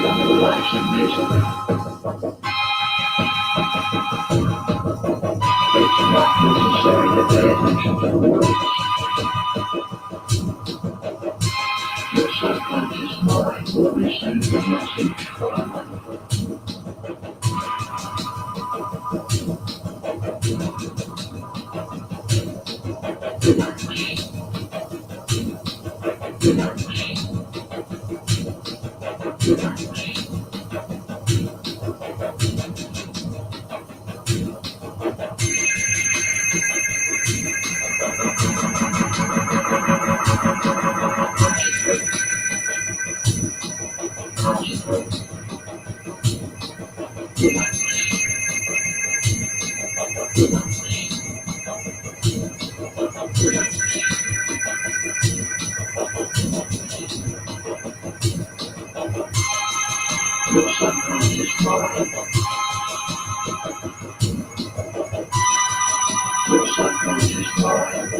relaxing music. It's not necessary to pay attention to the words. Your subconscious mind will receive the message from relax. Relax. Relax. Concentrate. Relax. Relax. Relax. Your subconscious mind. Your subconscious mind.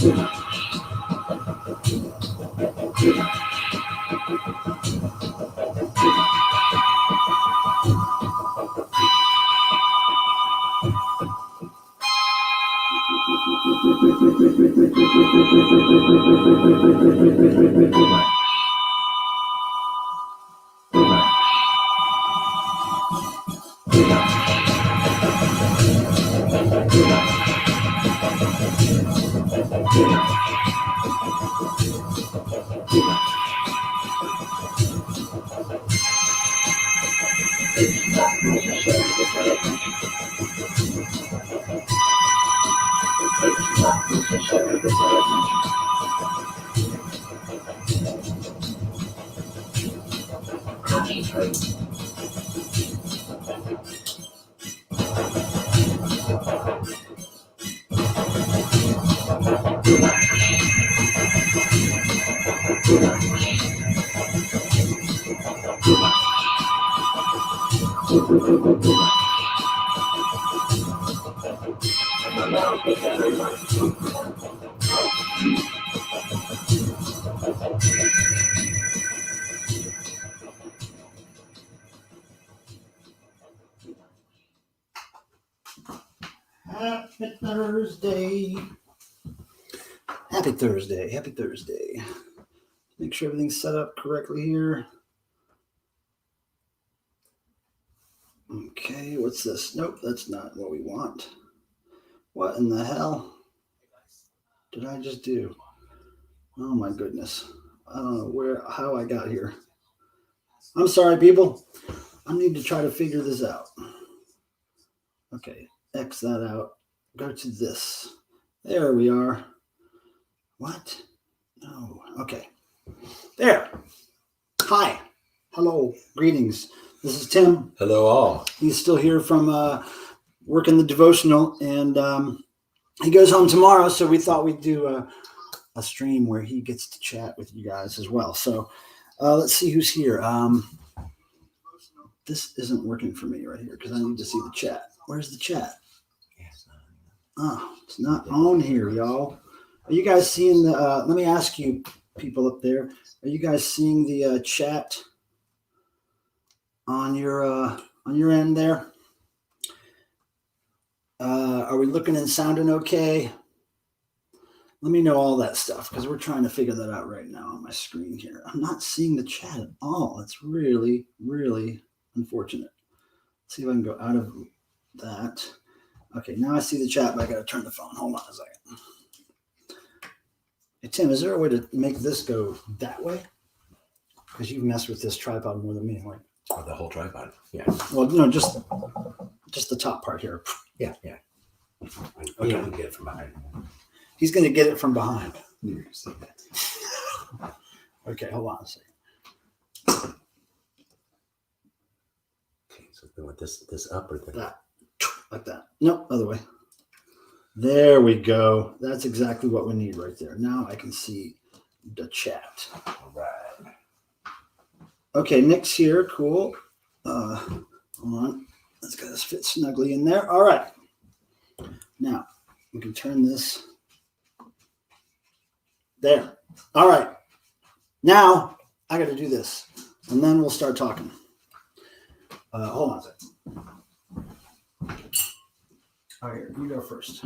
Relax. Relax. It's not necessary to pay attention. It's not necessary to pay attention. Concentrate. Relax. Relax. Relax. Allow the better life to come out of you. Happy Thursday. Happy Thursday. Happy Thursday. Make sure everything's set up correctly here. Okay, what's this? Nope, that's not what we want. What in the hell did I just do? Oh my goodness. I don't know how I got here. I'm sorry, people. I need to try to figure this out. Okay, X that out. Go to this. There we are. What? No. Okay. There. Hi. Hello. Greetings. This is Tim. Hello, all. He's still here from working the devotional, and he goes home tomorrow, so we thought we'd do a stream where he gets to chat with you guys as well. So let's see who's here. This isn't working for me right here because I need to see the chat. Where's the chat? Oh, it's not on here, y'all. Are you guys seeing the let me ask you people up there, are you guys seeing the chat on your end there? Are we looking and sounding okay? Let me know all that stuff because we're trying to figure that out right now on my screen here. I'm not seeing the chat at all. It's really, really unfortunate. Let's see if I can go out of that. Okay, now I see the chat, but I got to turn the phone. Hold on a second. Hey, Tim, is there a way to make this go that way? Because you've messed with this tripod more than me. Like, Oh, the whole tripod. Yeah. well, no, just the top part here. Yeah. Okay. You can get it from behind. He's going to get it from behind. You can see that. Okay, hold on a second. Okay, so we want this up or That, like that. Nope, other way. There we go. That's exactly what we need right there. Now I can see the chat. All right. Okay, Nick's here. Cool. Hold on. Let's get this fit snugly in there. All right. Now we can turn this there. All right. Now I got to do this, and then we'll start talking. Hold on a second. All right, you go first.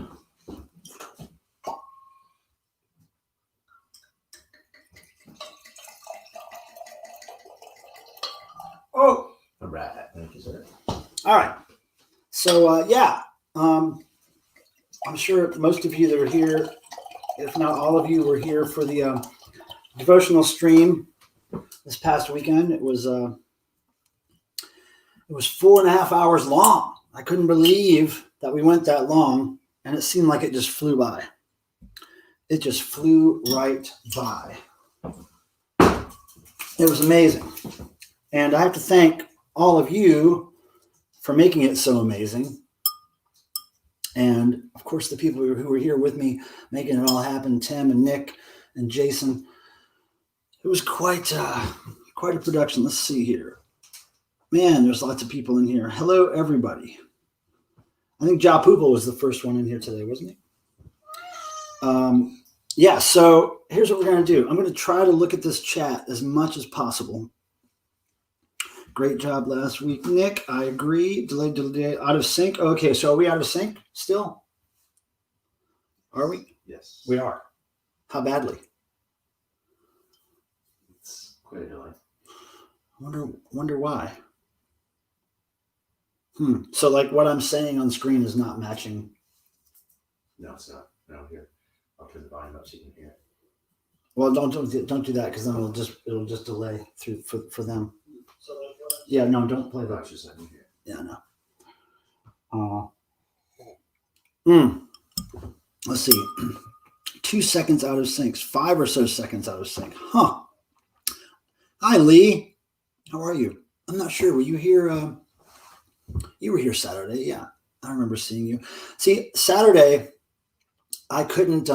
Oh, All right. Thank you, sir. all right. So, I'm sure most of you that are here, if not all of you, were here for the devotional stream this past weekend. It was 4.5 hours long. I couldn't believe that we went that long, and it seemed like it just flew by. It just flew right by. It was amazing. And I have to thank all of you for making it so amazing. And of course, the people who were here with me, making it all happen, Tim and Nick and Jason. It was quite a production. Let's see here. Man, there's lots of people in here. Hello, everybody. I think Ja Poople was the first one in here today, wasn't he? Yeah, so here's what we're going to do. I'm going to try to look at this chat as much as possible. Great job last week, Nick. I agree. Delay, out of sync. Okay, so are we out of sync still? Are we? Yes. We are. How badly? It's quite a delay. Wonder why. So like what I'm saying on screen is not matching. No, it's not. No, here. I'll turn the volume up so you can hear it. Well, don't do that because then it'll just delay through for them. Yeah, no, don't play that. Just let me hear it. Yeah, no. Let's see. 2 seconds out of sync. 5 or so seconds out of sync. Huh. Hi, Lee. How are you? I'm not sure. Were you here? You were here Saturday. Yeah, I remember seeing you. See, Saturday, I couldn't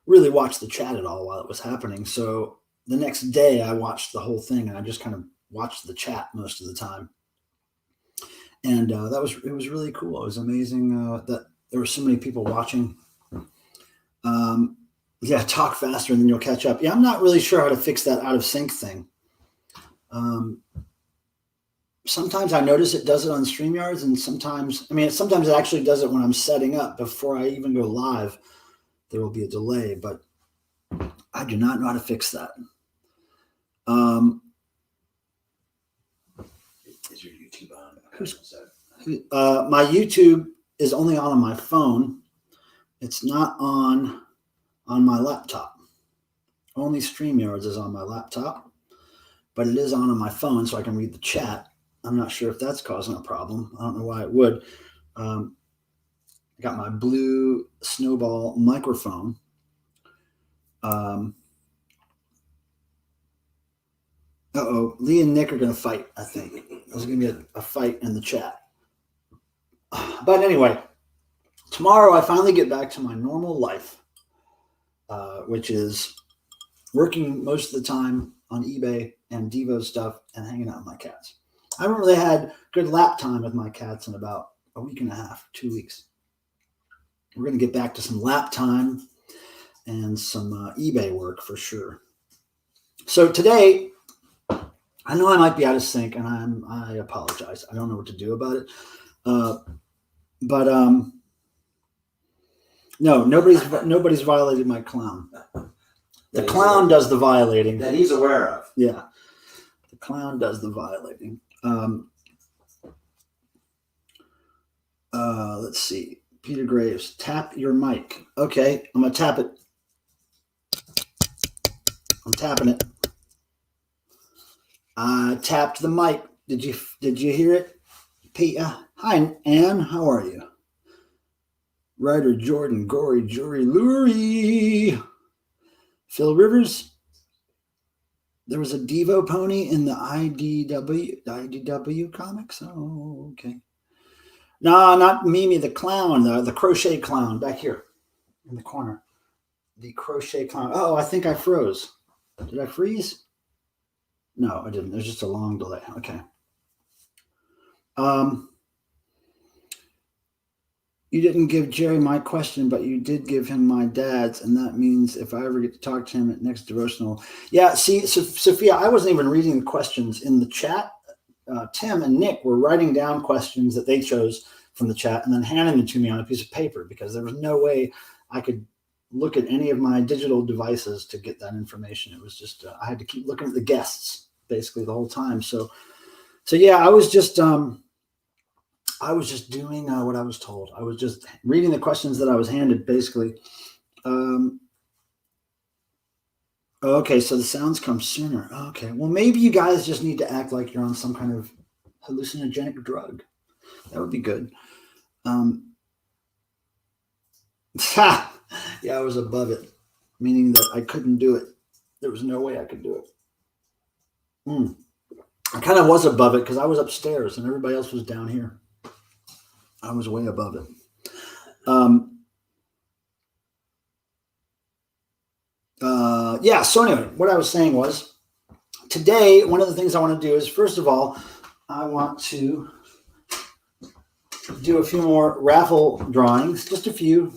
really watch the chat at all while it was happening. So the next day, I watched the whole thing, and I just kind of watched the chat most of the time. And it was really cool. It was amazing that there were so many people watching. Yeah, talk faster and then you'll catch up. Yeah, I'm not really sure how to fix that out of sync thing. Sometimes I notice it does it on StreamYards, and sometimes it actually does it when I'm setting up before I even go live. There will be a delay, but I do not know how to fix that. Is your YouTube on? My YouTube is only on my phone. It's not on my laptop. Only StreamYards is on my laptop, but it is on my phone so I can read the chat. I'm not sure if that's causing a problem. I don't know why it would. I got my blue snowball microphone. Lee and Nick are going to fight, I think. There's going to be a fight in the chat. But anyway, tomorrow I finally get back to my normal life, which is working most of the time on eBay and Devo stuff and hanging out with my cats. I haven't really had good lap time with my cats in about a week and a half, 2 weeks. We're going to get back to some lap time and some eBay work for sure. So today, I know I might be out of sync, and I apologize. I don't know what to do about it. But no, nobody's violated my clown. The clown does the violating. That he's aware of. Yeah, the clown does the violating. Let's see. Peter Graves, tap your mic. Okay, I'm gonna tap it. I'm tapping it. I tapped the mic. Did you hear it? Peter. Hi, Ann. How are you? Ryder Jordan, Gory, Jury, Lurie. Phil Rivers. There was a Devo pony in the IDW comics. Oh, okay. No, not Mimi the clown, the crochet clown back here in the corner. The crochet clown. Oh, I think I froze. Did I freeze? No, I didn't. There's just a long delay. Okay. You didn't give Jerry my question, but you did give him my dad's, and that means if I ever get to talk to him at next devotional. Yeah, see, Sophia, I wasn't even reading the questions in the chat. Tim and Nick were writing down questions that they chose from the chat and then handing them to me on a piece of paper because there was no way I could look at any of my digital devices to get that information. It was just I had to keep looking at the guests basically the whole time. So yeah, I was just doing what I was told. I was just reading the questions that I was handed basically. Okay, so the sounds come sooner. Okay, well, maybe you guys just need to act like you're on some kind of hallucinogenic drug. That would be good. Yeah, I was above it, meaning that I couldn't do it. There was no way I could do it. I kind of was above it because I was upstairs and everybody else was down here. I was way above it. Yeah, so anyway, what I was saying was today, one of the things I want to do is, first of all, I want to do a few more raffle drawings, just a few,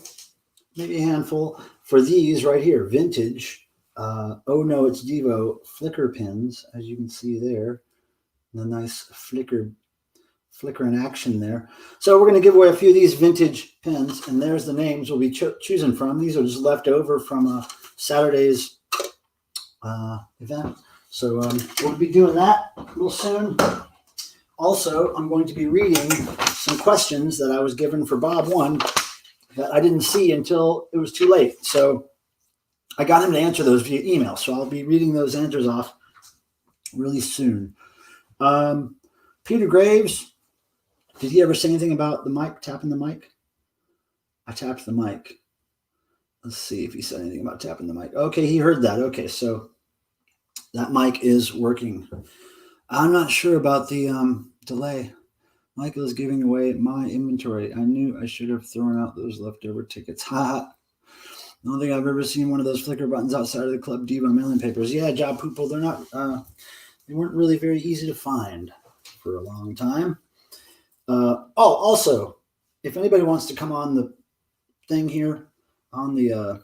maybe a handful for these right here, vintage. Oh no, it's Devo flicker pins, as you can see there. The nice flicker in action there. So we're going to give away a few of these vintage pins, and there's the names we'll be choosing from. These are just left over from Saturday's event. So we'll be doing that real soon. Also, I'm going to be reading some questions that I was given for Bob 1 that I didn't see until it was too late. So I got him to answer those via email. So I'll be reading those answers off really soon. Peter Graves, did he ever say anything about the mic, tapping the mic? I tapped the mic. Let's see if he said anything about tapping the mic. Okay, he heard that. Okay, so that mic is working. I'm not sure about the delay. Michael is giving away my inventory. I knew I should have thrown out those leftover tickets. Ha! I don't think I've ever seen one of those flicker buttons outside of the Club Devo mailing papers. Yeah, Job Poople, they're not. They weren't really very easy to find for a long time. Also, if anybody wants to come on the thing here, on the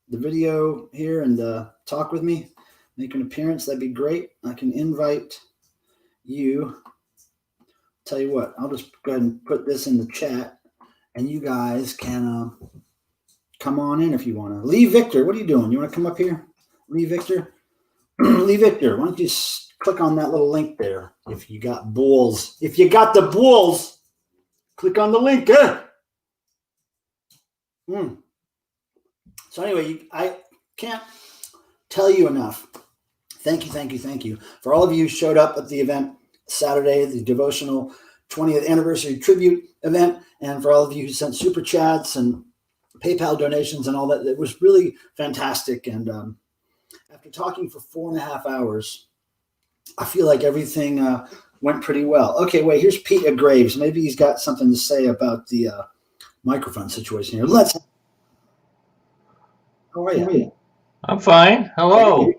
video here and talk with me, make an appearance, that'd be great. I can invite you. Tell you what, I'll just go ahead and put this in the chat, and you guys can come on in if you want to. Lee Victor, what are you doing? You want to come up here? Lee Victor? Lee Victor, why don't you click on that little link there if you got balls. If you got the balls, click on the link. So anyway, I can't tell you enough. Thank you for all of you who showed up at the event Saturday, the devotional 20th anniversary tribute event, and for all of you who sent super chats and PayPal donations and all that. It was really fantastic. And after talking for 4.5 hours, I feel like everything went pretty well. Okay, wait, here's Peter Graves. Maybe he's got something to say about the microphone situation here. How are you? I'm fine. Hello.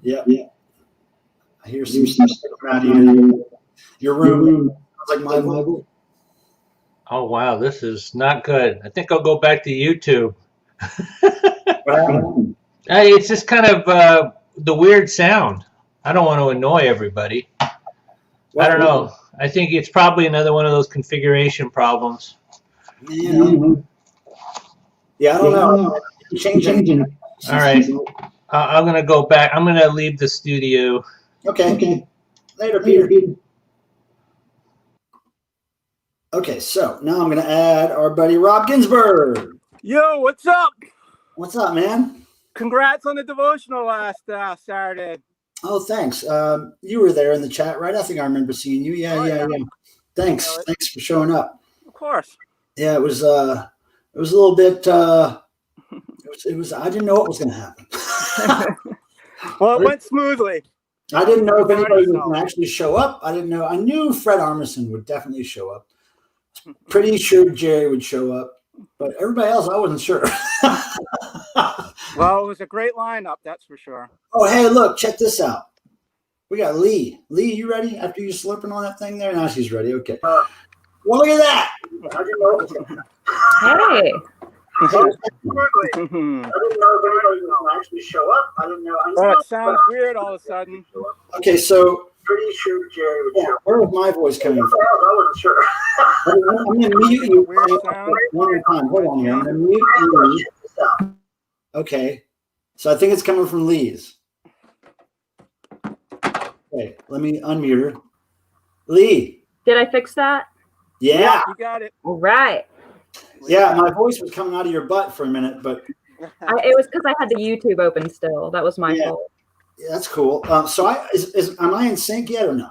Yeah. I hear some stuff out of your room. Sounds like my voice. Oh, wow. This is not good. I think I'll go back to YouTube. It's just kind of the weird sound. I don't want to annoy everybody. I don't know. I think it's probably another one of those configuration problems. Yeah, I don't know. Changing. All right. I'm going to go back. I'm going to leave the studio. Okay. Later, Peter. Okay, so now I'm going to add our buddy Rob Ginsburg. Yo, what's up? What's up, man? Congrats on the devotional last Saturday. Oh, thanks. You were there in the chat, right? I think I remember seeing you. Yeah. Thanks for showing up. Of course. Yeah, it was a little bit. It was. I didn't know what was going to happen. Well, it went smoothly. I didn't know if anybody was going to actually show up. I didn't know. I knew Fred Armisen would definitely show up. Pretty sure Jerry would show up, but everybody else, I wasn't sure. Well, it was a great lineup, that's for sure. Oh, hey, look, check this out. We got Lee. Lee, you ready? After you slurping on that thing there? Now she's ready. Okay. Well, look at that. Hey. I didn't know if anybody will actually show up. I didn't know. Oh, it sounds weird all of a sudden. Okay, so Pretty sure Jerry would show up. where was my voice coming from? I wasn't sure. I'm going to mute you Weird sound. one at a time. Hold on here. I'm going to mute Lee. Okay. So I think it's coming from Lee's. Okay, let me unmute her. Lee. Did I fix that? Yeah. You got it. All right. Yeah, my voice was coming out of your butt for a minute, but It was because I had the YouTube open still. That was my Yeah. fault. yeah, that's cool. So am I in sync yet or no?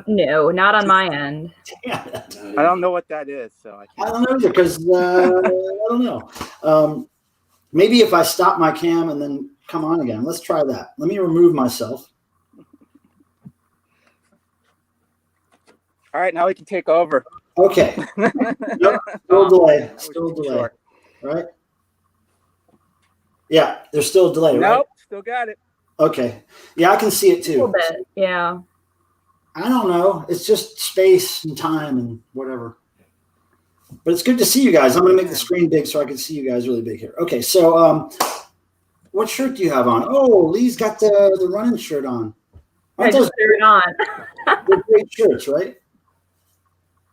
No, not on my end. Yeah. I don't know what that is, so I I can't. don't know either because I don't know. Maybe if I stop my cam and then come on again. Let's try that. Let me remove myself. All right, now we can take over. Okay. Yep. Still delay. Still delay. Short. Right? Yeah, there's still a delay, right? Nope, still got it. Okay. Yeah, I can see it A little too. bit. Yeah. I don't know. It's just space and time and whatever. But it's good to see you guys. I'm going to make the screen big so I can see you guys really big here. Okay, so what shirt do you have on? Oh, Lee's got the running shirt on. I Aren't just those threw it on. they're great shirts, right?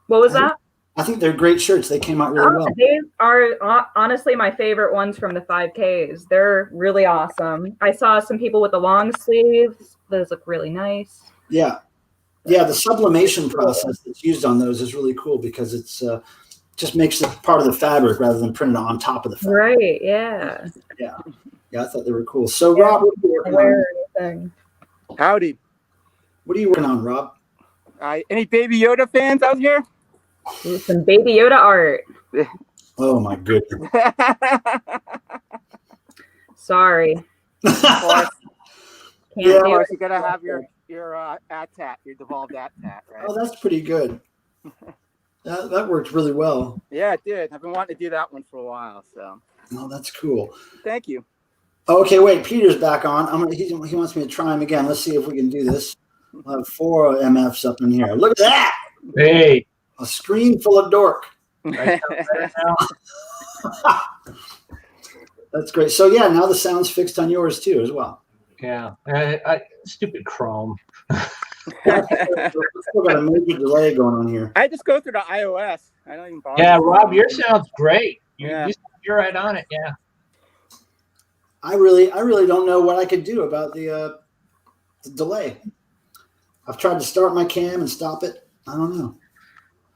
What was that? I think they're great shirts. They came out really well. They are honestly my favorite ones from the 5Ks. They're really awesome. I saw some people with the long sleeves. Those look really nice. Yeah. Yeah, the sublimation process that's used on those is really cool because it's just makes it part of the fabric rather than printed on top of the fabric. Right, yeah. Yeah, I thought they were cool. So, Rob, what are you working on? Wear anything. Howdy. What are you working on, Rob? Any Baby Yoda fans out here? Ooh, some Baby Yoda art. Oh, my goodness. Sorry. Of course, Can't Yeah, of do course, it. you gotta have your AT-TAT, your devolved AT-TAT, right? Oh, that's pretty good. That worked really well. Yeah, it did. I've been wanting to do that one for a while, so Oh, that's cool. thank you. Okay, wait. Peter's back on. He wants me to try him again. Let's see if we can do this. I'll have 4 MFs up in here. Look at that. Hey, A screen full of dork. I feel better now. That's great. So, yeah, now the sound's fixed on yours, too, as well. Yeah, stupid Chrome. We've still got a major delay going on here. I just go through the iOS. I don't even bother. Yeah, Rob, your sound's great. Yeah. You're right on it. Yeah. I really don't know what I could do about the delay. I've tried to start my cam and stop it. I don't know.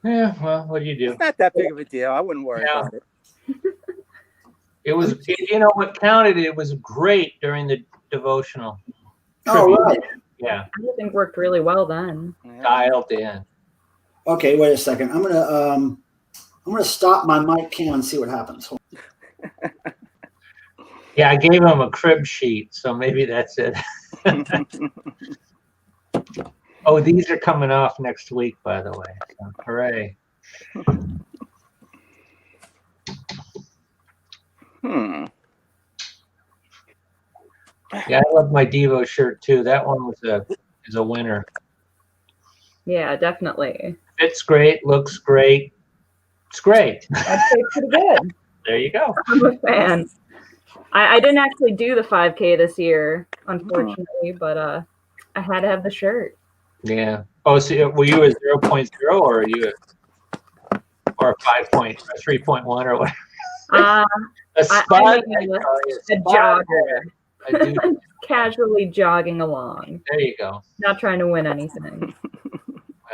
Yeah. Well, what do you do? It's not that big of a deal. I wouldn't worry Yeah. about it. It was. You know what counted? It was great during the devotional. Oh, right. Yeah. Everything worked really well then. Yeah. Dialed in. Okay, wait a second. I'm gonna stop my mic cam and see what happens. Yeah, I gave him a crib sheet, so maybe that's it. Oh, these are coming off next week, by the way. So, hooray. Yeah, I love my Devo shirt too. That one is a winner. Yeah, definitely. Fits great, looks great. It's great. I'd say pretty good. There you go. I'm a fan. I didn't actually do the 5K this year, unfortunately, but I had to have the shirt. Yeah. Oh, so were you a 0.0 or are you or a 3.1 or what? A spot. I mean, a jogger. I do. Casually jogging along, There you go. not trying to win anything.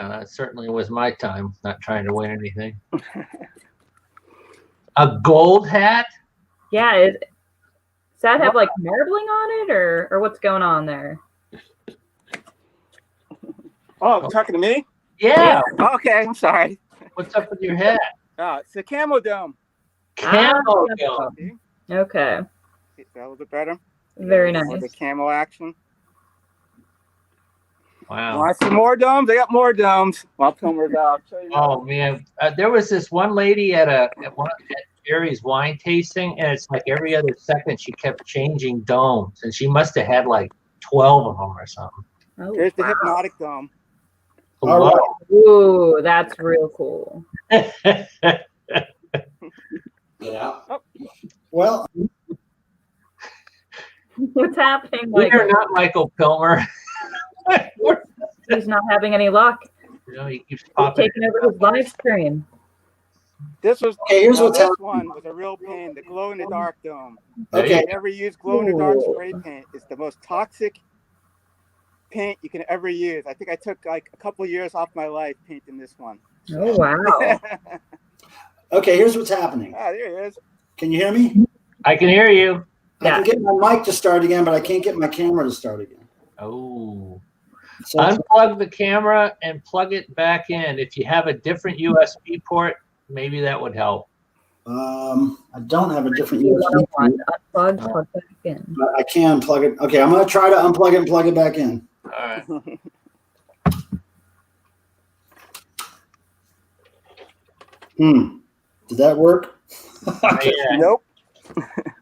Well, that certainly was my time, not trying to win anything. A gold hat? Yeah, does that have like marbling on it, or what's going on there? Oh, talking to me? Yeah. Okay, I'm sorry. What's up with your hat? Oh, it's a camo dome. Camel. See? Okay, Is that a little bit better? very More nice. the camo action. Wow. Want to see more domes? I got more domes. Well, Pilmer's out. Show you now. Oh man, there was this one lady at Jerry's wine tasting, and it's like every other second she kept changing domes, and she must have had like 12 of them or something. Oh, Here's the wow. hypnotic dome. All Wow. right. Ooh, that's real cool. Yeah. Oh. Well, What's happening? We Like, are not Michael Pilmer. he's not having any luck. You know, he keeps He's popping. taking over his live stream. This was okay, here's now what's this happening. one was a real pain. The glow in the dark dome. Okay. If you ever use glow in the dark Ooh. spray paint, it's the most toxic paint you can ever use. I think I took like a couple years off my life painting this one. Oh, wow. Okay, here's what's happening. Ah, there he is. Can you hear me? I can hear you. I can get my mic to start again, but I can't get my camera to start again. Oh. So Unplug the camera and plug it back in. If you have a different USB port, maybe that would help. I don't have a different You USB, want to unplug, plug back in. but I can plug it. Okay, I'm going to try to unplug it and plug it back in. All right. Did that work? Yeah. Nope.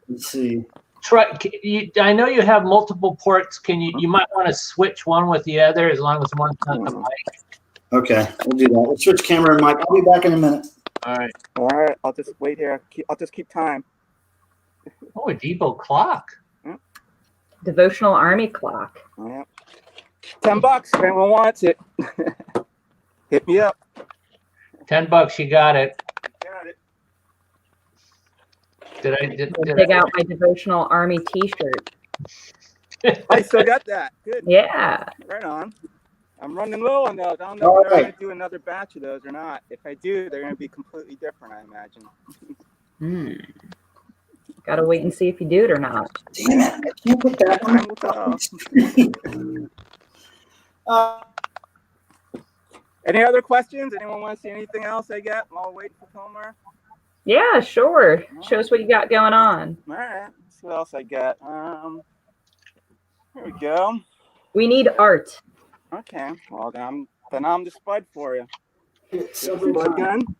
Let's see. I know you have multiple ports. You might want to switch one with the other as long as one's not the mic. Okay, we'll do that. We'll switch camera and mic. I'll be back in a minute. All right. All right, I'll just wait here. I'll just keep time. Oh, a Devo clock. Devotional army clock. Yep. $10 if anyone wants it. Hit me up. $10, you got it. Got it. Did Dig out my devotional army T-shirt. I still got that. Good. Yeah. Right on. I'm running low on those. I don't know All if I'm right. going to do another batch of those or not. If I do, they're going to be completely different, I imagine. Got to wait and see if you do it or not. Damn it. I can't put that Time will tell. on. Any other questions? Anyone want to see anything else I got while waiting for Pilmer? Yeah, sure. Show us what you got going on. All right. Let's see what else I got. Here we go. We need art. Okay. Well, then I'm the spud for you. Several Spud times. gun.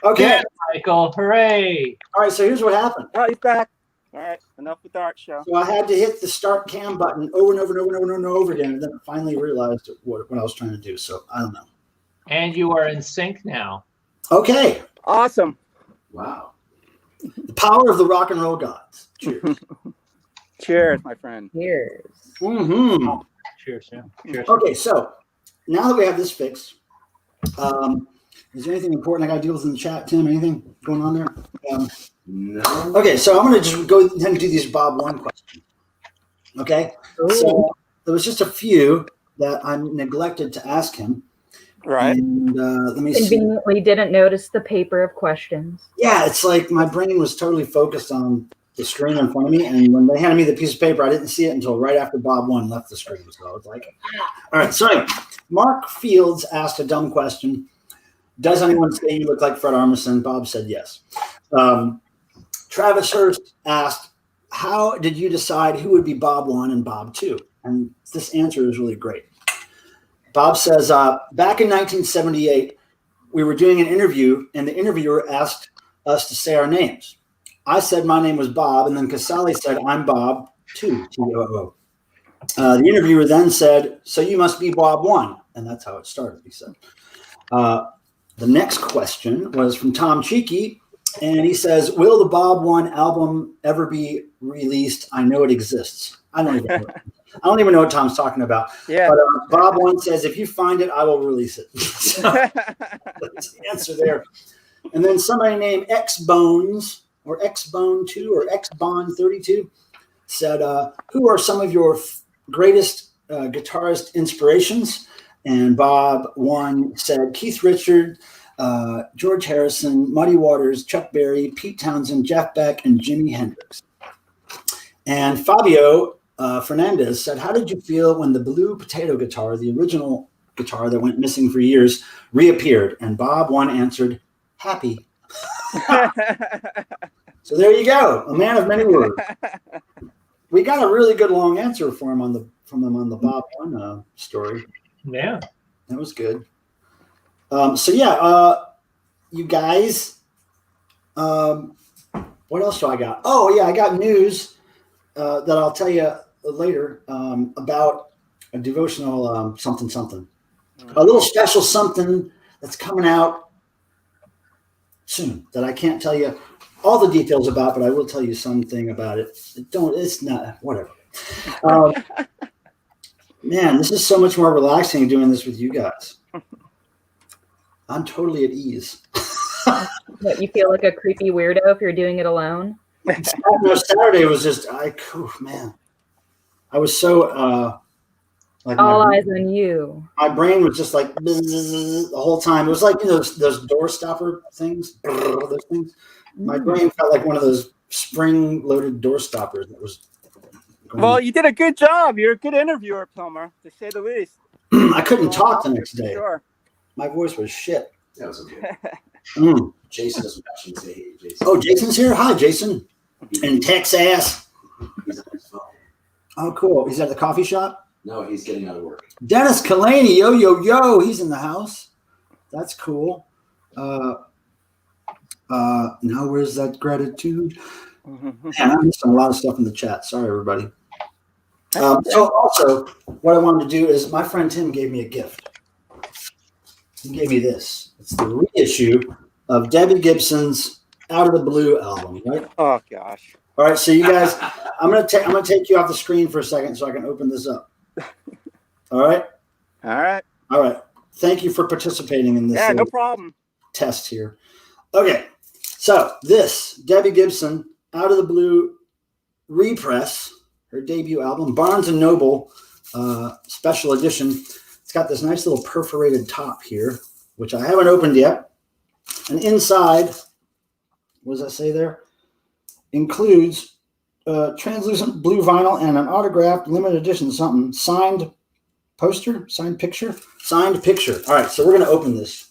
Okay. Yeah, Michael. Hooray. All right, so here's what happened. Oh, he's back. All right. Enough with the art show. So I had to hit the start cam button over and over and over and over and over again, and then I finally realized what I was trying to do. So I don't know. And you are in sync now. Okay. Awesome. Wow. The power of the rock and roll gods. Cheers. Cheers, my friend. Here's. Mm-hmm. Cheers, Sam. Cheers. Okay, so now that we have this fixed, is there anything important I got to deal with in the chat, Tim? Anything going on there? No. Okay, so I'm going to just go ahead and do these Bob 1 questions. Okay? So there was just a few that I neglected to ask him. Right. And let me see. Conveniently didn't notice the paper of questions. Yeah, it's like my brain was totally focused on the screen in front of me, and when they handed me the piece of paper, I didn't see it until right after Bob 1 left the screen. So I was like, all right. So anyway, Mark Fields asked a dumb question. Does anyone say you look like Fred Armisen? Bob said yes. Travis Hurst asked, how did you decide who would be Bob 1 and Bob 2? And this answer is really great. Bob says, back in 1978, we were doing an interview, and the interviewer asked us to say our names. I said my name was Bob, and then Casale said, I'm Bob 2, T-O-O. The interviewer then said, so you must be Bob 1. And that's how it started, he said. The next question was from Tom Cheeky, and he says, will the Bob 1 album ever be released? I know it exists. I don't even know what Tom's talking about. Yeah. But Bob 1 says, if you find it, I will release it. So that's the answer there. And then somebody named X-Bones, or X-Bone 2, or X-Bond 32, said, who are some of your greatest guitarist inspirations? And Bob 1 said, Keith Richards, George Harrison, Muddy Waters, Chuck Berry, Pete Townsend, Jeff Beck, and Jimi Hendrix. And Fabio Fernandez said, how did you feel when the blue potato guitar, the original guitar that went missing for years, reappeared? And Bob 1 answered, happy. So there you go, a man of many words. We got a really good long answer for him from them on the Bob 1 story. Yeah. That was good. So yeah, you guys, what else do I got? Oh yeah, I got news that I'll tell you later about a devotional something something, a little special something that's coming out soon that I can't tell you all the details about, but I will tell you something about it. It's not whatever. Man, this is so much more relaxing doing this with you guys. I'm totally at ease. What, you feel like a creepy weirdo if you're doing it alone? No, Saturday was just man. I was so like All eyes on you. my brain was just like the whole time. It was like those door stopper things. Those things. My brain felt like one of those spring-loaded door stoppers that was. Well, you did a good job. You're a good interviewer, Pilmer, to say the least. I couldn't talk the next day. Sure. My voice was shit. That was okay. Mm. Jason is actually say, hey, Jason. Oh, Jason's here. Hi, Jason. In Texas. He's on his phone. Oh, cool. He's at the coffee shop? No, he's getting out of work. Dennis Kalani. Yo, yo, yo. He's in the house. That's cool. Now where's that gratitude? Man, I'm missing a lot of stuff in the chat. Sorry, everybody. So also, what I wanted to do is my friend Tim gave me a gift. He gave me this. It's the reissue of Debbie Gibson's Out of the Blue album, right? Oh gosh. All right, so you guys, I'm gonna take you off the screen for a second so I can open this up. All right. All right. All right. Thank you for participating in this. Yeah, no problem. Test here. Okay, so this Debbie Gibson Out of the Blue repress, her debut album, Barnes and Noble special edition. It's got this nice little perforated top here, which I haven't opened yet. And inside, what does that say there? Includes translucent blue vinyl and an autographed limited edition something, signed poster, signed picture. All right, so we're going to open this.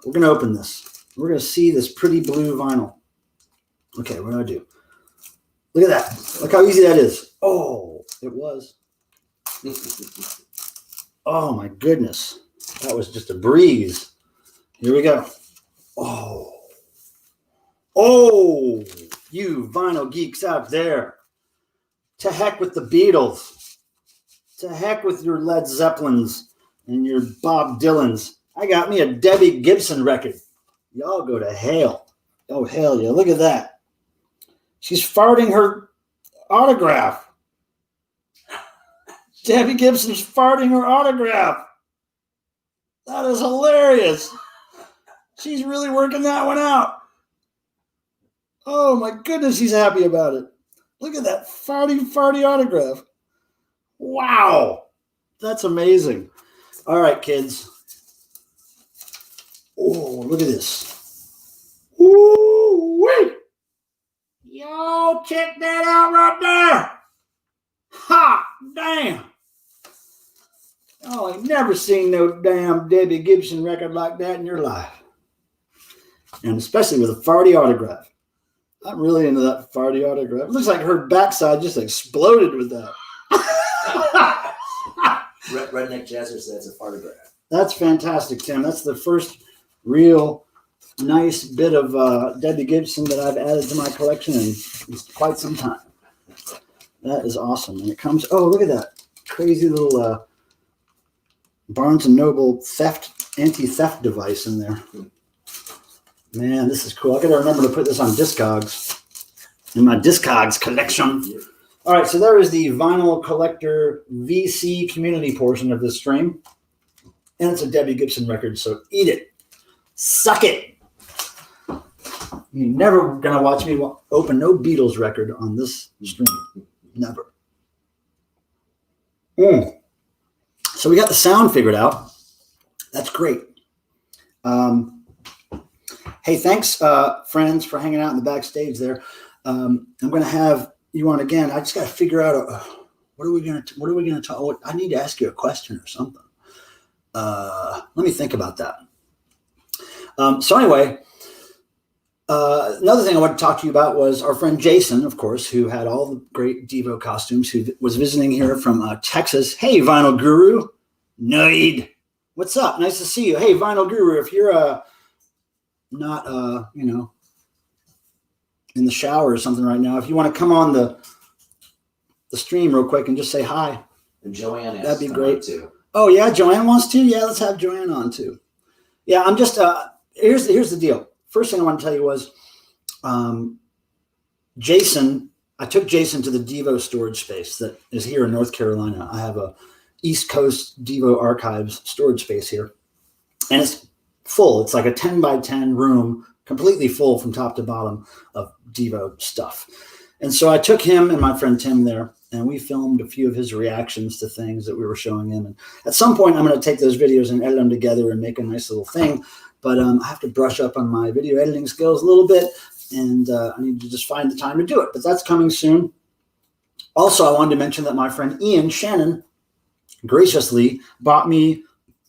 We're going to see this pretty blue vinyl. Okay, what do I do? Look at that. Look how easy that is. Oh, it was. Oh, my goodness. That was just a breeze. Here we go. Oh, you vinyl geeks out there. To heck with the Beatles. To heck with your Led Zeppelins and your Bob Dylans. I got me a Debbie Gibson record. Y'all go to hell. Oh, hell yeah. Look at that. She's farting her autograph. Debbie Gibson's farting her autograph. That is hilarious. She's really working that one out. Oh my goodness, he's happy about it. Look at that farty autograph. Wow. That's amazing. All right, kids. Oh, look at this. Woo-wee. Yo, check that out right there. Ha, damn. Oh, I've never seen no damn Debbie Gibson record like that in your life. And especially with a farty autograph. I'm really into that farty autograph. It looks like her backside just exploded with that. Redneck Jazzer says it's a photograph. That's fantastic, Tim. That's the first real nice bit of Debbie Gibson that I've added to my collection in quite some time. That is awesome. And it comes, oh, look at that crazy little Barnes & Noble anti-theft device in there. Man, this is cool. I got to remember to put this on Discogs in my Discogs collection. All right, so there is the vinyl collector VC community portion of this stream. And it's a Debbie Gibson record, so eat it. Suck it. You're never going to watch me open no Beatles record on this stream. Never. So we got the sound figured out. That's great. Hey, thanks, friends, for hanging out in the backstage there. I'm going to have you on again. I just got to figure out what are we going to talk? Oh, I need to ask you a question or something. Let me think about that. So anyway, another thing I wanted to talk to you about was our friend Jason, of course, who had all the great Devo costumes, who was visiting here from Texas. Hey, Vinyl Guru. Nite. What's up? Nice to see you. Hey, Vinyl Guru, if you're not, in the shower or something right now, if you want to come on the the stream real quick and just say hi. And Joanne asked That'd be to come great. on too. Oh yeah, Joanne wants to. Yeah, let's have Joanne on too. Yeah, I'm just. Here's the deal. First thing I want to tell you was, Jason. I took Jason to the Devo storage space that is here in North Carolina. I have a East Coast Devo Archives storage space here, and it's full. It's like a 10 by 10 room, completely full from top to bottom of Devo stuff. And so I took him and my friend Tim there, and we filmed a few of his reactions to things that we were showing him. And at some point, I'm going to take those videos and edit them together and make a nice little thing. But I have to brush up on my video editing skills a little bit, and I need to just find the time to do it. But that's coming soon. Also, I wanted to mention that my friend Ian Shannon graciously bought me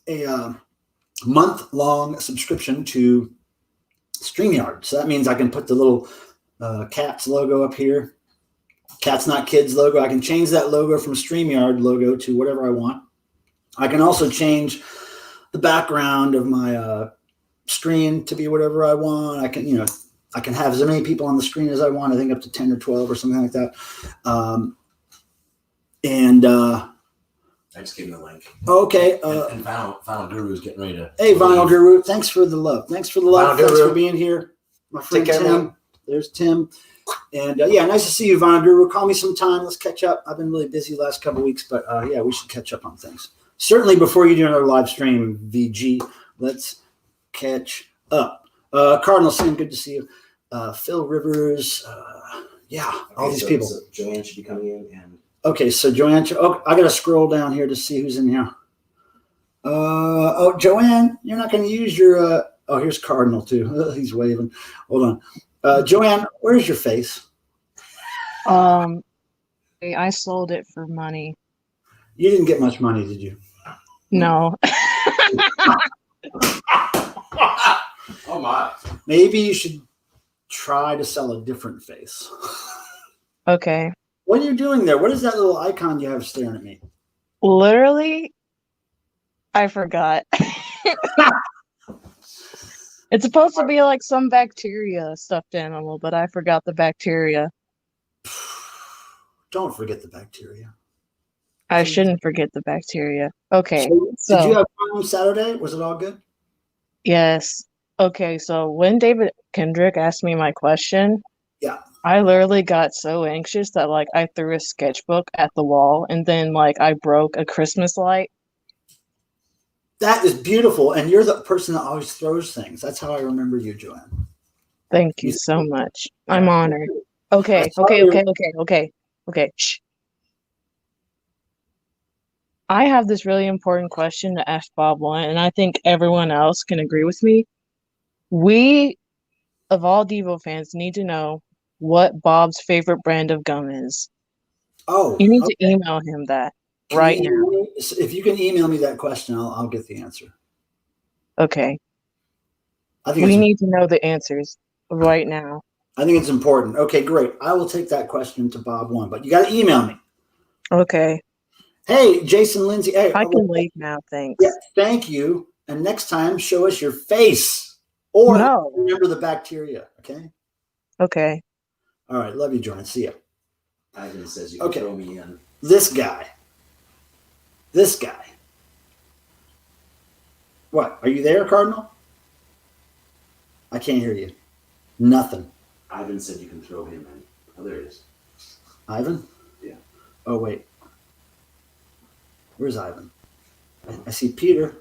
a month-long subscription to StreamYard. So that means I can put the little Cats logo up here. Cats Not Kids logo. I can change that logo from StreamYard logo to whatever I want. I can also change the background of my screen to be whatever I want. I can have as many people on the screen as I want. I think up to 10 or 12 or something like that. I just gave him the link. Okay. And Vinyl Guru's getting ready to. Hey, Vinyl Guru. Thanks for the love. Thanks for the love. Vinyl Thanks Guru. for being here. My friend Take care, Tim. man. There's Tim. And yeah, nice to see you, Vinyl Guru. Call me sometime. Let's catch up. I've been really busy the last couple of weeks, but yeah, we should catch up on things. Certainly before you do another live stream, VG, let's catch up. Cardinal Sim, good to see you. Phil Rivers. Yeah, all these people. So Joanne should be coming in and. Okay, so Joanne, I got to scroll down here to see who's in here. Oh, Joanne, you're not going to use your, here's Cardinal too. He's waving. Hold on. Joanne, where's your face? I sold it for money. You didn't get much money, did you? No. Oh my. Maybe you should try to sell a different face. Okay. What are you doing there? What is that little icon you have staring at me? Literally, I forgot. It's supposed to be like some bacteria stuffed animal, but I forgot the bacteria. Don't forget the bacteria. I shouldn't forget the bacteria. Okay. Did you have fun on Saturday? Was it all good? Yes. Okay, so when David Kendrick asked me my question, Yeah. I literally got so anxious that like I threw a sketchbook at the wall and then like I broke a Christmas light. That is beautiful. And you're the person that always throws things. That's how I remember you, Joanne. Thank you so much. I'm honored. Okay. Shh. I have this really important question to ask Bob One, and I think everyone else can agree with me. We, of all Devo fans, need to know what Bob's favorite brand of gum is. Oh, You need okay. to email him that Can right you now. email me? If you can email me that question, I'll get the answer. Okay. I think We it's, need to know the answers right now. I think it's important. Okay, great. I will take that question to Bob One, but you got to email me. Okay. Hey, Jason Lindsay. Hey, I can leave now, thanks. Yeah, thank you. And next time, show us your face or No. remember the bacteria. Okay. Okay. All right. Love you, Joanne. See ya. Ivan says you can Okay. throw me in. This guy. What? Are you there, Cardinal? I can't hear you. Nothing. Ivan said you can throw him in. Oh, there it is. Ivan? Yeah. Oh, wait. Where's Ivan? I see Peter.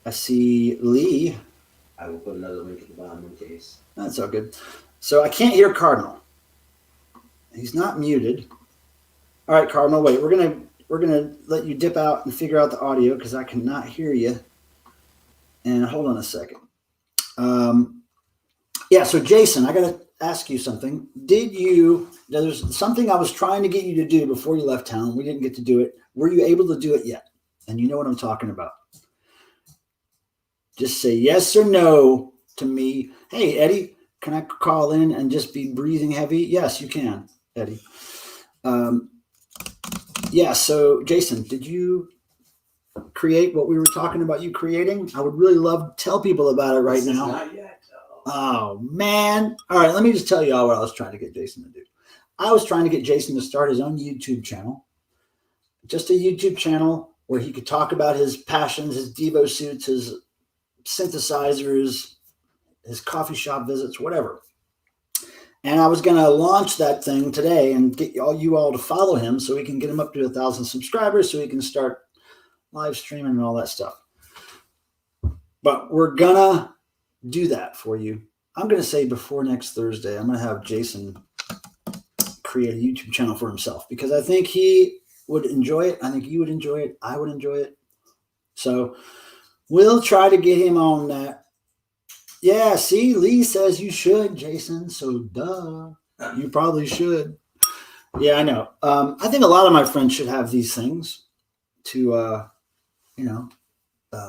I see Lee. I will put another link at the bottom in case. That's all good. So I can't hear Cardinal. He's not muted. All right, Cardinal. Wait, we're gonna let you dip out and figure out the audio because I cannot hear you. And hold on a second. Yeah. So Jason, I gotta ask you something. There's something I was trying to get you to do before you left town. We didn't get to do it. Were you able to do it yet? And you know what I'm talking about. Just say yes or no to me. Hey, Eddie, can I call in and just be breathing heavy? Yes, you can, Eddie. Yeah, so Jason, did you create what we were talking about you creating? I would really love to tell people about it right now. Not yet. Oh, man. All right, let me just tell you all what I was trying to get Jason to do. I was trying to get Jason to start his own YouTube channel, just a YouTube channel where he could talk about his passions, his Devo suits, his synthesizers, his coffee shop visits, whatever. And I was going to launch that thing today and get you all to follow him so we can get him up to 1,000 subscribers so he can start live streaming and all that stuff. But we're going to do that for you. I'm going to say before next Thursday, I'm going to have Jason create a YouTube channel for himself because I think he would enjoy it. I think you would enjoy it. I would enjoy it. So we'll try to get him on that. Yeah, see, Lee says you should, Jason. So duh, you probably should. Yeah, I know. I think a lot of my friends should have these things to,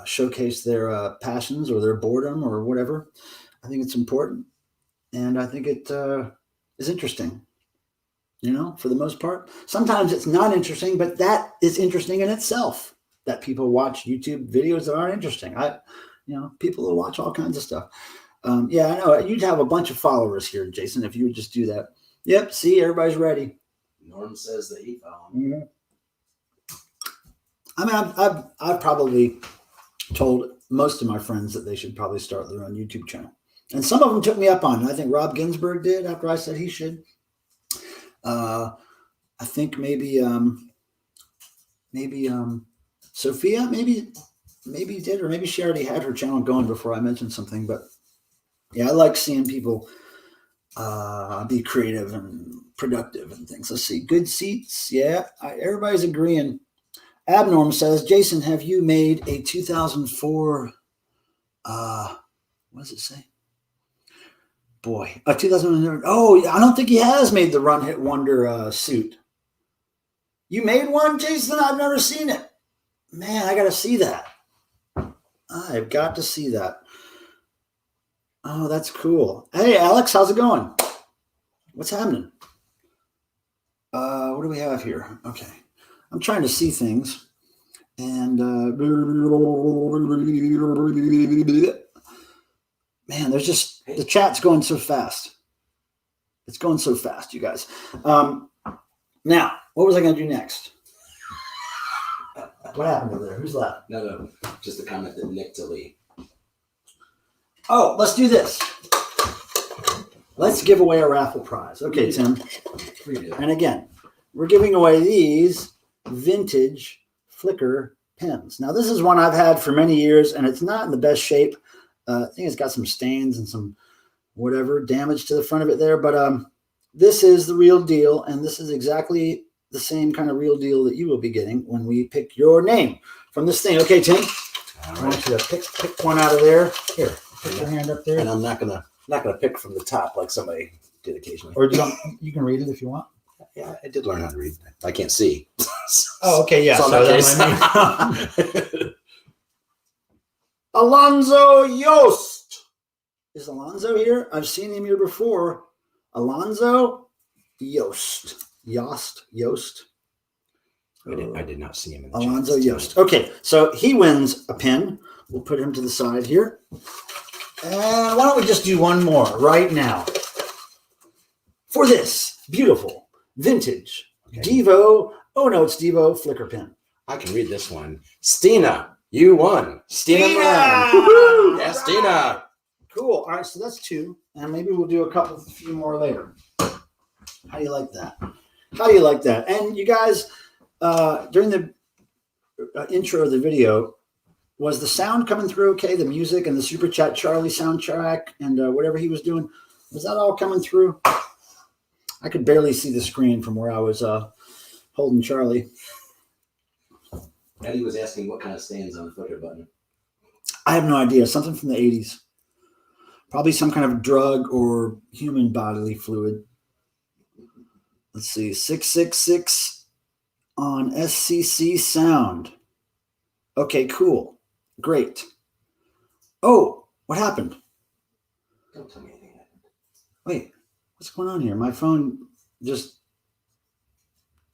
showcase their passions or their boredom or whatever. I think it's important, and I think it is interesting. For the most part. Sometimes it's not interesting, but that is interesting in itself. That people watch YouTube videos that aren't interesting. People will watch all kinds of stuff. Yeah, I know. You'd have a bunch of followers here, Jason, if you would just do that. Yep. See, everybody's ready. Norm says that he found. Mm-hmm. I mean, I've probably told most of my friends that they should probably start their own YouTube channel, and some of them took me up on it. I think Rob Ginsburg did after I said he should. I think maybe Sophia maybe did, or maybe she already had her channel going before I mentioned something. But yeah, I like seeing people be creative and productive and things. Let's see, good seats. Yeah, everybody's agreeing. Abnorm says, Jason, have you made a 2004? What does it say? Boy, 2000. Oh, I don't think he has made the Run Hit Wonder suit. You made one, Jason? I've never seen it. Man, I got to see that. I've got to see that. Oh, that's cool. Hey, Alex, how's it going? What's happening? What do we have here? Okay. I'm trying to see things. And man, there's just the chat's going so fast. It's going so fast, you guys. Now, what was I going to do next? What happened over there? Who's left? No, just a comment that Nick to Lee. Oh, let's do this. Let's give away a raffle prize. Okay, Tim. And again, we're giving away these vintage Flickr pens. Now, this is one I've had for many years, and it's not in the best shape. I think it's got some stains and some whatever damage to the front of it there. But this is the real deal, and this is exactly the same kind of real deal that you will be getting when we pick your name from this thing. Okay, Tim? I want you to pick one out of there. Here, put your hand up there. And I'm not gonna pick from the top like somebody did occasionally. Or you can read it if you want. Yeah, I did learn how to read. I can't see. Oh, okay, yeah. So that's what I mean. Alonzo Yost. Is Alonzo here? I've seen him here before. Alonzo Yost. Yost. I did not see him in the Alonzo chat. Yost. Okay, so he wins a pin. We'll put him to the side here. And why don't we just do one more right now? For this beautiful vintage Devo. Oh no, it's Devo Flickr pin. I can read this one. Stina, you won. Stina! Woohoo! Yeah, Stina. Cool. All right, so that's two, and maybe we'll do a few more later. How do you like that? How do you like that? And you guys, during the intro of the video, was the sound coming through okay? The music and the Super Chat Charlie soundtrack and whatever he was doing, was that all coming through? I could barely see the screen from where I was holding Charlie. Eddie was asking what kind of stains on the Flickr button. I have no idea. Something from the 80s. Probably some kind of drug or human bodily fluid. Let's see. 666 on SCC sound. Okay, cool. Great. Oh, what happened? Don't tell me anything happened. Wait, what's going on here? My phone just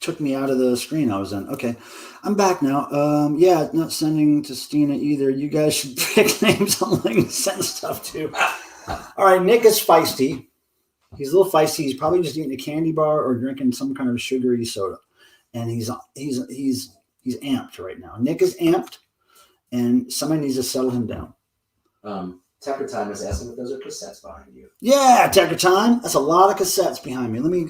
took me out of the screen I was in. Okay, I'm back now. Yeah, not sending to Stina either. You guys should pick names on LinkedIn and send stuff to. All right, Nick is feisty. He's a little feisty. He's probably just eating a candy bar or drinking some kind of sugary soda, and he's amped right now. Nick is amped, and somebody needs to settle him down. Tucker Time is asking if those are cassettes behind you. Yeah, Tucker Time. That's a lot of cassettes behind me. Let me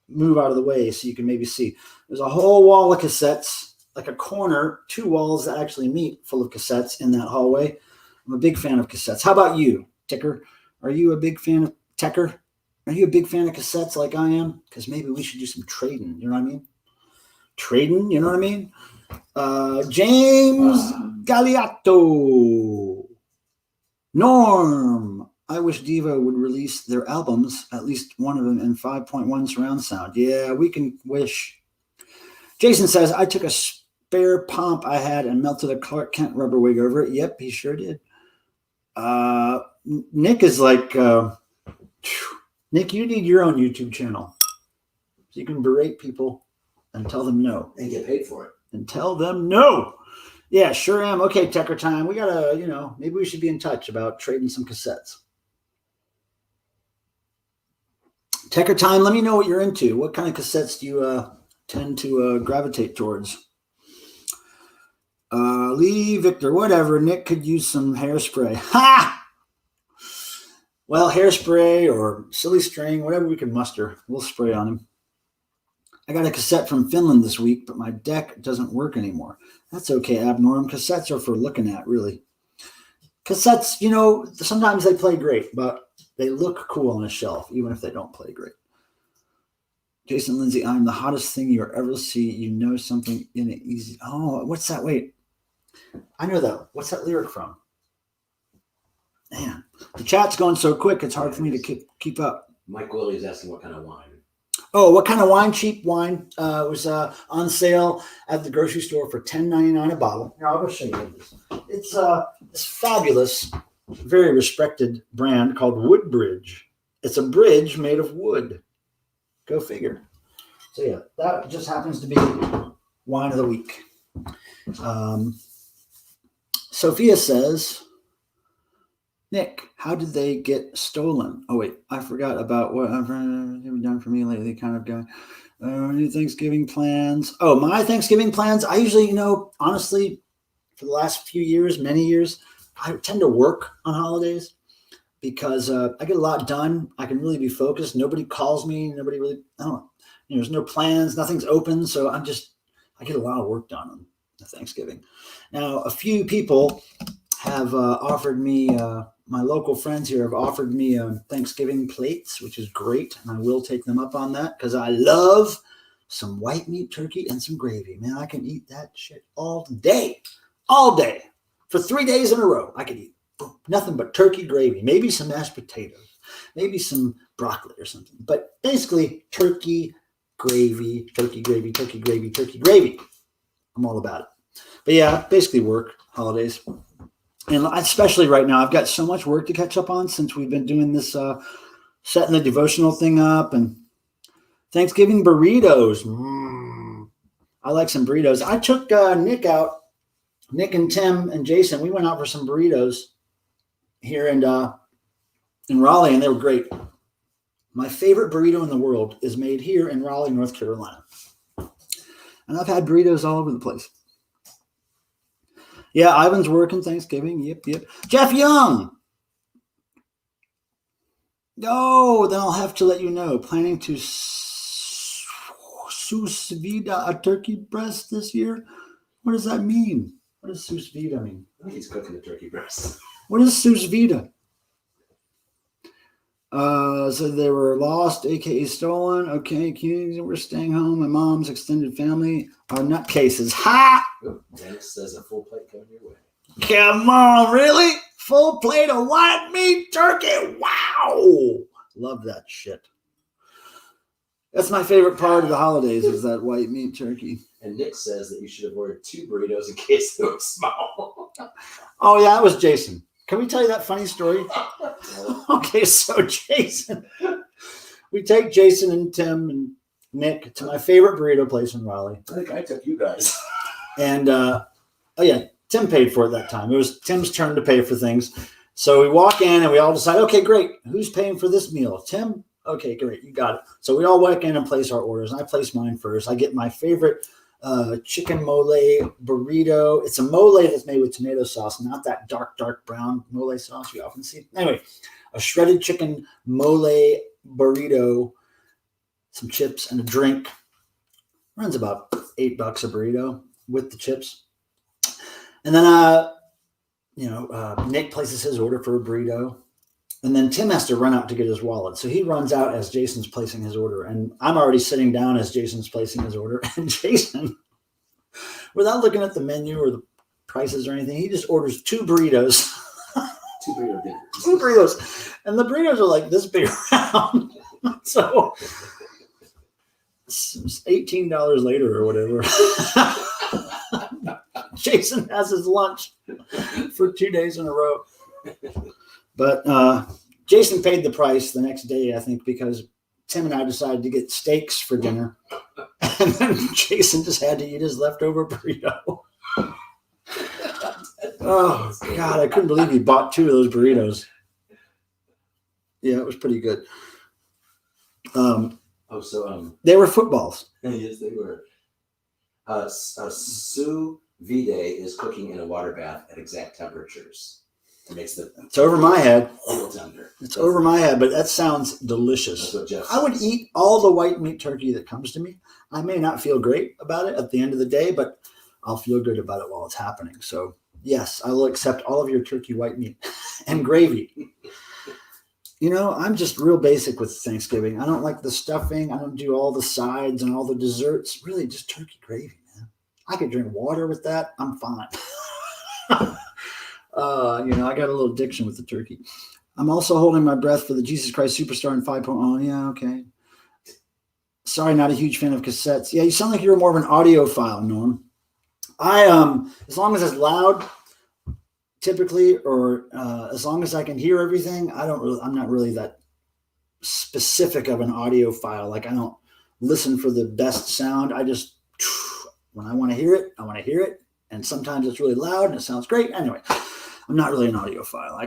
move out of the way so you can maybe see. There's a whole wall of cassettes, like a corner, 2 walls that actually meet full of cassettes in that hallway. I'm a big fan of cassettes. How about you, Ticker? Are you a big fan of Tucker? Are you a big fan of cassettes like I am? Because maybe we should do some trading. You know what I mean? Trading, you know what I mean? James Galeotto. Norm. I wish Devo would release their albums, at least one of them in 5.1 surround sound. Yeah, we can wish. Jason says, I took a spare pomp I had and melted a Clark Kent rubber wig over it. Yep, he sure did. Nick is like, Nick, you need your own YouTube channel. So you can berate people and tell them no. And get paid for it. And tell them no. Yeah, sure am. Okay, Tucker Time. We got to, maybe we should be in touch about trading some cassettes. Tucker Time, let me know what you're into. What kind of cassettes do you tend to gravitate towards? Lee, Victor, whatever. Nick could use some hairspray. Ha! Well, hairspray or silly string, whatever we can muster, we'll spray on him. I got a cassette from Finland this week, but my deck doesn't work anymore. That's okay, Abnorm. Cassettes are for looking at, really. Cassettes, sometimes they play great, but they look cool on a shelf, even if they don't play great. Jason Lindsay, I'm the hottest thing you'll ever see. You know something in it easy. Oh, what's that? Wait. I know that. What's that lyric from? Man, the chat's going so quick, it's hard for me to keep up. Mike Willie is asking what kind of wine. Oh, what kind of wine? Cheap wine. It was on sale at the grocery store for $10.99 a bottle. Here, I'll go show you this. It's this fabulous, very respected brand called Woodbridge. It's a bridge made of wood. Go figure. So yeah, that just happens to be wine of the week. Sophia says, Nick, how did they get stolen? Oh, wait, I forgot about what have you done for me lately, kind of guy. Any Thanksgiving plans? Oh, my Thanksgiving plans? I usually, honestly, for the last few years, many years, I tend to work on holidays because I get a lot done. I can really be focused. Nobody calls me. Nobody really, there's no plans. Nothing's open. So I get a lot of work done on Thanksgiving. Now, a few people have offered me, my local friends here have offered me Thanksgiving plates, which is great. And I will take them up on that because I love some white meat turkey and some gravy. Man, I can eat that shit all day. For 3 days in a row, I could eat nothing but turkey gravy, maybe some mashed potatoes, maybe some broccoli or something. But basically, turkey gravy, turkey gravy, turkey gravy, turkey gravy. I'm all about it. But yeah, basically work, holidays. And especially right now, I've got so much work to catch up on since we've been doing this, setting the devotional thing up and Thanksgiving burritos. I like some burritos. I took Nick out. Nick and Tim and Jason, we went out for some burritos here in Raleigh, and they were great. My favorite burrito in the world is made here in Raleigh, North Carolina. And I've had burritos all over the place. Yeah, Ivan's working Thanksgiving. Yep. Jeff Young. Oh, then I'll have to let you know. Planning to sous vide a turkey breast this year? What does that mean? What does sous vide mean? I think he's cooking the turkey breast. What is sous vide? So they were lost, aka stolen. Okay, we're staying home. My mom's extended family are nutcases. Ha! Dennis says a full plate coming your way. Come on, really? Full plate of white meat turkey. Wow. Love that shit. That's my favorite part of the holidays is that white meat turkey. And Nick says that you should have ordered 2 burritos in case they were small. Oh, yeah, that was Jason. Can we tell you that funny story? Okay, so Jason. We take Jason and Tim and Nick to my favorite burrito place in Raleigh. I think I took you guys. And, Tim paid for it that time. It was Tim's turn to pay for things. So we walk in and we all decide, okay, great. Who's paying for this meal? Tim? Okay, great. You got it. So we all walk in and place our orders. And I place mine first. I get my favorite chicken mole burrito. It's a mole that's made with tomato sauce, not that dark brown mole sauce you often see. Anyway, a shredded chicken mole burrito, some chips, and a drink. Runs about $8 a burrito with the chips. And then, Nick places his order for a burrito. And then Tim has to run out to get his wallet. So he runs out as Jason's placing his order. And I'm already sitting down as Jason's placing his order. And Jason, without looking at the menu or the prices or anything, he just orders 2 burritos. 2 burrito dinners. 2 burritos. And the burritos are like this big around. So it's $18 later or whatever. Jason has his lunch for 2 days in a row. But Jason paid the price the next day, I think, because Tim and I decided to get steaks for dinner. And then Jason just had to eat his leftover burrito. Oh, God, I couldn't believe he bought 2 of those burritos. Yeah, it was pretty good. They were footballs. Yes, they were. Sous vide is cooking in a water bath at exact temperatures. It makes It's over my head. real tender. It's over my head, but that sounds delicious. That's what Jeff I would says. eat all the white meat turkey that comes to me. I may not feel great about it at the end of the day, but I'll feel good about it while it's happening. So, yes, I will accept all of your turkey white meat and gravy. I'm just real basic with Thanksgiving. I don't like the stuffing. I don't do all the sides and all the desserts. Really, just turkey gravy, man. I could drink water with that. I'm fine. I got a little addiction with the turkey. I'm also holding my breath for the Jesus Christ Superstar in 5.0. Yeah, okay. Sorry, not a huge fan of cassettes. Yeah, you sound like you're more of an audiophile, Norm. As long as it's loud, typically, or as long as I can hear everything, I'm not really that specific of an audiophile. Like, I don't listen for the best sound. I just, when I want to hear it, I want to hear it. And sometimes it's really loud and it sounds great. Anyway, I'm not really an audiophile.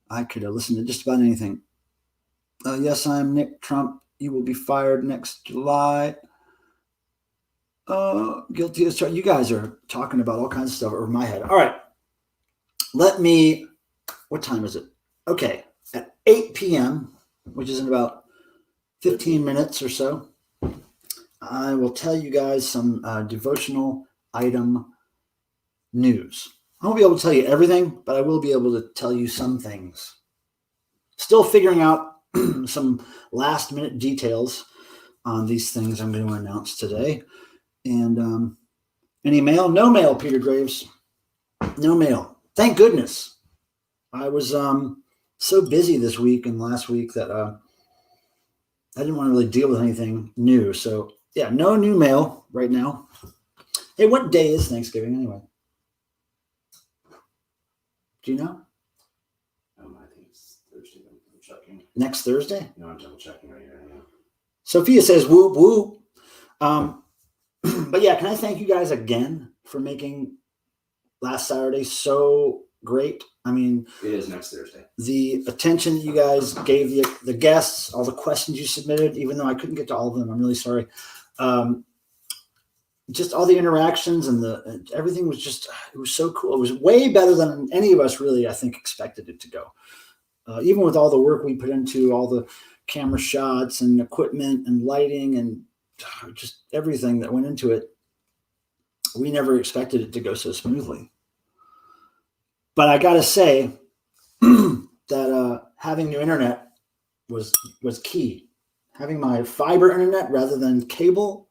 I could listen to just about anything. Yes, I am Nick Trump. You will be fired next July. Guilty as charged. You guys are talking about all kinds of stuff over my head. All right. What time is it? Okay. At 8 p.m., which is in about 15 minutes or so, I will tell you guys some devotional item news. I won't be able to tell you everything, but I will be able to tell you some things. Still figuring out some last minute details on these things I'm going to announce today. And any mail? No mail, Peter Graves. No mail. Thank goodness. I was so busy this week and last week that I didn't want to really deal with anything new. So, yeah, no new mail right now. Hey, what day is Thanksgiving anyway? Do you know? I think it's Thursday. I'm checking. Next Thursday? No, I'm double checking right here. Yeah. Sophia says, whoop, whoop. But yeah, can I thank you guys again for making last Saturday so great? I mean, It is next Thursday. the attention you guys gave the guests, all the questions you submitted, even though I couldn't get to all of them, I'm really sorry. Just all the interactions and everything was it was so cool. It was way better than any of us really, I think, expected it to go. Even with all the work we put into all the camera shots and equipment and lighting and just everything that went into it, we never expected it to go so smoothly. But I got to say that having new internet was key. Having my fiber internet rather than cable,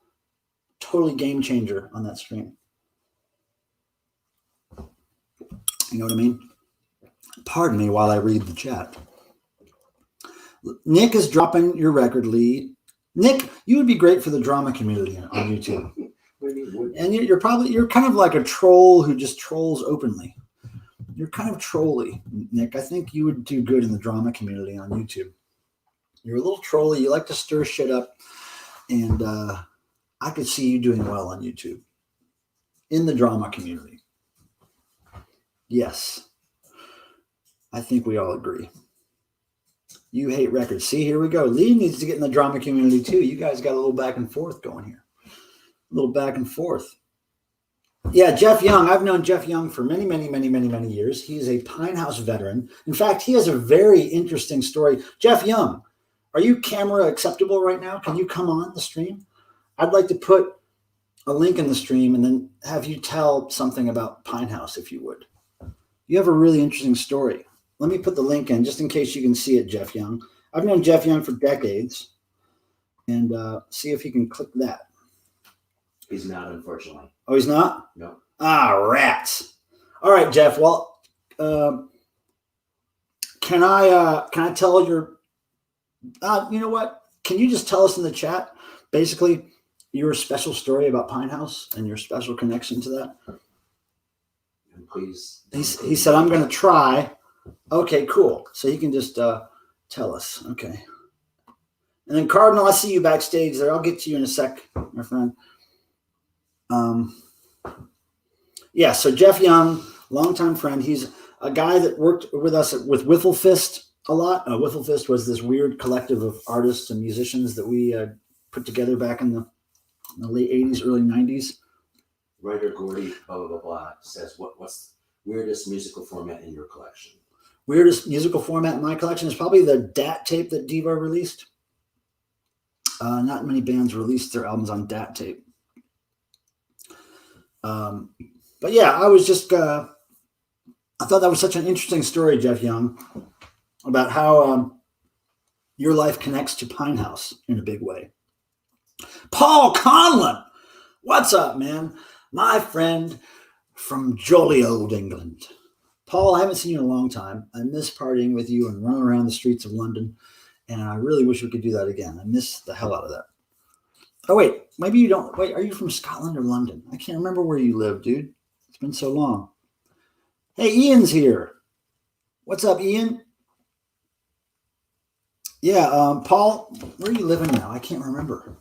totally game changer on that stream. You know what I mean? Pardon me while I read the chat. Nick is dropping your record lead. Nick, you would be great for the drama community on YouTube. And you're kind of like a troll who just trolls openly. You're kind of trolly, Nick. I think you would do good in the drama community on YouTube. You're a little trolly. You like to stir shit up. And I could see you doing well on YouTube in the drama community. Yes. I think we all agree. You hate records. See, here we go. Lee needs to get in the drama community too. You guys got a little back and forth going here. A little back and forth. Yeah, Jeff Young. I've known Jeff Young for many, many, many, many, many years. He's a Pine House veteran. In fact, he has a very interesting story. Jeff Young, are you camera acceptable right now? Can you come on the stream? I'd like to put a link in the stream and then have you tell something about Pine House, if you would. You have a really interesting story. Let me put the link in just in case you can see it, Jeff Young. I've known Jeff Young for decades. And see if he can click that. He's not, unfortunately. Oh, he's not? No. Ah, rats. All right, Jeff. Well, can I tell your? You know what? Can you just tell us in the chat, basically, your special story about Pine House and your special connection to that? And please. He said, "I'm going to try." Okay, cool. So he can just tell us. Okay. And then Cardinal, I see you backstage there. I'll get to you in a sec, my friend. Yeah, so Jeff Young, longtime friend. He's a guy that worked with us with Wiffle Fist a lot. Wiffle Fist was this weird collective of artists and musicians that we put together back in the late 80s, early 90s. Writer Gordy, blah, blah, blah, blah, says, what's the weirdest musical format in your collection? Weirdest musical format in my collection is probably the DAT tape that Devo released. Not many bands released their albums on DAT tape. But yeah, I was just, I thought that was such an interesting story, Jeff Young, about how your life connects to Pine House in a big way. Paul Conlon, what's up, man? My friend from jolly old England. Paul, I haven't seen you in a long time. I miss partying with you and running around the streets of London, and I really wish we could do that again. I miss the hell out of that. Oh, wait, maybe you don't. Wait, are you from Scotland or London? I can't remember where you live, dude. It's been so long. Hey, Ian's here. What's up, Ian? Yeah, Paul, where are you living now? I can't remember.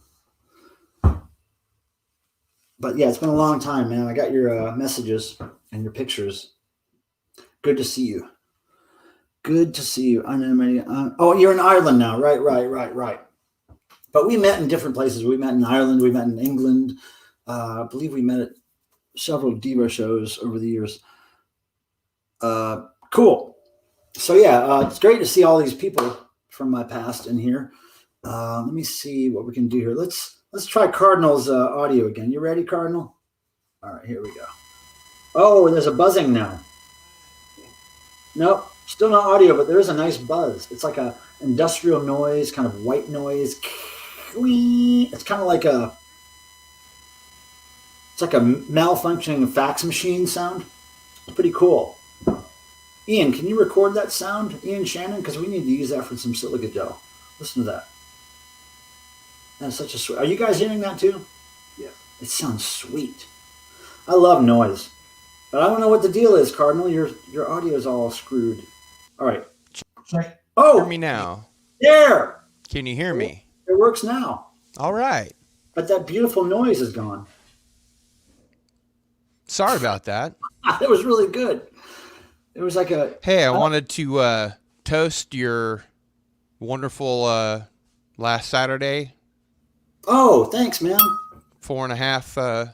But yeah, it's been a long time, man. I got your messages and your pictures. Good to see you. Good to see you. I know many. Oh, you're in Ireland now. Right. But we met in different places. We met in Ireland. We met in England. I believe we met at several Devo shows over the years. Cool. So yeah, it's great to see all these people from my past in here. Let me see what we can do here. Let's try Cardinal's audio again. You ready, Cardinal? All right, here we go. Oh, there's a buzzing now. Nope, still not audio, but there is a nice buzz. It's like a industrial noise, kind of white noise. It's kind of like it's like a malfunctioning fax machine sound. Pretty cool. Ian, can you record that sound, Ian Shannon? Because we need to use that for some silica gel. Listen to that. That's such a sweet. Are you guys hearing that too? Yeah. It sounds sweet. I love noise. But I don't know what the deal is, Cardinal. Your audio is all screwed. All right. Oh, Hear me now. there. Can you hear me? It works now. All right. But that beautiful noise is gone. Sorry about that. It was really good. It was like a. Hey, I wanted to toast your wonderful last Saturday. Oh, thanks, man. 4.5.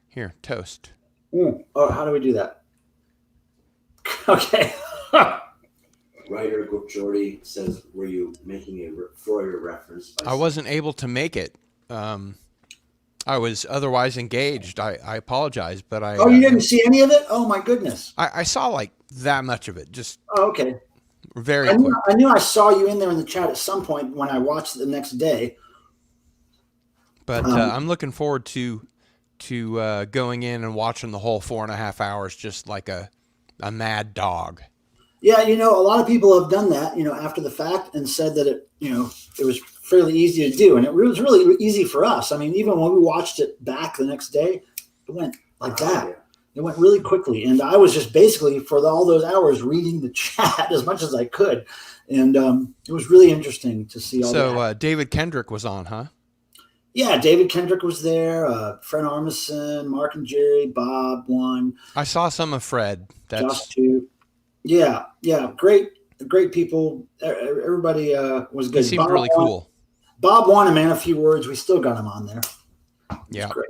Here, toast. Oh, how do we do that? Okay. Writer Jordy says, were you making a Freud reference? I wasn't able to make it. I was otherwise engaged. I apologize, but I. Oh, you didn't see any of it? Oh, my goodness. I saw like that much of it. Just. Oh, okay. Very I quick. knew I saw you in there in the chat at some point when I watched it the next day. But I'm looking forward to going in and watching the whole 4.5 hours just like a mad dog. Yeah, a lot of people have done that, after the fact and said that it was fairly easy to do. And it was really easy for us. I mean, even when we watched it back the next day, it went like that. Yeah. It went really quickly. And I was just basically for all those hours reading the chat as much as I could. And it was really interesting to see all that. So David Kendrick was on, huh? Yeah, David Kendrick was there. Fred Armisen, Mark and Jerry, Bob, one. I saw some of Fred. Josh, two. Yeah, great great people. Everybody was He good. seemed really cool. Bob wanted, man, a few words. We still got him on there. Yeah. Great.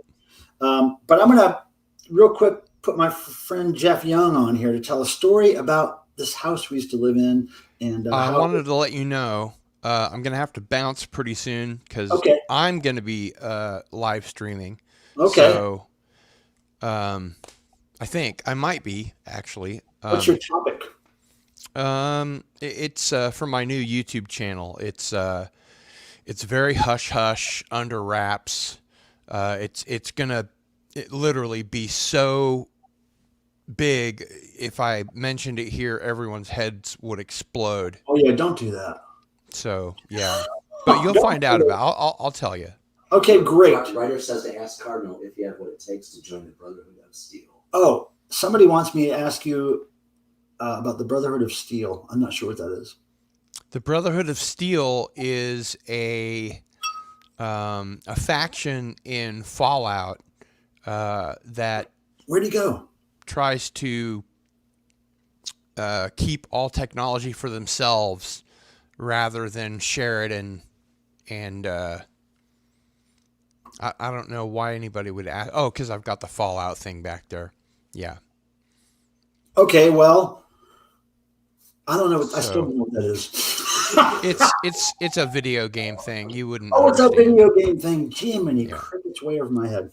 But I'm going to real quick put my friend Jeff Young on here to tell a story about this house we used to live in. And I wanted to let you know I'm going to have to bounce pretty soon because I'm going to be live streaming. Okay. So I think I might be actually. What's your topic? It's for my new YouTube channel. It's very hush hush, under wraps. It's gonna literally be so big. If I mentioned it here, everyone's heads would explode. Oh yeah, don't do that. So yeah, but you'll find out about. I'll tell you. Okay, great. Writer says to ask Cardinal if you have what it takes to join the Brotherhood of Steel. Oh, somebody wants me to ask you about the Brotherhood of Steel. I'm not sure what that is. The Brotherhood of Steel is a faction in Fallout that where'd he go? Tries to keep all technology for themselves rather than share it and I don't know why anybody would ask. Oh, because I've got the Fallout thing back there. Yeah. Okay, well, I don't know. I still don't know what that is. It's a video game thing. You wouldn't. Oh, it's a understand. video game thing. Jiminy crickets way over my head.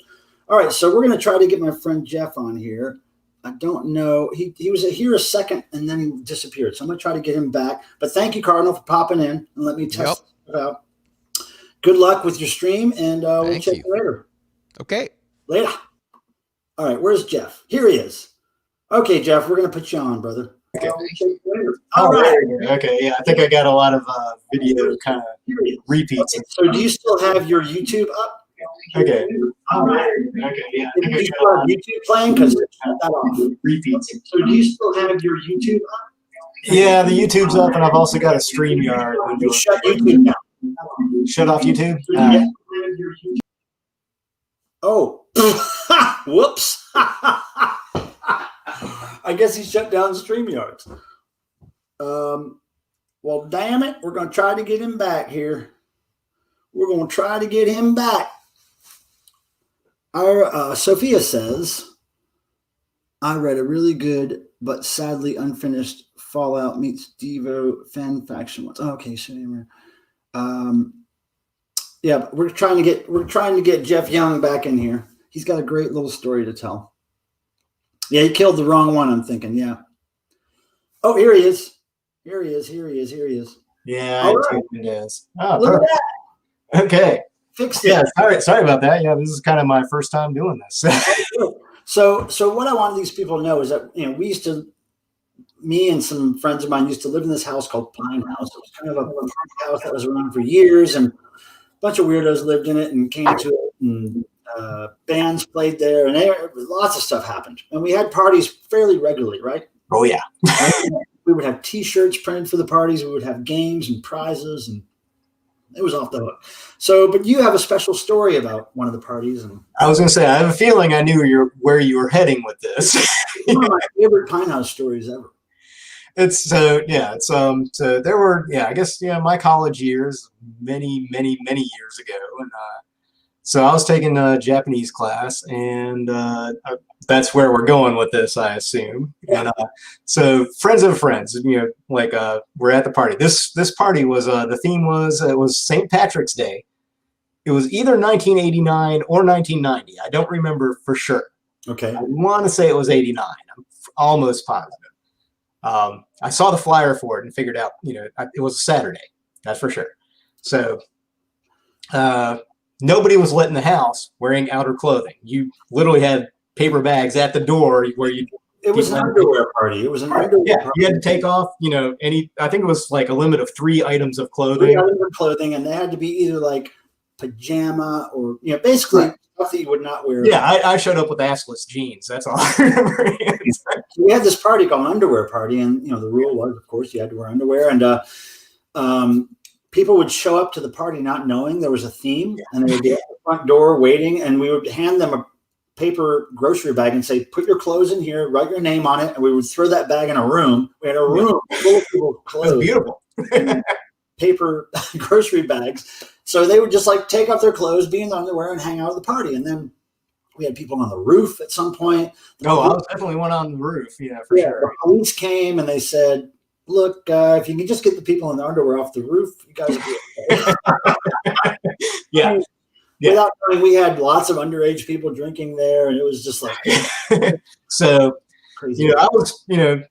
All right, so we're going to try to get my friend Jeff on here. I don't know. He was here a second and then he disappeared. So I'm going to try to get him back. But thank you, Cardinal, for popping in and let me test it out. Good luck with your stream, and we'll check you later. Okay. Later. All right, where's Jeff? Here he is. Okay, Jeff, we're going to put you on, brother. Okay. All right. Okay, yeah, I think I got a lot of video kind of repeats. Okay, so do you still have your YouTube up? Okay. All right. Okay, yeah. Do you still have YouTube playing? Because turn that off. Repeats. So do you still have your YouTube up? Yeah, the YouTube's up, and I've also got a StreamYard. You shut YouTube down. Shut off YouTube? Oh, whoops. I guess he shut down StreamYards. Well, damn it. We're going to try to get him back here. We're going to try to get him back. Our Sophia says, I read a really good but sadly unfinished Fallout meets Devo fan faction once. Okay, so yeah, we're trying to get Jeff Young back in here. He's got a great little story to tell. Yeah, he killed the wrong one, I'm thinking. Yeah. Oh, here he is. Here he is. Yeah, right. it is. Oh, look perfect. at that. Okay. Fixed it. Yeah, sorry about that. Yeah, this is kind of my first time doing this. So what I want these people to know is that, me and some friends of mine used to live in this house called Pine House. It was kind of a house that was around for years, and a bunch of weirdos lived in it and came to it, and bands played there, and lots of stuff happened. And we had parties fairly regularly, right? Oh, yeah. We would have T-shirts printed for the parties. We would have games and prizes, and it was off the hook. So, but you have a special story about one of the parties. And I was going to say, I have a feeling I knew where you were heading with this. One of my favorite Pine House stories ever. So there were, I guess, my college years, many years ago. And so I was taking a Japanese class, and that's where we're going with this, I assume. And so friends of friends, we're at the party. This party was, the theme was, it was St. Patrick's Day. It was either 1989 or 1990. I don't remember for sure. Okay. I want to say it was 89. I'm almost positive. I saw the flyer for it and figured out, it was a Saturday. That's for sure. So nobody was let in the house wearing outer clothing. You literally had paper bags at the door where you. It was an underwear party. It was an underwear party. You had to take off, I think it was like a limit of 3 items of clothing. 3 items of clothing, and they had to be either like pajama or, basically stuff that you would not wear. Yeah, I showed up with assless jeans. That's all I remember. We had this party called underwear party, and the rule was, of course, you had to wear underwear, and people would show up to the party not knowing there was a theme, and they would be at the front door waiting, and we would hand them paper grocery bag and say, put your clothes in here, write your name on it. And we would throw that bag in a room. We had a room full of people's It was clothes. beautiful. Paper grocery bags. So they would just like take off their clothes, be in underwear, and hang out at the party. And then we had people on the roof at some point. Oh, I was definitely one on the roof. Yeah, for sure. The police came and they said, look, if you can just get the people in the underwear off the roof, you guys will be okay. Yeah. Without knowing, we had lots of underage people drinking there, and it was just like So, crazy. you know, I was, you know,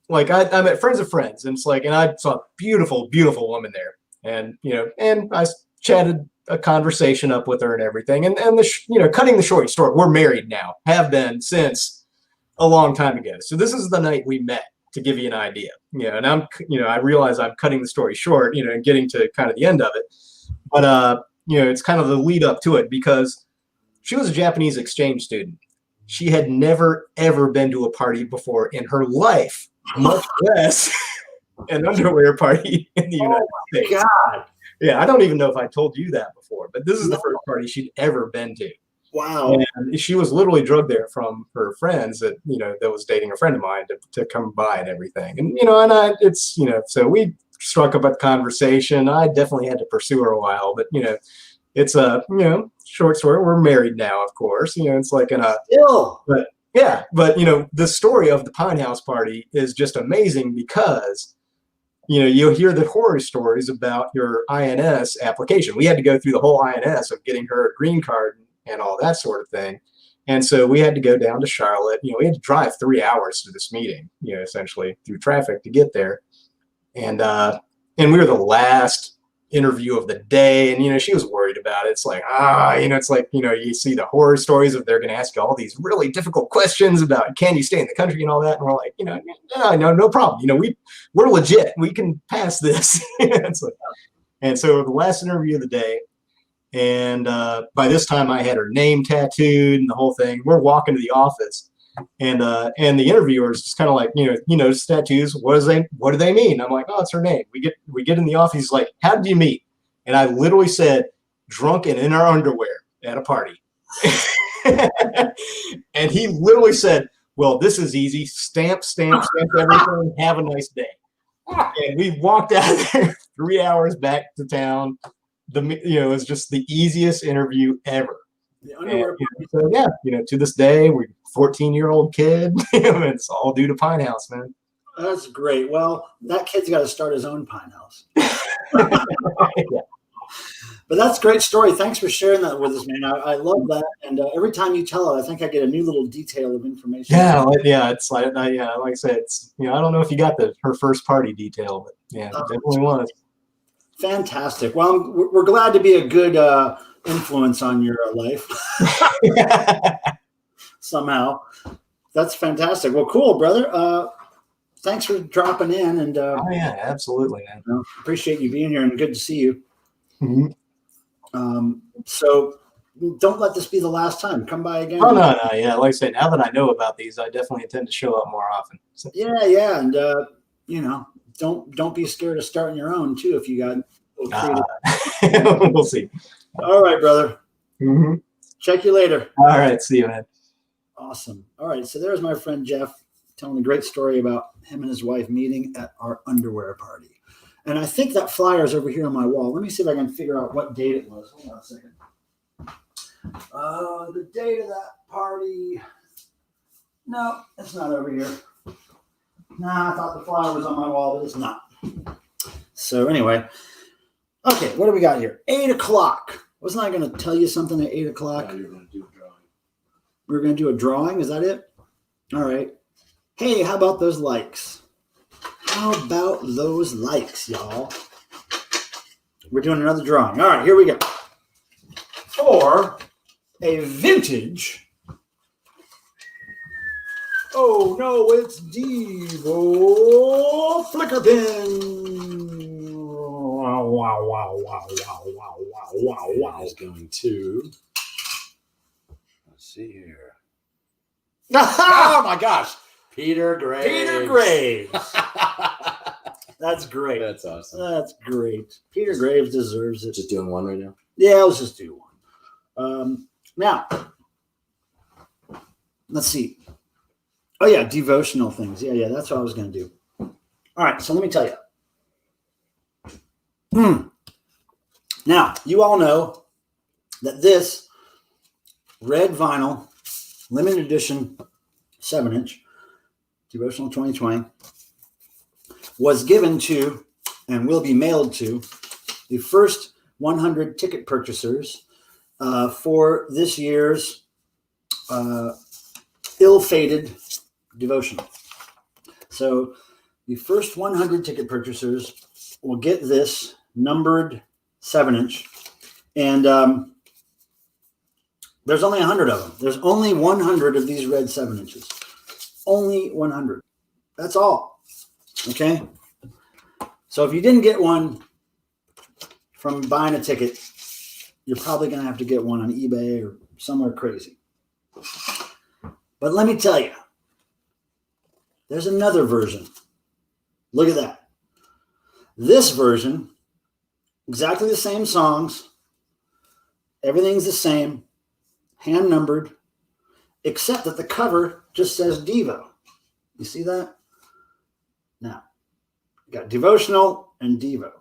like I met friends of friends, and it's like, and I saw a beautiful, beautiful woman there, and you know, and I chatted a conversation up with her and everything, and you know, cutting the short story, we're married now, have been since a long time ago. So this is the night we met, to give you an idea, you know, and I'm, you know, I realize I'm cutting the story short, you know, and getting to kind of the end of it, but you know, it's kind of the lead up to it, because she was a Japanese exchange student. She had never, ever been to a party before in her life, much less an underwear party in the United States. God. Yeah, I don't even know if I told you that before, but this is the first party she'd ever been to. Wow. And she was literally drugged there from her friends that, you know, that was dating a friend of mine to come by and everything. And, you know, and it's, you know, so we struck up a conversation. I definitely had to pursue her a while, but, you know, it's a, you know, short story. We're married now, of course, you know, it's like but yeah, but, you know, the story of the Pine House party is just amazing, because, you know, you'll hear the horror stories about your INS application. We had to go through the whole INS of getting her a green card and all that sort of thing. And so we had to go down to Charlotte. You know, we had to drive 3 hours to this meeting, you know, essentially through traffic to get there. And we were the last interview of the day. And, you know, she was worried about it. It's like, you know, it's like, you know, you see the horror stories of they're going to ask you all these really difficult questions about, can you stay in the country and all that? And we're like, you know, no problem. You know, we're legit. We can pass this. It's like, and so the last interview of the day, and by this time I had her name tattooed and the whole thing. We're walking to the office, and the interviewer is just kind of like, you know, tattoos. What do they mean? I'm like, oh, it's her name. We get in the office. He's like, how did you meet? And I literally said, drunk and in our underwear at a party. And he literally said, well, this is easy. Stamp everything. Have a nice day. And we walked out of there 3 hours back to town. You know, it was just the easiest interview ever. The underwear and, you know, so yeah, you know, to this day, we're 14-year-old kid. It's all due to Pine House, man. That's great. Well, that kid's got to start his own Pine House. Yeah. But that's a great story. Thanks for sharing that with us, man. I love that. And every time you tell it, I think I get a new little detail of information. Yeah, it's like, like I said, it's, you know, I don't know if you got her first party detail, but yeah, it definitely was. Fantastic. Well, we're glad to be a good influence on your life somehow. That's fantastic. Well, cool, brother. Thanks for dropping in. And oh yeah, absolutely, man. Appreciate you being here, and good to see you. Mm-hmm. So don't let this be the last time. Come by again. Oh no, yeah. Like I said, now that I know about these, I definitely intend to show up more often. So. Yeah, and you know, don't be scared of starting your own too if you got. We'll see. All right, brother. Mm-hmm. Check you later. All right, see you, man. Awesome. All right, so there's my friend Jeff telling a great story about him and his wife meeting at our underwear party. And I think that flyer is over here on my wall. Let me see if I can figure out what date it was. Hold on a second. The date of that party. No, it's not over here. Nah, I thought the flyer was on my wall, but it's not. So anyway, okay, what do we got here? 8 o'clock. Wasn't I going to tell you something at 8 o'clock? You're going to do a drawing. We were going to do a drawing. Is that it? All right. Hey, how about those likes? How about those likes, y'all? We're doing another drawing. All right, here we go. For a vintage. Oh, no, it's Devo flicker pin. Wow. Is going to. Let's see here. Oh, my gosh. Peter Graves. Peter Graves. That's great. That's awesome. That's great. Peter Graves deserves it. Just doing one right now? Yeah, let's just do one. Now, let's see. Oh yeah, devotional things. Yeah, that's what I was going to do. All right, so let me tell you. Now, you all know that this red vinyl limited edition 7-inch DEVOtional 2020 was given to and will be mailed to the first 100 ticket purchasers for this year's ill-fated devotional. So the first 100 ticket purchasers will get this numbered 7-inch, and there's only 100 of them. There's only 100 of these red 7-inches. Only 100. That's all. Okay. So if you didn't get one from buying a ticket, you're probably going to have to get one on eBay or somewhere crazy. But let me tell you, there's another version. Look at that. This version, exactly the same songs. Everything's the same, hand numbered, except that the cover just says Devo. You see that? Now, you got devotional and Devo.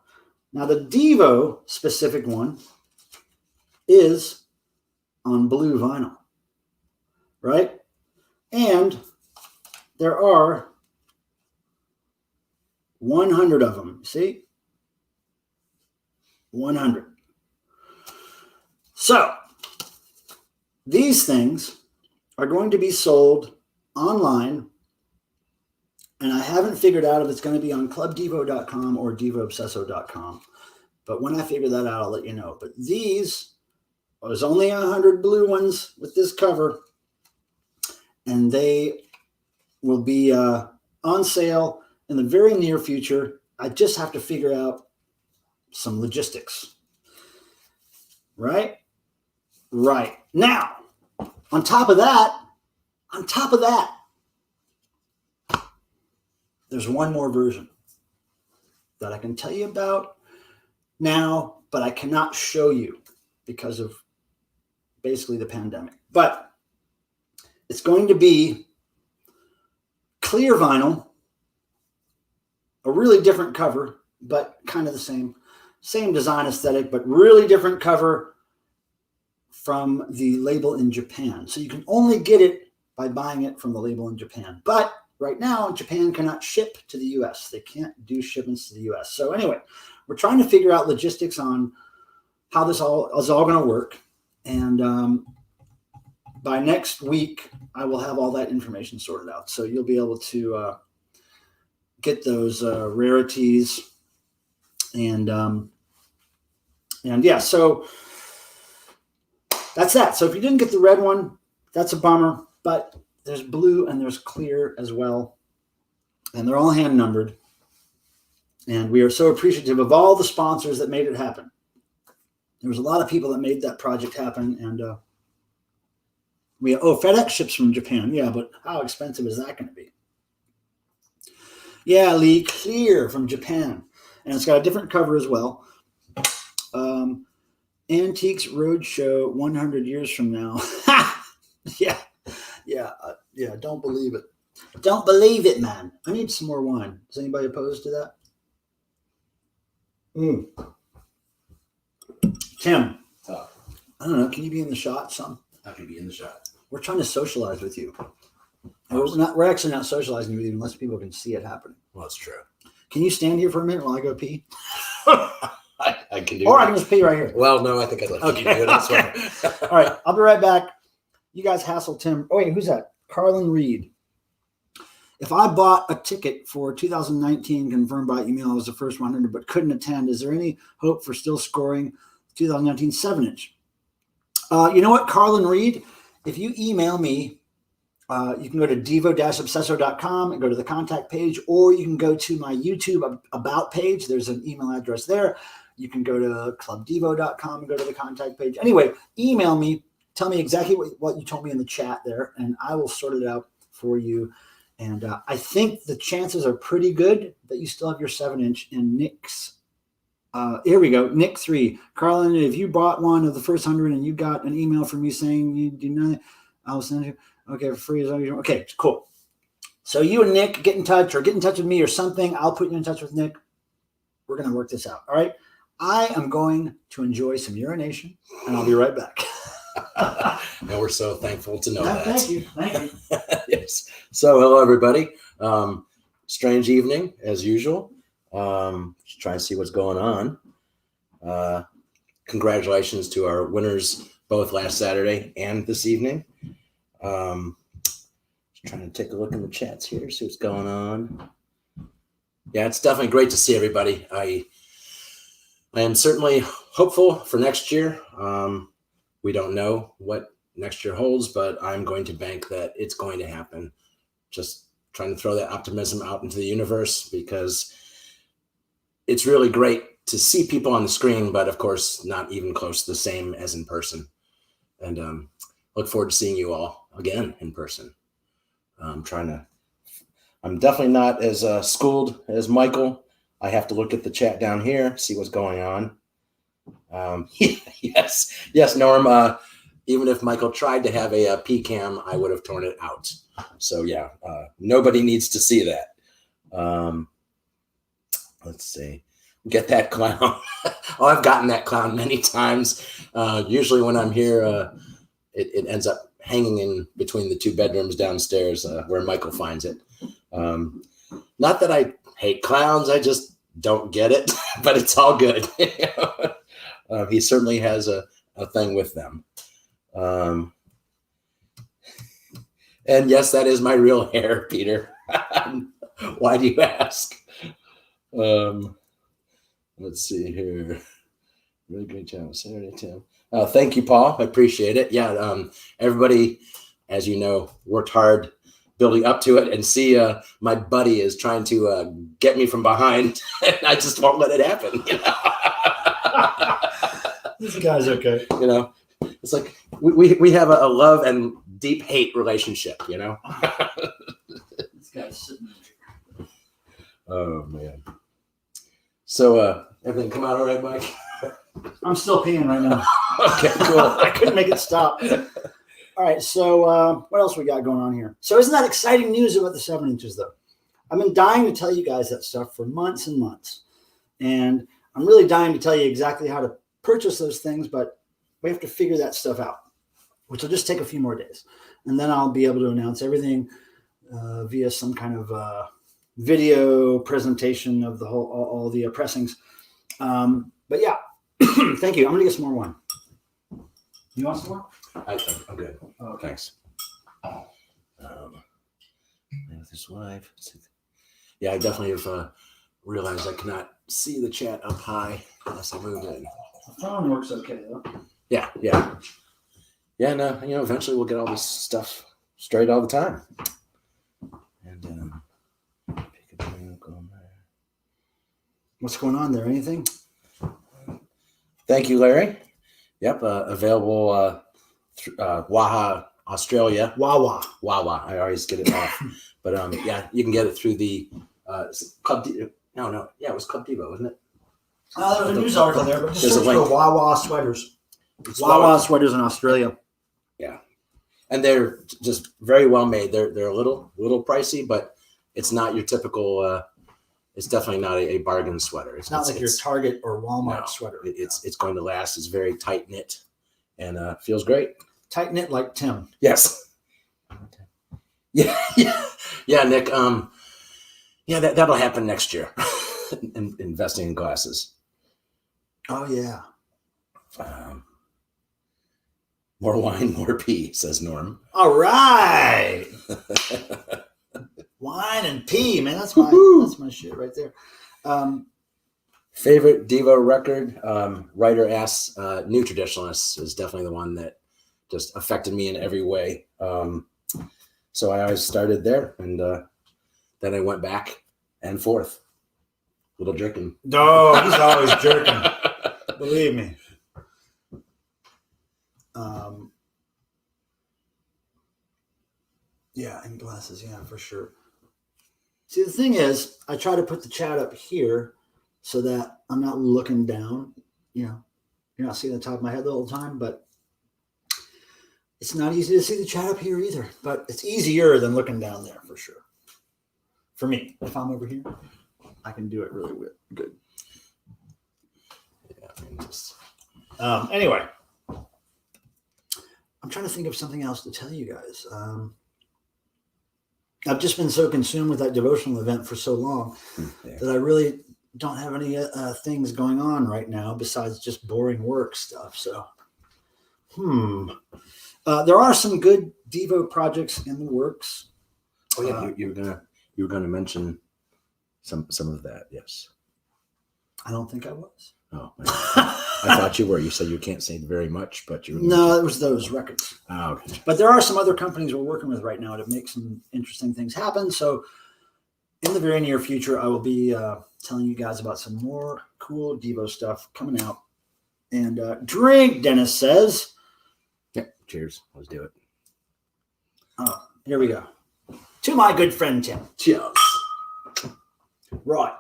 Now, the Devo specific one is on blue vinyl, right? And there are 100 of them. See? 100. So, these things are going to be sold online, and I haven't figured out if it's going to be on clubdevo.com or Devo-Obsesso.com. But when I figure that out, I'll let you know. But there's only 100 blue ones with this cover, and they will be on sale in the very near future. I just have to figure out some logistics. Right? Right. Now, on top of that, there's one more version that I can tell you about now, but I cannot show you because of basically the pandemic. But it's going to be clear vinyl, a really different cover, but kind of the same design aesthetic, but really different cover from the label in Japan. So you can only get it by buying it from the label in Japan. But right now, Japan cannot ship to the US. They can't do shipments to the US. So anyway, we're trying to figure out logistics on how this all is going to work. And by next week, I will have all that information sorted out. So you'll be able to get those rarities. And yeah, so that's that. So if you didn't get the red one, that's a bummer. But there's blue and there's clear as well. And they're all hand numbered. And we are so appreciative of all the sponsors that made it happen. There was a lot of people that made that project happen. And FedEx ships from Japan. Yeah, but how expensive is that going to be? Yeah, Lee, clear from Japan. And it's got a different cover as well. Antiques Roadshow 100 years from now. Yeah. Don't believe it. Don't believe it, man. I need some more wine. Is anybody opposed to that? Tim. Oh. I don't know. Can you be in the shot some? I can be in the shot. We're trying to socialize with you. We're actually not socializing with you unless people can see it happening. Well, that's true. Can you stand here for a minute while I go pee? I can do Or that. I can just pee right here. Well, no, I think I'd let you do it this way. All right, I'll be right back. You guys hassle Tim. Oh, wait, who's that? Carlin Reed. If I bought a ticket for 2019 confirmed by email, I was the first 100, but couldn't attend. Is there any hope for still scoring 2019 7-inch? You know what, Carlin Reed? If you email me, you can go to Devo-Obsesso.com and go to the contact page, or you can go to my YouTube about page. There's an email address there. You can go to clubdevo.com and go to the contact page. Anyway, email me. Tell me exactly what you told me in the chat there, and I will sort it out for you. And I think the chances are pretty good that you still have your 7-inch in Nick's. Here we go. Nick 3. Carlin, if you bought one of the first 100 and you got an email from me saying you do not, I'll send you. Okay, free. Okay, cool. So you and Nick get in touch, or get in touch with me or something. I'll put you in touch with Nick. We're going to work this out. All right. I am going to enjoy some urination, and I'll be right back. And we're so thankful to know that. Thank you. Thank you. Yes. So, hello, everybody. Strange evening, as usual. Just trying to see what's going on. Congratulations to our winners both last Saturday and this evening. Just trying to take a look in the chats here, see what's going on. Yeah, it's definitely great to see everybody. I am certainly hopeful for next year. We don't know what next year holds, but I'm going to bank that it's going to happen. Just trying to throw that optimism out into the universe, because it's really great to see people on the screen, but of course, not even close to the same as in person. And look forward to seeing you all again in person. I'm definitely not as schooled as Michael. I have to look at the chat down here, see what's going on. Yes, Norm. Even if Michael tried to have a PCAM, I would have torn it out. So yeah, nobody needs to see that. Let's see. Get that clown. Oh, I've gotten that clown many times. Usually when I'm here, it ends up hanging in between the two bedrooms downstairs where Michael finds it. Not that I hate clowns, I just don't get it, but it's all good. He certainly has a thing with them. And yes, that is my real hair, Peter. Why do you ask? Let's see here. Really great job Saturday, Tim. Thank you, Paul. I appreciate it. Yeah, everybody, as you know, worked hard building up to it, and see my buddy is trying to get me from behind, and I just won't let it happen. This guy's okay. It's like we have a love and deep hate relationship. This guy's sitting there. Oh man. So everything come out all right, Mike? I'm still peeing right now. Okay, cool. I couldn't make it stop. All right, so what else we got going on here? So isn't that exciting news about the 7 inches, though? I've been dying to tell you guys that stuff for months and months. And I'm really dying to tell you exactly how to purchase those things, but we have to figure that stuff out, which will just take a few more days. And then I'll be able to announce everything via some kind of video presentation of the whole, all the pressings. But yeah, thank you. I'm going to get some more wine. You want some more? I'm good. Oh, okay. Thanks. With his wife. Yeah, I definitely have realized I cannot see the chat up high unless I move in. The phone works okay, though. Yeah. And eventually we'll get all this stuff straight all the time. And pick a drink on there. What's going on there? Anything? Thank you, Larry. Yep, available Waha, Australia. Wawa. I always get it off. But yeah, you can get it through the Club. No, yeah, it was Club Devo, wasn't it? There was a news article there, but just There's a search for link. Wawa sweaters. It's Wawa sweaters in Australia. Yeah, and they're just very well made. They're a little pricey, but it's not your typical. It's definitely not a bargain sweater. It's not like your Target or Walmart sweater. It's going to last. It's very tight knit and feels great. Tight knit like Tim. Yes. Yeah, Nick. Yeah, that'll happen next year. Investing in glasses. Oh yeah. More wine, more pee, says Norm. All right. Wine and pee, man. That's my shit right there. Favorite Devo record, writer asks, New Traditionalists is definitely the one that just affected me in every way. So I always started there, and then I went back and forth. Little jerking. No, he's always jerking. Believe me. Yeah, and glasses, yeah, for sure. See, the thing is, I try to put the chat up here so that I'm not looking down. You're not seeing the top of my head the whole time. But It's not easy to see the chat up here either, but it's easier than looking down there for sure. For me, if I'm over here, I can do it really good. Yeah, I mean, just anyway, I'm trying to think of something else to tell you guys. I've just been so consumed with that devotional event for so long that I really don't have any things going on right now besides just boring work stuff. So, there are some good Devo projects in the works. oh yeah, you were gonna mention some of that. Yes. I don't think I was. Oh, I thought you were. You said you can't say very much, but you were. No, it was those records. Oh, okay. But there are some other companies we're working with right now to make some interesting things happen. So in the very near future, I will be telling you guys about some more cool Devo stuff coming out. And drink, Dennis says. Yep. Cheers. Let's do it. Oh, here we go. To my good friend Tim. Cheers. Right.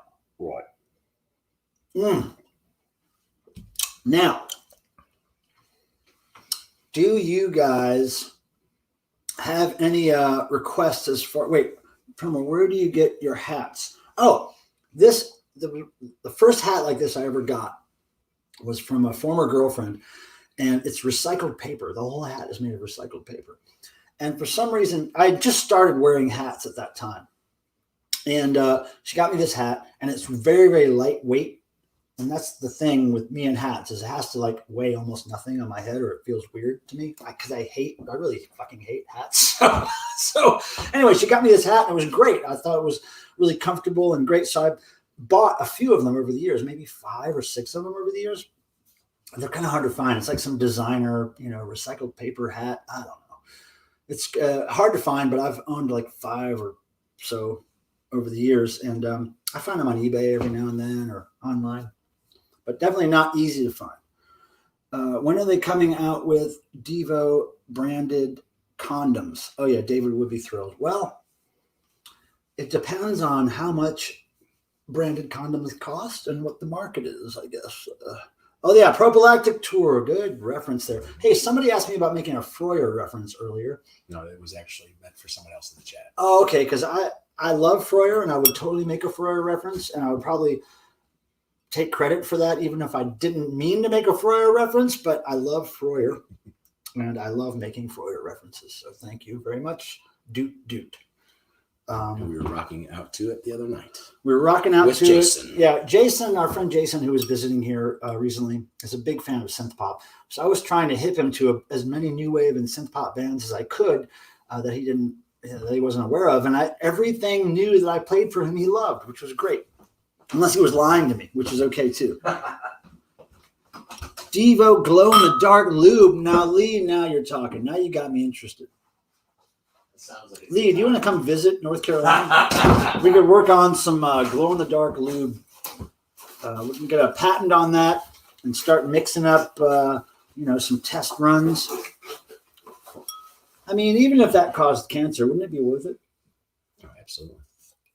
Now, do you guys have any requests as far? Wait, Pilmer, where do you get your hats? Oh, the first hat like this I ever got was from a former girlfriend, and it's recycled paper. The whole hat is made of recycled paper. And for some reason, I just started wearing hats at that time. And she got me this hat, and it's very, very lightweight. And that's the thing with me and hats is it has to like weigh almost nothing on my head or it feels weird to me because I really fucking hate hats. So anyway, she got me this hat and it was great. I thought it was really comfortable and great. So I bought a few of them over the years, maybe 5 or 6 of them over the years. They're kind of hard to find. It's like some designer, recycled paper hat. I don't know. It's hard to find, but I've owned like 5 or so over the years. And I find them on eBay every now and then or online. But definitely not easy to find. When are they coming out with Devo branded condoms? Oh yeah, David would be thrilled. Well, it depends on how much branded condoms cost and what the market is, I guess. Oh yeah, prophylactic tour. Good reference there. Hey, somebody asked me about making a Freuer reference earlier. No, it was actually meant for someone else in the chat. Oh, okay, because I love Freuer and I would totally make a Freuer reference and I would probably take credit for that, even if I didn't mean to make a Freuer reference, but I love Freuer and I love making Freuer references. So thank you very much. Doot. And we were rocking out to it the other night. We were rocking out with to Jason. It. Yeah, Jason, our friend Jason, who was visiting here recently, is a big fan of synth pop. So I was trying to hip him to as many new wave and synth pop bands as I could that he wasn't aware of. And everything new that I played for him, he loved, which was great. Unless he was lying to me, which is okay too. Devo glow in the dark lube. Now, Lee, now you're talking. Now you got me interested. Like Lee, do you want to come visit North Carolina? We could work on some glow in the dark lube. We can get a patent on that and start mixing up, some test runs. I mean, even if that caused cancer, wouldn't it be worth it? Oh, absolutely.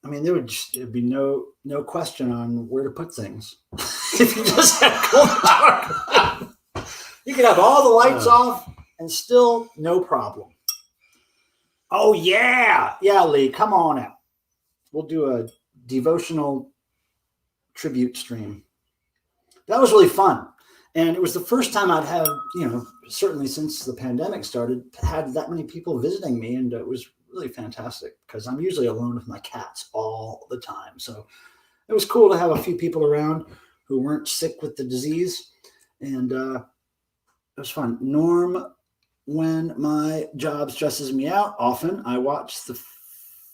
I mean, there'd be no question on where to put things. If you just had glow in the dark, you could have all the lights off and still no problem. Oh yeah, Lee, come on out. We'll do a devotional tribute stream. That was really fun, and it was the first time I'd have, certainly since the pandemic started, had that many people visiting me, and it was really fantastic because I'm usually alone with my cats all the time. So it was cool to have a few people around who weren't sick with the disease. And it was fun. Norm, when my job stresses me out, often I watch the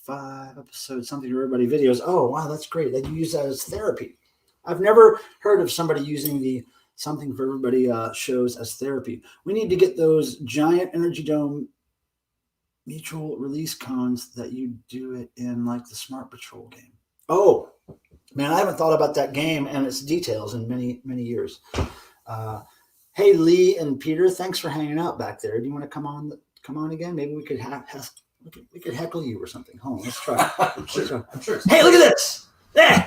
5 episode Something to Everybody videos. Oh, wow, that's great. That you use that as therapy. I've never heard of somebody using the Something for Everybody shows as therapy. We need to get those giant Energy Dome mutual release cons that you do it in, like the Smart Patrol game. Oh man, I haven't thought about that game and its details in many years. Hey Lee and Peter, thanks for hanging out back there. Do you want to come on again? Maybe we could we could heckle you or something. Hold on, let's try. I'm sure. Hey, look at this. Yeah.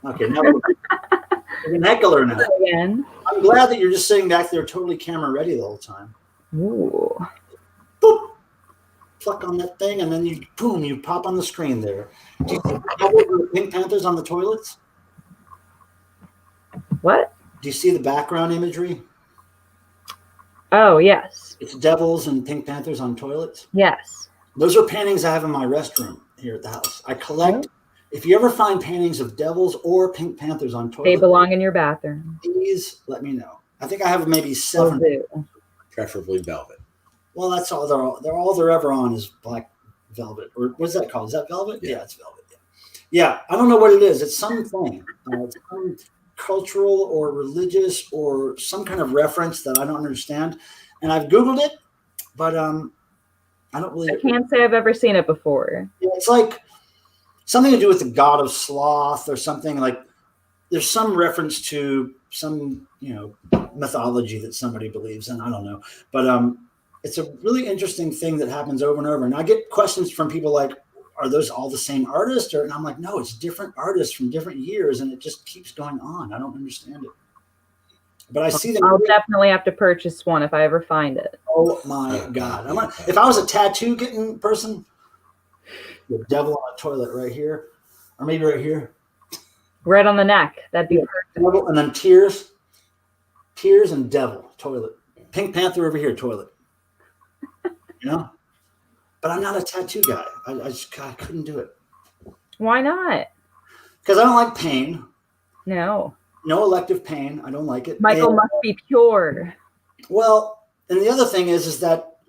Okay, now we're an heckler now. Again. I'm glad that you're just sitting back there totally camera ready the whole time. Ooh. Boop. Pluck on that thing, and then you boom, you pop on the screen there. Do you see the Pink Panthers on the toilets? What? Do you see the background imagery? Oh, yes. It's devils and Pink Panthers on toilets. Yes. Those are paintings I have in my restroom here at the house. I collect. If you ever find paintings of devils or Pink Panthers on toilets, They belong in your bathroom. please let me know. I think I have maybe Will 7. do. Preferably velvet. Well, that's all they're ever on is black velvet, or what's that called? Is that velvet? Yeah. Yeah, it's velvet. Yeah, I don't know what it is. It's something. It's some cultural or religious or some kind of reference that I don't understand. And I've Googled it, but I don't really. I can't say I've ever seen it before. It's like something to do with the god of sloth or something. Like there's some reference to some mythology that somebody believes in. I don't know, but it's a really interesting thing that happens over and over. And I get questions from people like, are those all the same artist? And I'm like, no, it's different artists from different years. And it just keeps going on. I don't understand it. But I see them. I'll definitely have to purchase one if I ever find it. Oh my God. If I was a tattoo getting person, the devil on a toilet right here, or maybe right here. Right on the neck. That'd be perfect. Devil, and then tears and devil, toilet. Pink Panther over here, toilet. But I'm not a tattoo guy. I couldn't do it. Why not? Because I don't like pain. No. No elective pain. I don't like it. Michael must be pure. Well, and the other thing is that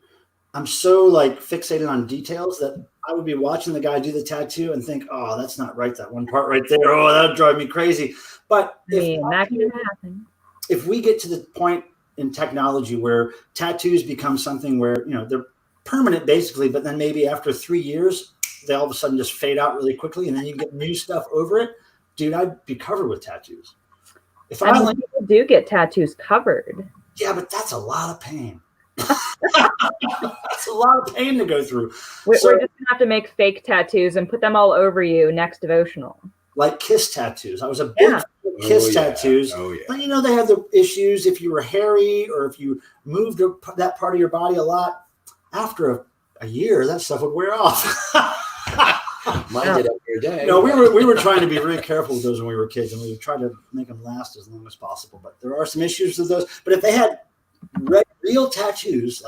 I'm so fixated on details that I would be watching the guy do the tattoo and think, oh, that's not right. That one part right there. Oh, that would drive me crazy. But that can happen. If we get to the point in technology where tattoos become something where, they're permanent basically, but then maybe after 3 years, they all of a sudden just fade out really quickly and then you get new stuff over it. Dude, I'd be covered with tattoos. People do get tattoos covered. Yeah, but that's a lot of pain. That's a lot of pain to go through. We're just going to have to make fake tattoos and put them all over you next devotional. Like kiss tattoos. I was a big fan of kiss tattoos. Oh, yeah. But they have the issues if you were hairy or if you moved that part of your body a lot. After a year, that stuff would wear off. Mine did every day. No, we were trying to be really careful with those when we were kids, and we tried to make them last as long as possible. But there are some issues with those. But if they had real tattoos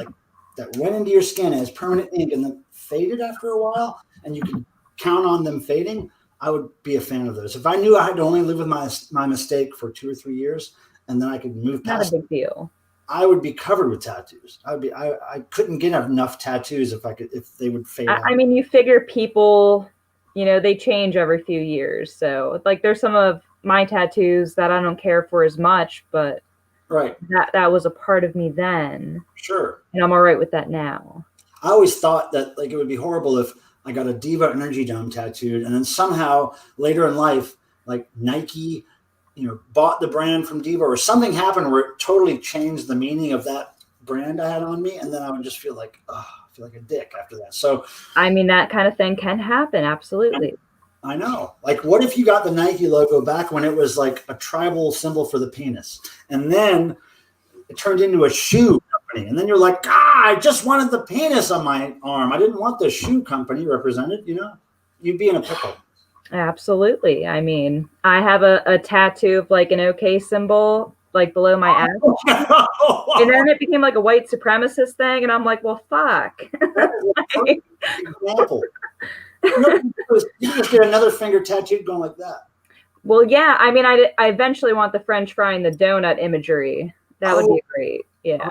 that went into your skin as permanent ink and then faded after a while, and you could count on them fading, I would be a fan of those. If I knew I had to only live with my mistake for 2 or 3 years, and then I could move past Not a big deal. I would be covered with tattoos. I couldn't get enough tattoos if they would fade out. I mean, you figure people, they change every few years. So there's some of my tattoos that I don't care for as much, but right. That was a part of me then. Sure. And I'm all right with that now. I always thought that it would be horrible if I got a Devo Energy Dome tattooed and then somehow later in life, Nike bought the brand from Devo or something happened where it totally changed the meaning of that brand I had on me. And then I would just feel like a dick after that. So, I mean, that kind of thing can happen. Absolutely. I know. What if you got the Nike logo back when it was a tribal symbol for the penis and then it turned into a shoe company. And then you're like, I just wanted the penis on my arm. I didn't want the shoe company represented, you'd be in a pickle. Absolutely. I mean, I have a tattoo of an OK symbol, below my ass. And then it became a white supremacist thing. And I'm like, well, fuck. Example. You just get another finger tattooed going like that. Well, yeah. I mean, I eventually want the French fry and the donut imagery. That would be great. Yeah.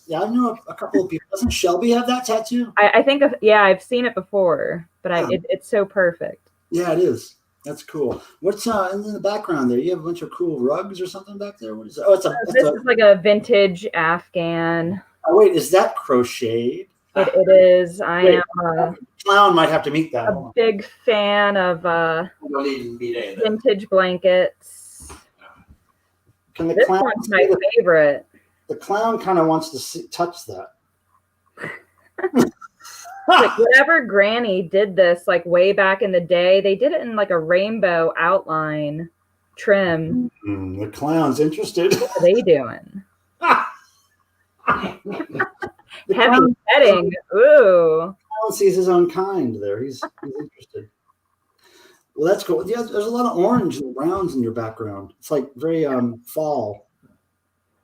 Yeah, I know a couple of people. Doesn't Shelby have that tattoo? I think, I've seen it before, but it's so perfect. Yeah, it is. That's cool. What's in the background there? You have a bunch of cool rugs or something back there? What is that? Oh, this is a vintage Afghan. Oh, wait, is that crocheted? It is. I am clown might have to meet that. a big fan of vintage blankets. Can the This clown one's my favorite. The clown kind of wants to touch that. Whatever granny did this way back in the day, they did it in a rainbow outline trim. The clown's interested. What are they doing? Heavy petting. Ooh. Sees his own kind there. He's interested. Well, that's cool. Yeah, there's a lot of orange and browns in your background. It's like very fall.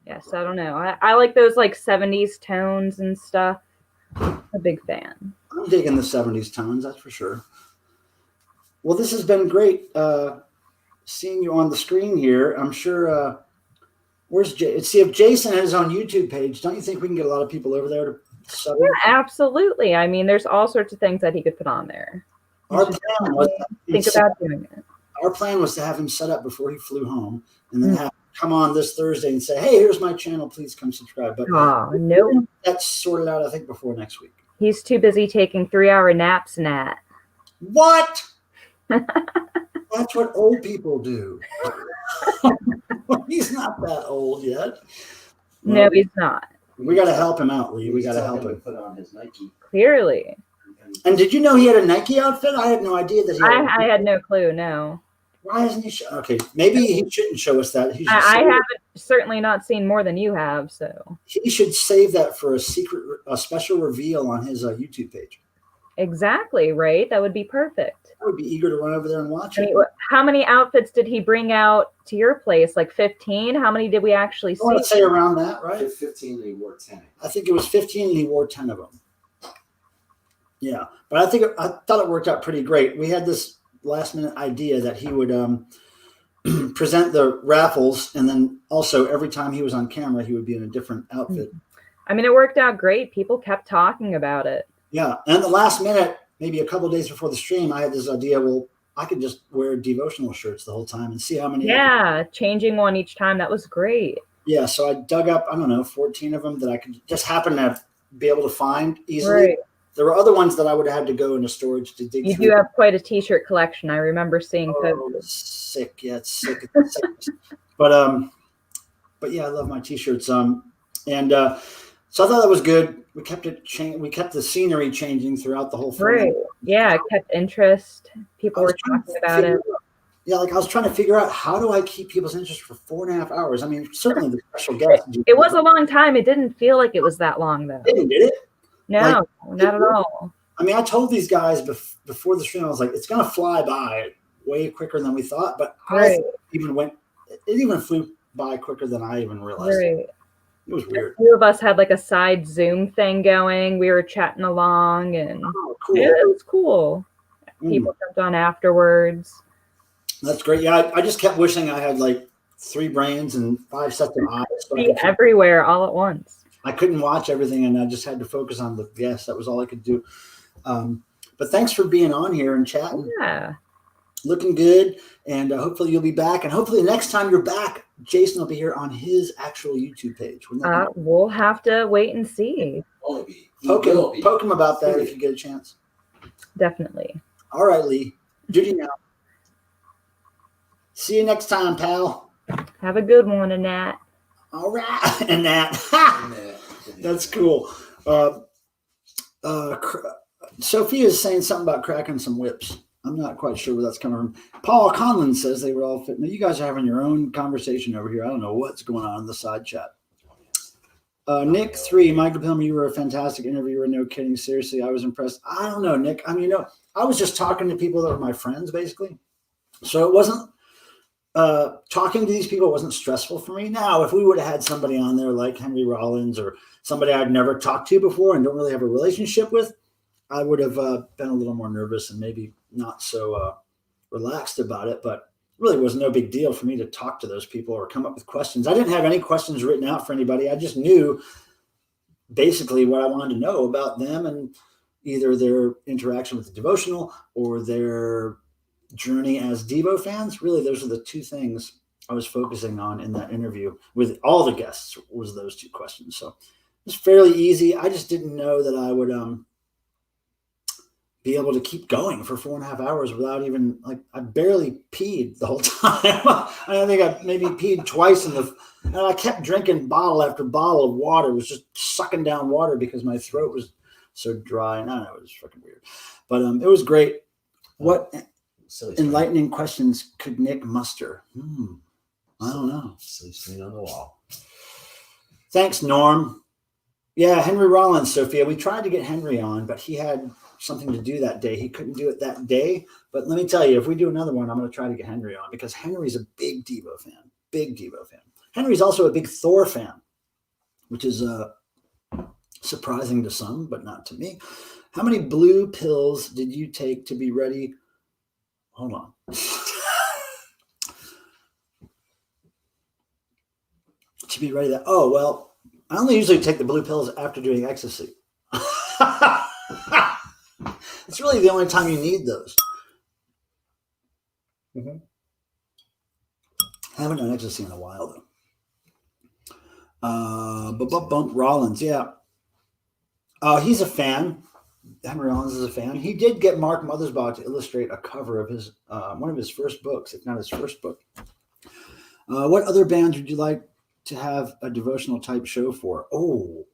Yes, I don't know. I like those like 70s tones and stuff. A big fan. I'm digging the 70s tones, that's for sure. Well, this has been great seeing you on the screen here. I'm sure. Where's Jay? See if Jason has his own YouTube page. Don't you think we can get a lot of people over there to sub? Yeah, absolutely. I mean, there's all sorts of things that he could put on there. Our plan was think about doing it. Our plan was to have him set up before he flew home, and then have him come on this Thursday and say, "Hey, here's my channel. Please come subscribe." But nope. That's sorted out, I think, before next week. He's too busy taking 3-hour naps, Nat. What? That's what old people do. He's not that old yet. No, he's not. We got to help him out, Lee. We got to help him put on his Nike. Clearly. And did you know he had a Nike outfit? I had no idea that he had. I had no clue. No. Why isn't he? Okay, maybe he shouldn't show us that. I haven't certainly not seen more than you have. So he should save that for a special reveal on his YouTube page. Exactly right. That would be perfect. I would be eager to run over there and watch it. How many outfits did he bring out to your place? Like 15? How many did we actually see? I want to say around that, right? 15 and he wore 10. I think it was 15 and he wore 10 of them. Yeah, but I thought it worked out pretty great. We had this last minute idea that he would present the raffles, and then also every time he was on camera, he would be in a different outfit. I mean, it worked out great. People kept talking about it. Yeah, and the last minute, maybe a couple of days before the stream, I had this idea. Well, I could just wear devotional shirts the whole time and see how many. Yeah, changing one each time. That was great. Yeah, so I dug up, 14 of them that I could just happen to be able to find easily. Right. There were other ones that I would have had to go into storage to dig through. You do have quite a T-shirt collection. I remember seeing photos. Sick, yeah, it's sick. It's sick. But yeah, I love my T-shirts. So I thought that was good. We kept it we kept the scenery changing throughout the whole film. Right. Yeah, it kept interest. People were talking about it. Yeah, like I was trying to figure out how do I keep people's interest for 4.5 hours. I mean, certainly the special guest. It was a long time. It didn't feel like it was that long though. Did it? No, not at all. I mean, I told these guys before the stream, I was like, it's going to fly by way quicker than we thought. But it even flew by quicker than I even realized. Right. It was weird. A few of us had like a side Zoom thing going. We were chatting along, and cool. Yeah, it was cool. People jumped on afterwards. That's great. Yeah, I just kept wishing I had like 3 brains and 5 sets of eyes. So be everywhere all at once. I couldn't watch everything, and I just had to focus on the guests. That was all I could do. But thanks for being on here and chatting. Yeah. Looking good, and hopefully you'll be back. And hopefully next time you're back, Jason will be here on his actual YouTube page. We'll have to wait and see. Poke him about that if you get a chance. Definitely. All right, Lee. Duty now. See you next time, pal. Have a good one, Annette. All right, and that. That's cool. Sophia is saying something about cracking some whips. I'm not quite sure where that's coming from. Paul Conlon says they were all fit. Now, you guys are having your own conversation over here. I don't know what's going on in the side chat. Nick 3, Michael Pilmer, you were a fantastic interviewer. No kidding. Seriously, I was impressed. I don't know, Nick. I mean, I was just talking to people that were my friends, basically. So it wasn't. Talking to these people wasn't stressful for me. Now, if we would have had somebody on there like Henry Rollins or somebody I'd never talked to before and don't really have a relationship with, I would have been a little more nervous and maybe not so relaxed about it. But it really was no big deal for me to talk to those people or come up with questions. I didn't have any questions written out for anybody. I just knew basically what I wanted to know about them and either their interaction with the devotional or their journey as Devo fans. Really, those are the 2 things I was focusing on in that interview with all the guests, was those 2 questions. So it's fairly easy. I just didn't know that I would be able to keep going for 4.5 hours without even, like, I barely peed the whole time. I think I maybe peed twice and I kept drinking bottle after bottle of water. It was just sucking down water because my throat was so dry. And I don't know, it was fucking weird, but it was great. What enlightening questions could Nick muster? I don't know. Silly screen on the wall. Thanks, Norm. Yeah, Henry Rollins, Sophia. We tried to get Henry on, but he had something to do that day. He couldn't do it that day. But let me tell you, if we do another one, I'm going to try to get Henry on because Henry's a big Devo fan. Big Devo fan. Henry's also a big Thor fan, which is surprising to some, but not to me. How many blue pills did you take to be ready? Hold on. To be ready. Oh, well, I only usually take the blue pills after doing ecstasy. It's really the only time you need those. Mm-hmm. I haven't done ecstasy in a while, though. Rollins, yeah. He's a fan. Henry Rollins is a fan. He did get Mark Mothersbaugh to illustrate a cover of his one of his first books, if not his first book. What other bands would you like to have a devotional type show for? Oh,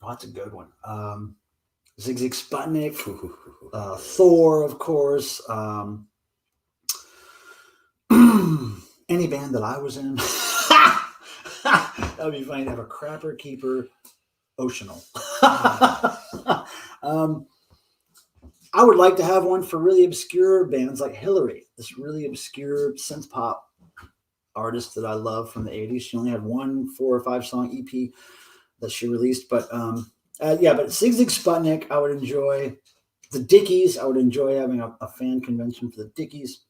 that's a good one. Zig Zig Sputnik, Thor, of course. Any band that I was in. That would be funny to have a Crapper Keeper Oceanal. I would like to have one for really obscure bands like Hillary, this really obscure synth pop artist that I love from the 80s. She only had one 4 or 5 song EP that she released. But but Zig Zig Sputnik, I would enjoy. The Dickies, I would enjoy having a fan convention for the Dickies.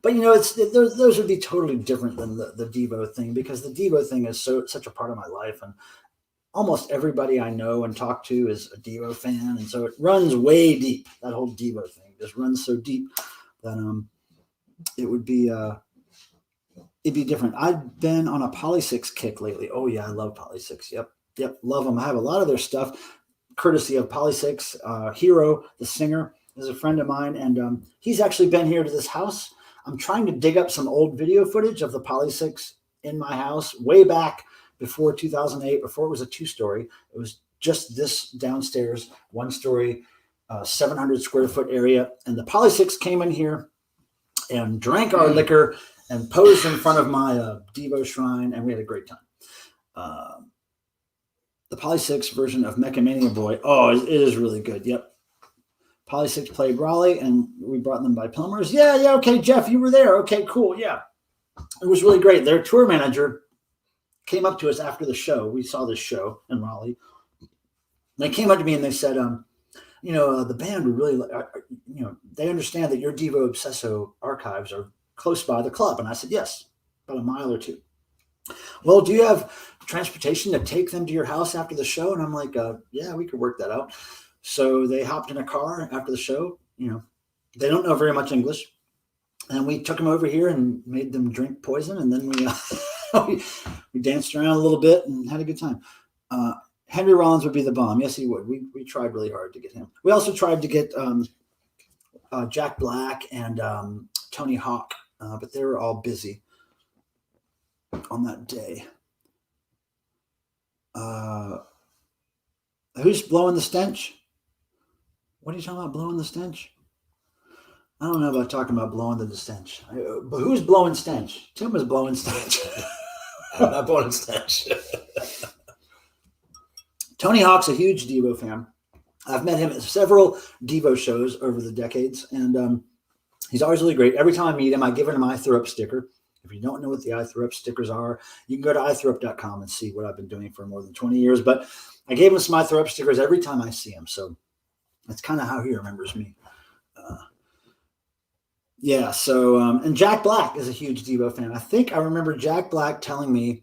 But, those would be totally different than the Devo thing, because the Devo thing is such a part of my life. And almost everybody I know and talk to is a Devo fan. And so it runs way deep. That whole Devo thing just runs so deep that it would be it'd be different. I've been on a Poly6 kick lately. Oh, yeah, I love Poly6. Yep, love them. I have a lot of their stuff, courtesy of Poly6. Hero, the singer, is a friend of mine, and he's actually been here to this house. I'm trying to dig up some old video footage of the Poly6 in my house way back before 2008, before it was a 2-story. It was just this downstairs, 1-story, 700 square foot area. And the Poly6 came in here and drank our liquor and posed in front of my Devo shrine, and we had a great time. The Poly6 version of Mechamania Boy, it is really good. Yep. Poly6 played Raleigh, and we brought them by Pilmer's. Yeah, okay, Jeff, you were there. Okay, cool, yeah. It was really great. Their tour manager came up to us after the show. We saw this show in Raleigh. They came up to me and they said, the band would really, they understand that your Devo-Obsesso archives are close by the club. And I said, yes, about a mile or 2. Well, do you have transportation to take them to your house after the show? And I'm like, yeah, we could work that out. So they hopped in a car after the show. They don't know very much English. And we took them over here and made them drink poison. And then we danced around a little bit and had a good time. Henry Rollins would be the bomb. Yes, he would. We tried really hard to get him. We also tried to get Jack Black and Tony Hawk, but they were all busy on that day. Who's blowing the stench? What are you talking about, blowing the stench? I don't know about talking about blowing the stench. But who's blowing stench? Tim is blowing stench. I'm not blowing stench. Tony Hawk's a huge Devo fan. I've met him at several Devo shows over the decades, and he's always really great. Every time I meet him, I give him an I Threw Up sticker. If you don't know what the I Threw Up stickers are, you can go to ithrowup.com and see what I've been doing for more than 20 years. But I gave him some I Threw Up stickers every time I see him, so that's kind of how he remembers me. And Jack Black is a huge Devo fan. I think I remember Jack Black telling me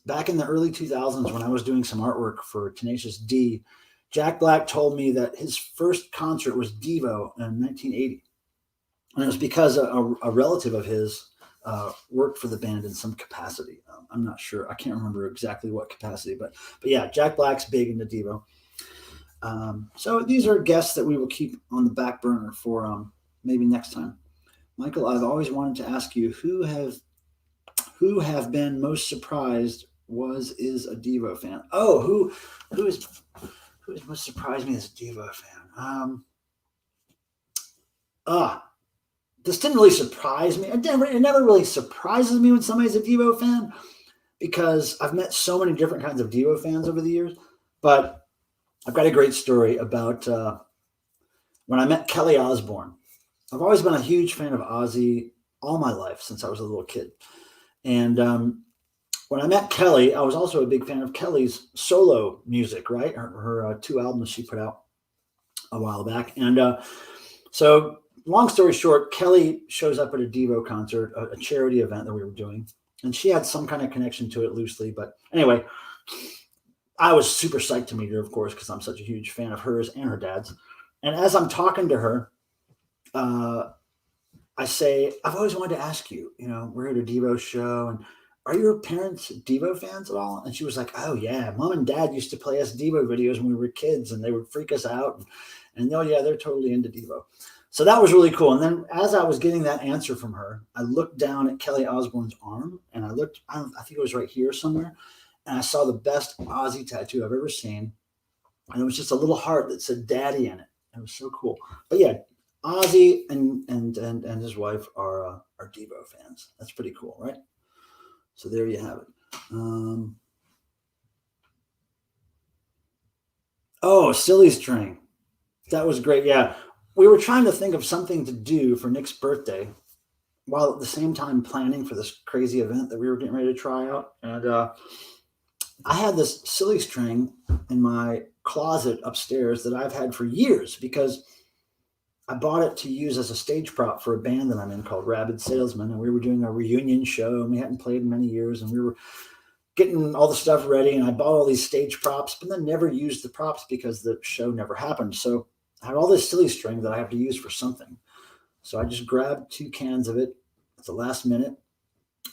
back in the early 2000s when I was doing some artwork for Tenacious D, Jack Black told me that his first concert was Devo in 1980. And it was because a relative of his worked for the band in some capacity. I'm not sure. I can't remember exactly what capacity, but yeah, Jack Black's big into Devo. So these are guests that we will keep on the back burner for maybe next time. Michael, I've always wanted to ask you who have been most surprised is a Devo fan. Oh, who has most surprised me as a Devo fan? This didn't really surprise me. It never really surprises me when somebody's a Devo fan, because I've met so many different kinds of Devo fans over the years. But I've got a great story about when I met Kelly Osbourne. I've always been a huge fan of Ozzy all my life since I was a little kid. And when I met Kelly, I was also a big fan of Kelly's solo music, right? Her 2 albums she put out a while back. And so long story short, Kelly shows up at a Devo concert, a charity event that we were doing. And she had some kind of connection to it loosely. But anyway, I was super psyched to meet her, of course, because I'm such a huge fan of hers and her dad's. And as I'm talking to her, I say, I've always wanted to ask you, we're at a Devo show, and are your parents Devo fans at all? And she was like, oh, yeah, Mom and Dad used to play us Devo videos when we were kids, and they would freak us out. And oh, yeah, they're totally into Devo. So that was really cool. And then as I was getting that answer from her, I looked down at Kelly Osbourne's arm, and I think it was right here somewhere, and I saw the best Ozzy tattoo I've ever seen. And it was just a little heart that said Daddy in it. It was so cool. But yeah, Ozzy and his wife are Devo fans. That's pretty cool, right? So there you have it. Silly string. That was great. Yeah. We were trying to think of something to do for Nick's birthday while at the same time planning for this crazy event that we were getting ready to try out. And I had this silly string in my closet upstairs that I've had for years because I bought it to use as a stage prop for a band that I'm in called Rabid Salesman. And we were doing a reunion show, and we hadn't played in many years, and we were getting all the stuff ready. And I bought all these stage props, but then never used the props because the show never happened. So I had all this silly string that I have to use for something. So I just grabbed 2 cans of it at the last minute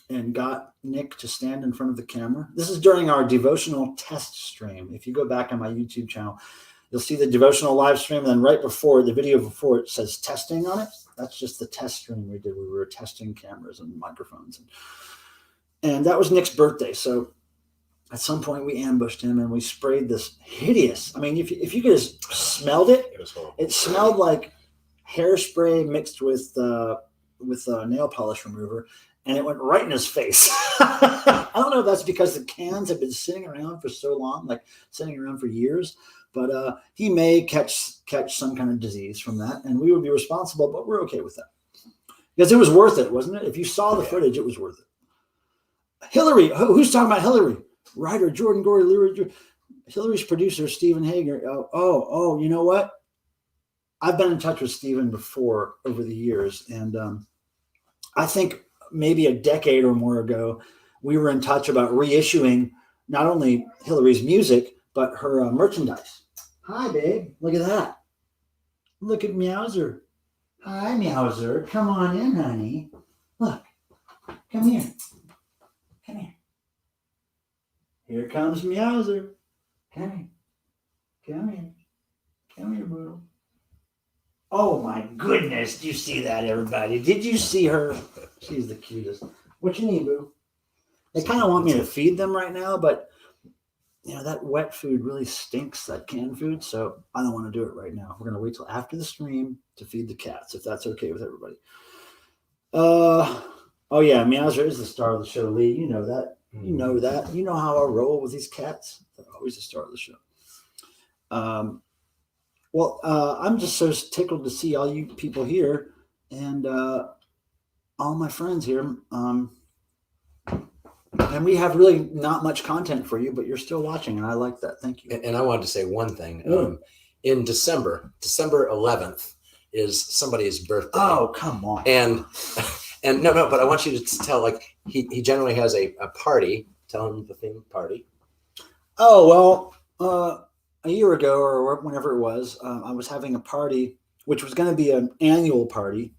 and got Nick to stand in front of the camera. This is during our devotional test stream. If you go back on my YouTube channel, you'll see the devotional live stream. And then right before, the video before, it says testing on it. That's just the test stream we did. We were testing cameras and microphones. And that was Nick's birthday. So at some point we ambushed him and we sprayed this hideous. I mean, if you could have smelled it, it smelled like hairspray mixed with nail polish remover. And it went right in his face. I don't know if that's because the cans have been sitting around for so long, like sitting around for years, but he may catch some kind of disease from that, and we would be responsible, but we're okay with that. Because it was worth it, wasn't it? If you saw the footage, it was worth it. Hillary, who's talking about Hillary? Writer Jordan Gorey, Hillary's producer, Stephen Hager. Oh, you know what? I've been in touch with Stephen before over the years, and I think maybe a decade or more ago, we were in touch about reissuing not only Hillary's music, but her merchandise. Hi, babe. Look at that. Look at Meowser. Hi, Meowser. Come on in, honey. Look. Come here. Come here. Here comes Meowser. Come here. Come here. Come here, boo. Oh my goodness, do you see that, everybody? Did you see her? She's the cutest. What you need, boo? They kind of want me to feed them right now, but that wet food really stinks, that canned food, so I don't want to do it right now. We're going to wait till after the stream to feed the cats, if that's okay with everybody. Oh yeah, Meowser is the star of the show, Lee. You know that. You know that. You know how I roll with these cats. They're always the star of the show. Well, I'm just so tickled to see all you people here and all my friends here. And we have really not much content for you, but you're still watching, and I like that. Thank you. And I wanted to say one thing. In December 11th is somebody's birthday. Oh, come on. And no, but I want you to tell, like, he generally has a party. Tell him the theme party. Oh, well, a year ago or whenever it was, I was having a party, which was going to be an annual party.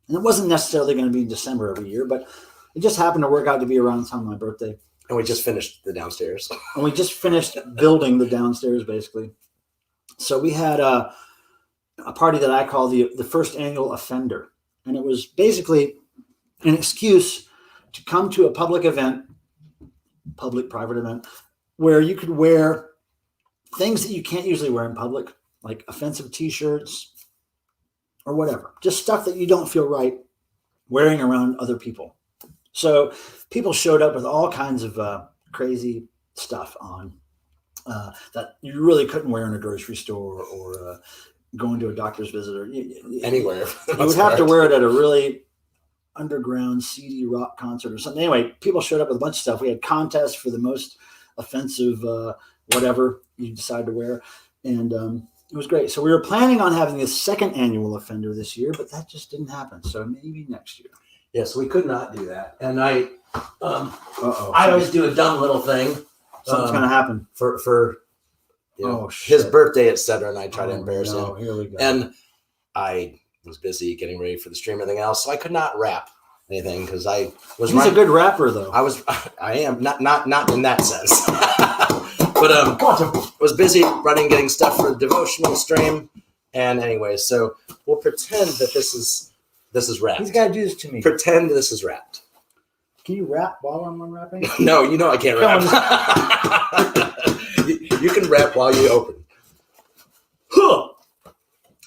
And it wasn't necessarily going to be in December every year, but it just happened to work out to be around the time of my birthday. And we just finished the downstairs. And we just finished building the downstairs, basically. So we had a party that I call the first annual offender. And it was basically an excuse to come to a public event, public-private event, where you could wear things that you can't usually wear in public, like offensive T-shirts or whatever. Just stuff that you don't feel right wearing around other people. So people showed up with all kinds of crazy stuff on. that you really couldn't wear in a grocery store or going to a doctor's visit or Anywhere. You would have to wear it at a really underground seedy rock concert or something. Anyway, people showed up with a bunch of stuff. We had contests for the most offensive whatever you decide to wear, and it was great. So we were planning on having the second annual offender this year, but that just didn't happen. So maybe next year. Yes, we could not do that. And I always do a dumb little thing. Something's gonna happen for you know, Oh, his shit. birthday, etc. And I try to embarrass no, him. Here we go. And I was busy getting ready for the stream and everything else, so I could not rap anything because I was. He's a good rapper, though. I am not in that sense, but was busy getting stuff for the devotional stream. And anyway, so we'll pretend that this is wrapped. He's got to do this to me. Pretend this is wrapped. Can you rap while I'm rapping? No, you know I can't rap. You can rap while you open.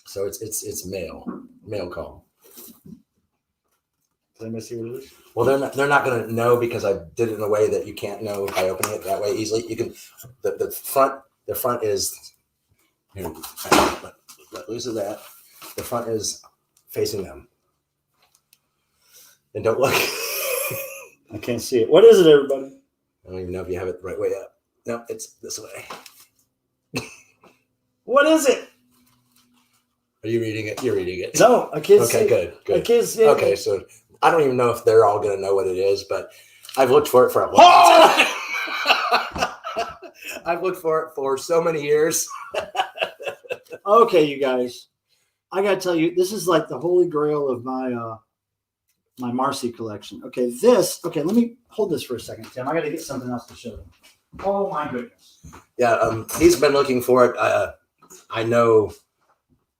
So it's mail call. Did I miss you what it is? Well, they're not going to know because I did it in a way that you can't know by opening it that way easily. You can the front is here. Let loose of that. The front is facing them. And don't look. I can't see it. What is it, everybody? I don't even know if you have it the right way up. No, it's this way. What is it? Are you reading it? You're reading it. No, I can't see Okay, it. good. I can't see it. Okay, so I don't even know if they're all going to know what it is, but I've looked for it for a long time. I've looked for it for so many years. Okay, you guys. I got to tell you, this is like the holy grail of my my Marcy collection. Okay, let me hold this for a second, Tim. I got to get something else to show them. Oh, my goodness. Yeah, he's been looking for it. I know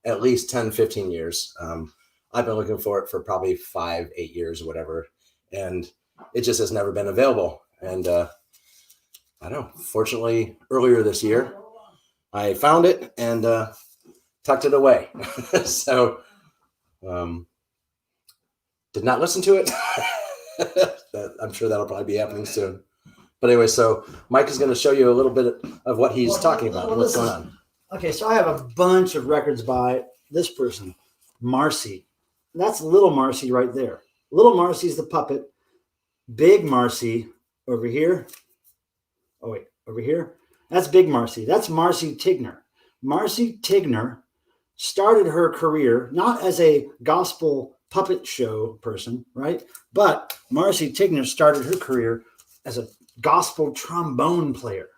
at least 10, 15 years. I've been looking for it for probably 5, 8 years or whatever. And it just has never been available. And I don't know, fortunately, earlier this year, I found it and tucked it away. So did not listen to it. I'm sure that'll probably be happening soon. But anyway, so Mike is going to show you a little bit of what he's talking about. What's going on? Okay, so I have a bunch of records by this person, Marcy. That's Little Marcy right there. Little Marcy's the puppet. Big Marcy over here. Oh, wait, over here. That's Big Marcy. That's Marcy Tigner. Marcy Tigner started her career not as a gospel puppet show person, right? But Marcy Tigner started her career as a gospel trombone player.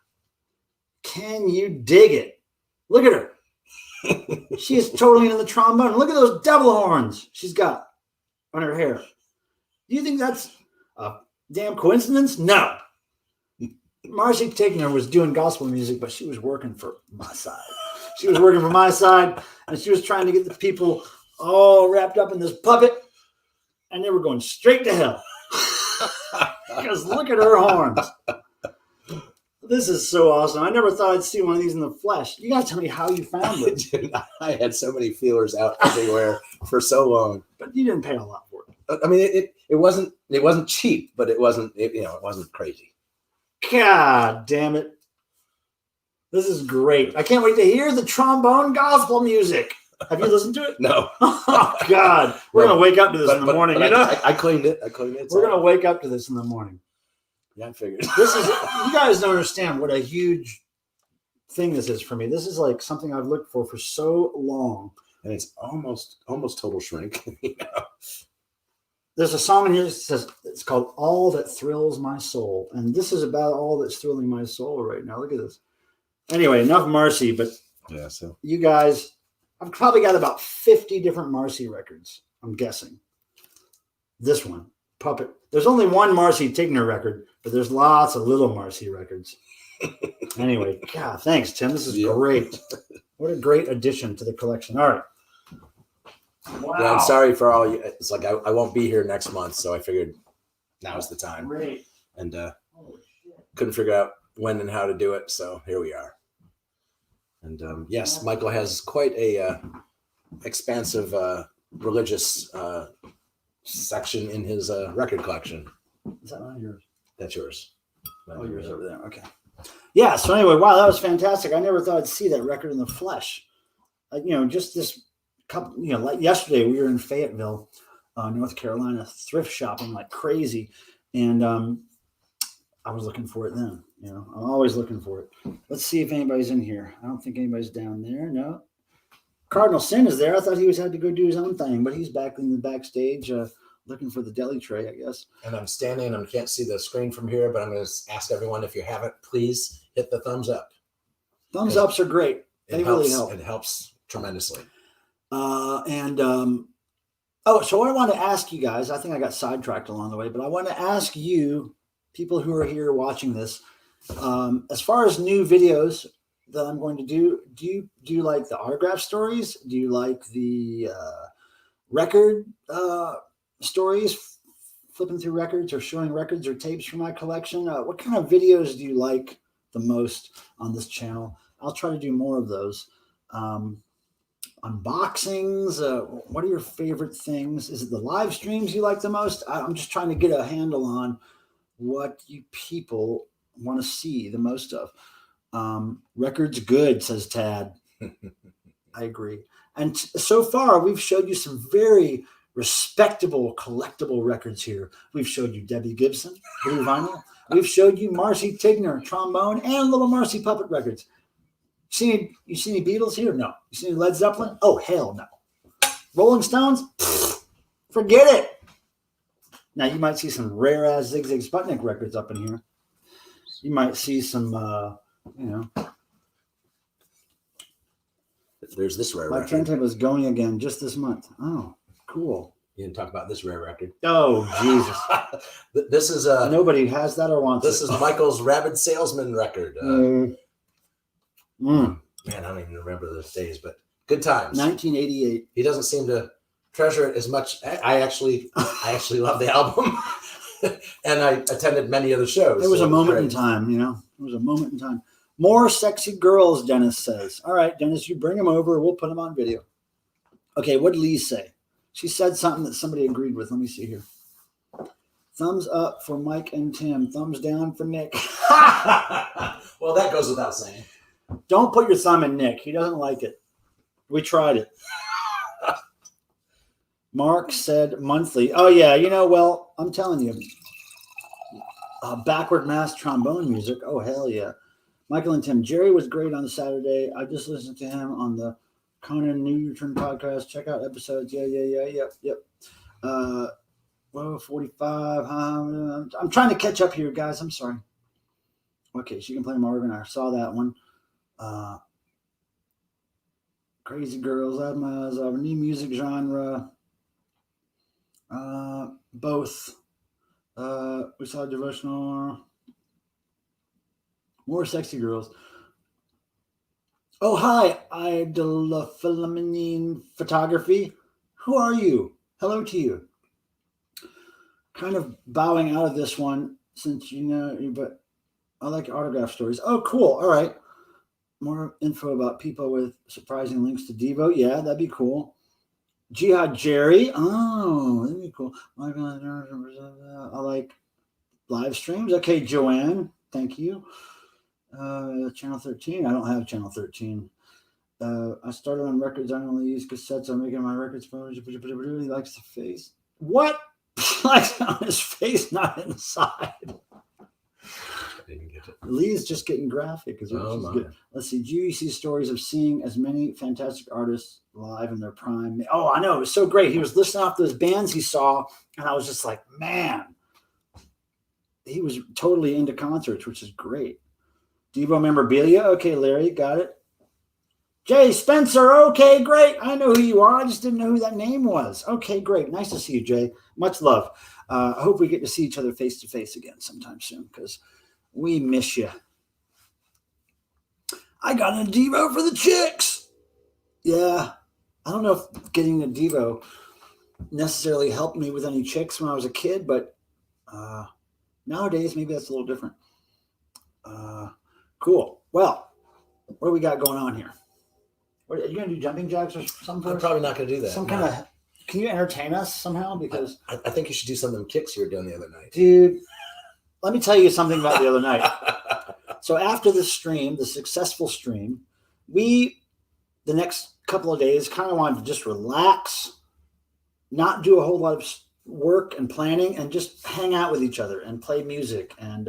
Can you dig it? Look at her. She is totally into the trombone. Look at those devil horns she's got on her hair. Do you think that's a damn coincidence? No. Marcy Tigner was doing gospel music, but she was working for my side. She was working for my side, and she was trying to get the people all wrapped up in this puppet, and they were going straight to hell. Because look at her horns. This is so awesome. I never thought I'd see one of these in the flesh. You got to tell me how you found it. Dude, I had so many feelers out everywhere for so long. But you didn't pay a lot for it. I mean, it wasn't cheap, but it wasn't crazy. God damn it. This is great. I can't wait to hear the trombone gospel music. Have you listened to it? No. Oh, God. We're going to wake up to this in the morning. I cleaned it. We're going to wake up to this in the morning. Yeah, I figured. You guys don't understand what a huge thing this is for me. This is like something I've looked for so long. And it's almost total shrink. You know? There's a song in here that says, it's called All That Thrills My Soul. And this is about all that's thrilling my soul right now. Look at this. Anyway, enough Marcy, but yeah, so you guys, I've probably got about 50 different Marcy records, I'm guessing. This one, Puppet. There's only one Marcy Tigner record, but there's lots of little Marcy records. Anyway, God, thanks, Tim. This is great. What a great addition to the collection. All right. Wow. Yeah, I'm sorry for all you. It's like I won't be here next month, so I figured now's the time. Great. And couldn't figure out when and how to do it, so here we are. And yes, Michael has quite a expansive religious section in his record collection. Is that one of yours? That's yours. Oh, yours over there. Okay. Yeah. So anyway, wow, that was fantastic. I never thought I'd see that record in the flesh. Just this couple. Like yesterday, we were in Fayetteville, North Carolina, thrift shopping like crazy, and I was looking for it then. I'm always looking for it. Let's see if anybody's in here. I don't think anybody's down there. No. Cardinal Sin is there. I thought he had to go do his own thing, but he's back in the backstage looking for the deli tray, I guess. And I'm standing and I can't see the screen from here, but I'm going to ask everyone, if you haven't, please hit the thumbs up. Thumbs ups are great. They really help. It helps tremendously. So what I want to ask you guys, I think I got sidetracked along the way, but I want to ask you, people who are here watching this, as far as new videos that I'm going to do you like the autograph stories? Do you like the record stories, flipping through records or showing records or tapes from my collection? What kind of videos do you like the most on this channel? I'll try to do more of those. Unboxings. What are your favorite things? Is it the live streams you like the most? I'm just trying to get a handle on what you people want to see the most of. Records good, says Tad. I agree. And so far, we've showed you some very respectable collectible records here. We've showed you Debbie Gibson, blue vinyl. We've showed you Marcy Tigner, trombone, and Little Marcy puppet records. You see any Beatles here? No. You see any Led Zeppelin? Oh, hell no. Rolling Stones? Forget it. Now, you might see some rare-ass Zig Zig Sputnik records up in here. You might see some, There's this rare my record. turntable is going again just this month. Oh, cool. You didn't talk about this rare record. Oh, Jesus. This is nobody has that or wants this it. is Michael's Rabid Salesman record. Man, I don't even remember those days, but good times. 1988. He doesn't seem to treasure it as much. I actually love the album, and I attended many of the shows. It was a moment in time, It was a moment in time. More sexy girls, Dennis says. All right, Dennis, you bring them over. We'll put them on video. Okay, what did Lee say? She said something that somebody agreed with. Let me see here. Thumbs up for Mike and Tim. Thumbs down for Nick. Well, that goes without saying. Don't put your thumb in Nick. He doesn't like it. We tried it. Mark said monthly. Oh, yeah. Well, I'm telling you. Backward mass trombone music. Oh, hell yeah. Michael and Tim. Jerry was great on Saturday. I just listened to him on the Conan Newton podcast. Check out episodes. Yep. 45. I'm trying to catch up here, guys. I'm sorry. Okay, she can play Marvin. I saw that one. Crazy Girls, Admiras, our new music genre. Both. We saw Devotional. More Sexy Girls. Oh, hi, Idolophilamine Photography. Who are you? Hello to you. Kind of bowing out of this one since but I like autograph stories. Oh, cool. All right. More info about people with surprising links to Devo. Yeah, that'd be cool. Jihad Jerry. Oh, that'd be cool. I like live streams. Okay, Joanne. Thank you. Channel 13. I don't have Channel 13. I started on records. I only use cassettes. I'm making my records. He likes the face. What? Likes on his face, not inside. Didn't get it. Lee's just getting graphic. Good. Let's see. Do you see stories of seeing as many fantastic artists live in their prime? Oh, I know. It was so great. He was listing off those bands he saw, and I was just like, man. He was totally into concerts, which is great. Devo memorabilia. Okay, Larry, got it. Jay Spencer. Okay, great. I know who you are. I just didn't know who that name was. Okay, great. Nice to see you, Jay. Much love. I hope we get to see each other face to face again sometime soon because we miss you. I got a Devo for the chicks. Yeah. I don't know if getting a Devo necessarily helped me with any chicks when I was a kid, but nowadays maybe that's a little different. Cool. Well, what do we got going on here? Are you going to do jumping jacks or something? I'm probably not going to do that. Some kind of. Can you entertain us somehow? Because I think you should do some of them kicks you were doing the other night. Dude, let me tell you something about the other night. So after the stream, the successful stream, the next couple of days kind of wanted to just relax, not do a whole lot of work and planning, and just hang out with each other and play music and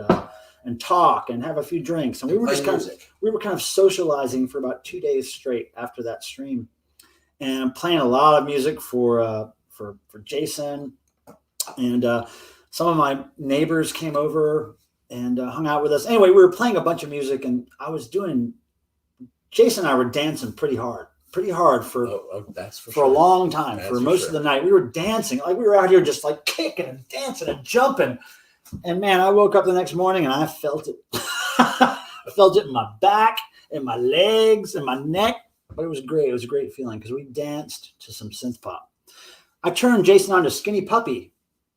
talk and have a few drinks. And we were just kind of socializing for about 2 days straight after that stream, and playing a lot of music for Jason. And some of my neighbors came over and hung out with us. Anyway, we were playing a bunch of music, and Jason and I were dancing pretty hard for a long time, for most of the night. We were dancing, like we were out here just like kicking and dancing and jumping. And man, I woke up the next morning and I felt it. I felt it in my back, in my legs, in my neck. But it was great. It was a great feeling because we danced to some synth pop. I turned Jason on to Skinny Puppy.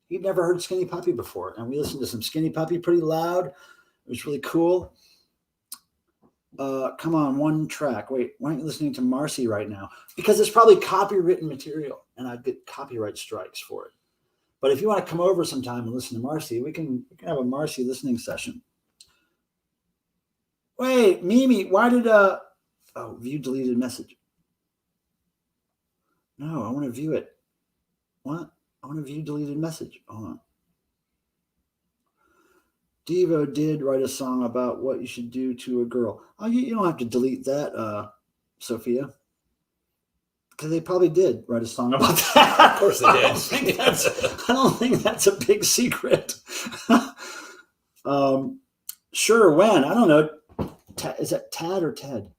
He'd never heard Skinny Puppy before. And we listened to some Skinny Puppy pretty loud. It was really cool. Come on, one track. Wait, why aren't you listening to Marcy right now? Because it's probably copywritten material and I'd get copyright strikes for it. But if you want to come over sometime and listen to Marcy, we can have a Marcy listening session. Wait, Mimi, why did view deleted message? No, I want to view it. What? I want to view deleted message. Hold on. Devo did write a song about what you should do to a girl. Oh, you don't have to delete that, Sophia. Because they probably did write a song about that. Of course they did. I don't think that's a big secret. Sure, when? I don't know. Is that Tad or Ted?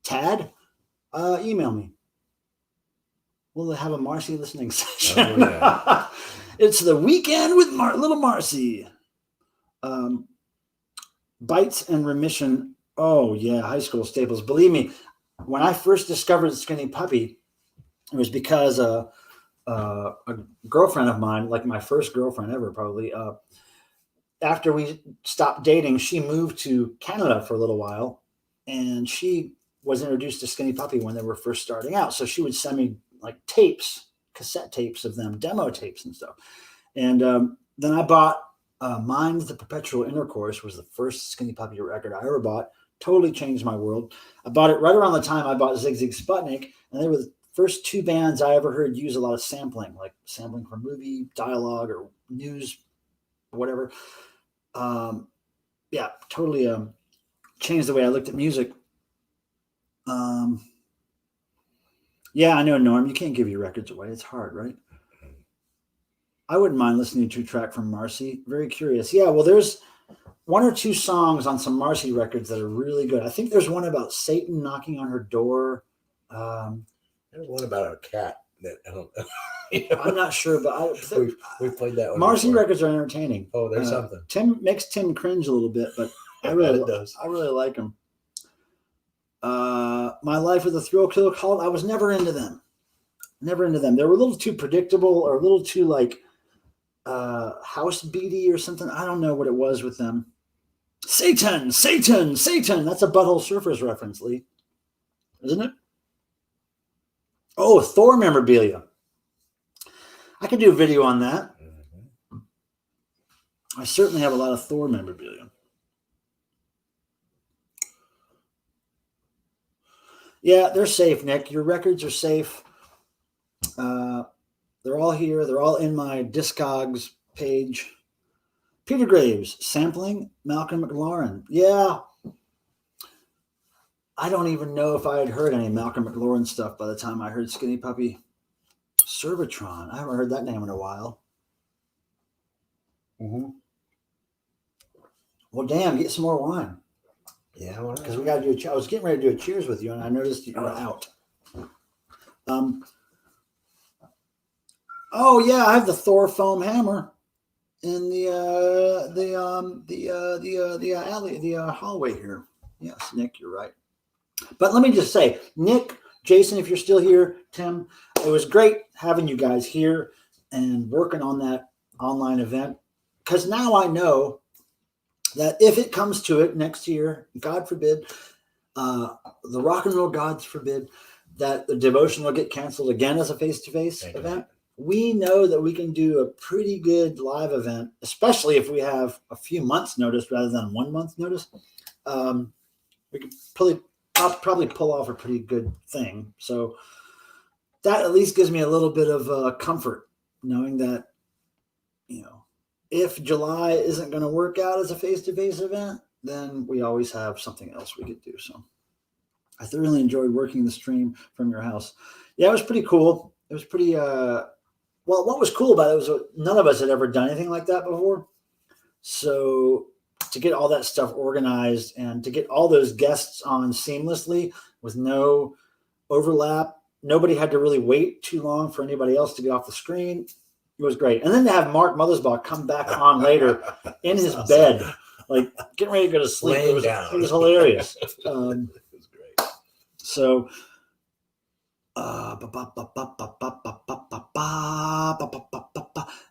Tad? Email me. We'll have a Marcy listening session. Oh, yeah. It's the weekend with little Marcy. Bites and Remission. Oh, yeah, high school staples. Believe me, when I first discovered Skinny Puppy, it was because a girlfriend of mine, like my first girlfriend ever probably, after we stopped dating, she moved to Canada for a little while, and she was introduced to Skinny Puppy when they were first starting out. So she would send me like tapes, cassette tapes of them, demo tapes and stuff. And then I bought Mind the Perpetual Intercourse, was the first Skinny Puppy record I ever bought. Totally changed my world. I bought it right around the time I bought Zig Zig Sputnik, and they were the first two bands I ever heard use a lot of sampling, like sampling from movie dialogue or news or whatever. Yeah, totally changed the way I looked at music. Yeah, I know, Norm, you can't give your records away. It's hard, right? I wouldn't mind listening to a track from Marcy. Very curious. Yeah, well, there's one or two songs on some Marcy records that are really good. I think there's one about Satan knocking on her door. There's one about a cat that I don't know. I'm not sure, but we've played that one. Marcy before. records are entertaining. Oh, there's something. Tim makes Tim cringe a little bit, but I really like him. My Life with a Thrill Kill Cult. I was never into them. They were a little too predictable or a little too like house beaty or something. I don't know what it was with them. Satan, Satan, Satan. That's a Butthole Surfers reference, Lee. Isn't it? Oh, Thor memorabilia. I could do a video on that. Mm-hmm. I certainly have a lot of Thor memorabilia. Yeah, they're safe, Nick. Your records are safe. They're all here. They're all in my Discogs page. Peter Graves, sampling Malcolm McLaren. Yeah. I don't even know if I had heard any Malcolm McLaren stuff by the time I heard Skinny Puppy. Servatron. I haven't heard that name in a while. Mm-hmm. Well, damn, get some more wine. Yeah, because we got to do I was getting ready to do a cheers with you, and I noticed you were out. Oh yeah, I have the Thor foam hammer in the alley, the hallway here. Yes, Nick, you're right. But let me just say, Nick, Jason, if you're still here, Tim, it was great having you guys here and working on that online event. Because now I know that if it comes to it next year, God forbid, the rock and roll gods forbid, that the devotion will get canceled again as a face-to-face event. We know that we can do a pretty good live event, especially if we have a few months notice rather than 1 month notice. we could probably pull off a pretty good thing. So that at least gives me a little bit of comfort knowing that, if July isn't going to work out as a face-to-face event, then we always have something else we could do. So I thoroughly enjoyed working the stream from your house. Yeah, it was pretty cool. It was pretty, well, what was cool about it was none of us had ever done anything like that before. So to get all that stuff organized and to get all those guests on seamlessly with no overlap, nobody had to really wait too long for anybody else to get off the screen. It was great. And then to have Mark Mothersbaugh come back on later in his bed, like getting ready to go to sleep. It was hilarious. It was great. So,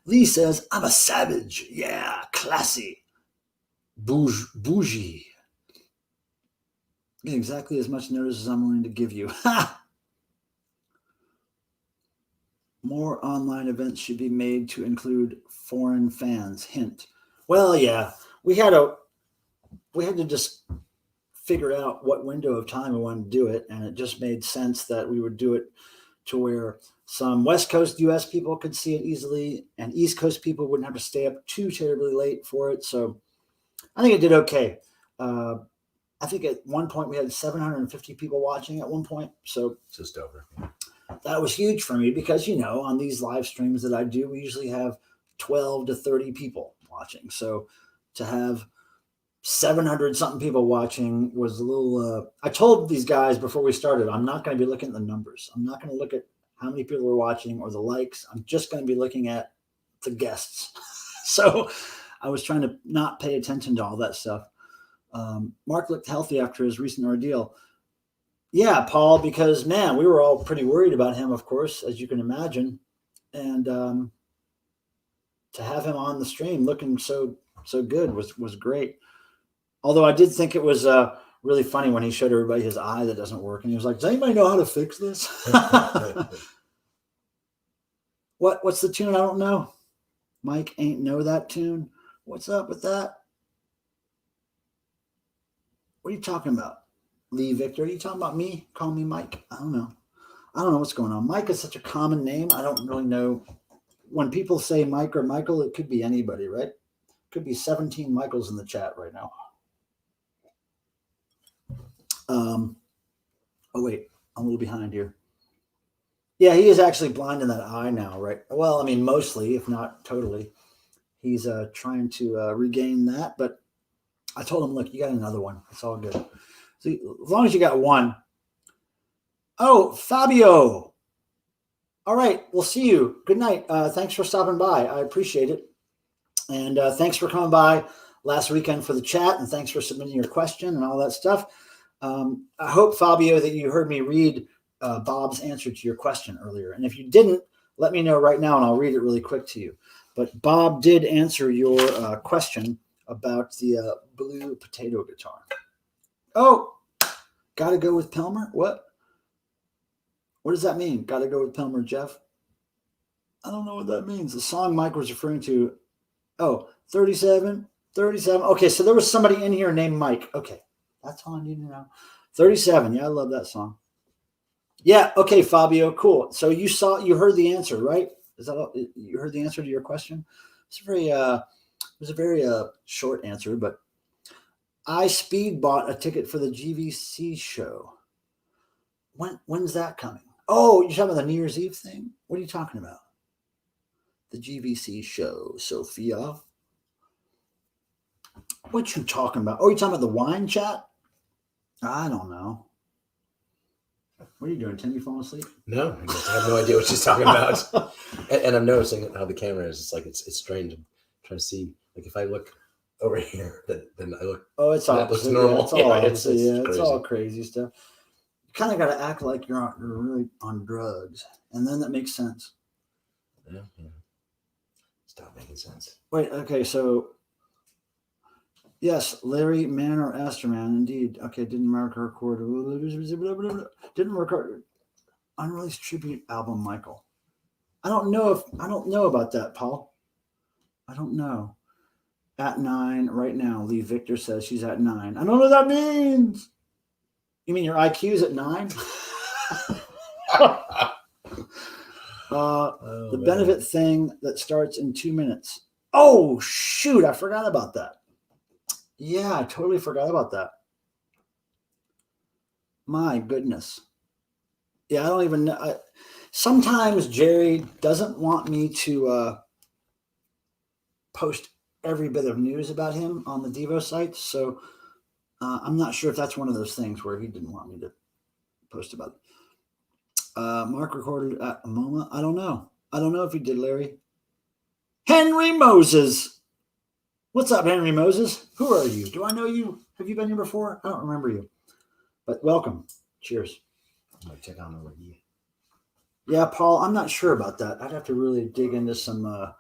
Lee says, I'm a savage. Yeah, classy. Bougie. Get exactly as much notice as I'm willing to give you. Ha! More online events should be made to include foreign fans. Hint. Well, yeah, we had to just figure out what window of time we wanted to do it, and it just made sense that we would do it to where some West Coast U.S. people could see it easily, and East Coast people wouldn't have to stay up too terribly late for it. So I think it did okay. I think at one point we had 750 people watching at one point. So just over. That was huge for me because, on these live streams that I do, we usually have 12 to 30 people watching. So to have 700 something people watching was a little, I told these guys before we started, I'm not going to be looking at the numbers. I'm not going to look at how many people are watching or the likes. I'm just going to be looking at the guests. So I was trying to not pay attention to all that stuff. Mark looked healthy after his recent ordeal. Yeah, Paul, because, man, we were all pretty worried about him, of course, as you can imagine. And to have him on the stream looking so good was great. Although I did think it was really funny when he showed everybody his eye that doesn't work. And he was like, does anybody know how to fix this? What's the tune? I don't know. Mike ain't know that tune. What's up with that? What are you talking about? Lee Victor, are you talking about me? Call me Mike? I don't know. I don't know what's going on. Mike is such a common name. I don't really know. When people say Mike or Michael, it could be anybody, right? Could be 17 Michaels in the chat right now. Oh, wait. I'm a little behind here. Yeah, he is actually blind in that eye now, right? Well, I mean, mostly, if not totally. He's trying to regain that. But I told him, look, you got another one. It's all good. So as long as you got one. Oh, Fabio. All right. We'll see you. Good night. Thanks for stopping by. I appreciate it. And thanks for coming by last weekend for the chat. And thanks for submitting your question and all that stuff. I hope, Fabio, that you heard me read Bob's answer to your question earlier. And if you didn't, let me know right now and I'll read it really quick to you. But Bob did answer your question about the blue potato guitar. Oh, got to go with Pilmer? What? What does that mean? Got to go with Pilmer, Jeff? I don't know what that means. The song Mike was referring to. Oh, 37. Okay, so there was somebody in here named Mike. Okay, that's all I need to know. 37. Yeah, I love that song. Yeah, okay, Fabio, cool. So you heard the answer, right? Is that all? You heard the answer to your question? It's a very short answer, but I speed bought a ticket for the GVC show. When's that coming? Oh, you're talking about the New Year's Eve thing? What are you talking about? The GVC show, Sophia. What you talking about? Oh, you're talking about the wine chat? I don't know. What are you doing? Tim, you falling asleep? No, I have no idea what she's talking about. and I'm noticing how the camera is. It's like it's strange. I'm trying to see. Like if I look over here, then I look. Oh, it's all looks normal. Yeah, it's all opposite. It's It's all crazy stuff. You kind of got to act like you're really on drugs, and then that makes sense. Yeah. Stop making sense. Wait. Okay. So. Yes, Larry Man or Astroman, indeed. Okay, didn't record. Didn't record unreleased tribute album, Michael. I don't know about that, Paul. I don't know. at 9 right now. Lee Victor says she's at 9. I don't know what that means. You mean your IQ's at 9? The benefit thing that starts in 2 minutes. Oh, shoot. I forgot about that. Yeah, I totally forgot about that. My goodness. Yeah, I don't even know. Sometimes Jerry doesn't want me to post every bit of news about him on the Devo site. So I'm not sure if that's one of those things where he didn't want me to post about it. Mark recorded at a moment. I don't know. I don't know if he did, Larry. Henry Moses. What's up, Henry Moses? Who are you? Do I know you? Have you been here before? I don't remember you. But welcome. Cheers. I'm going to check on over here. Yeah, Paul, I'm not sure about that. I'd have to really dig into some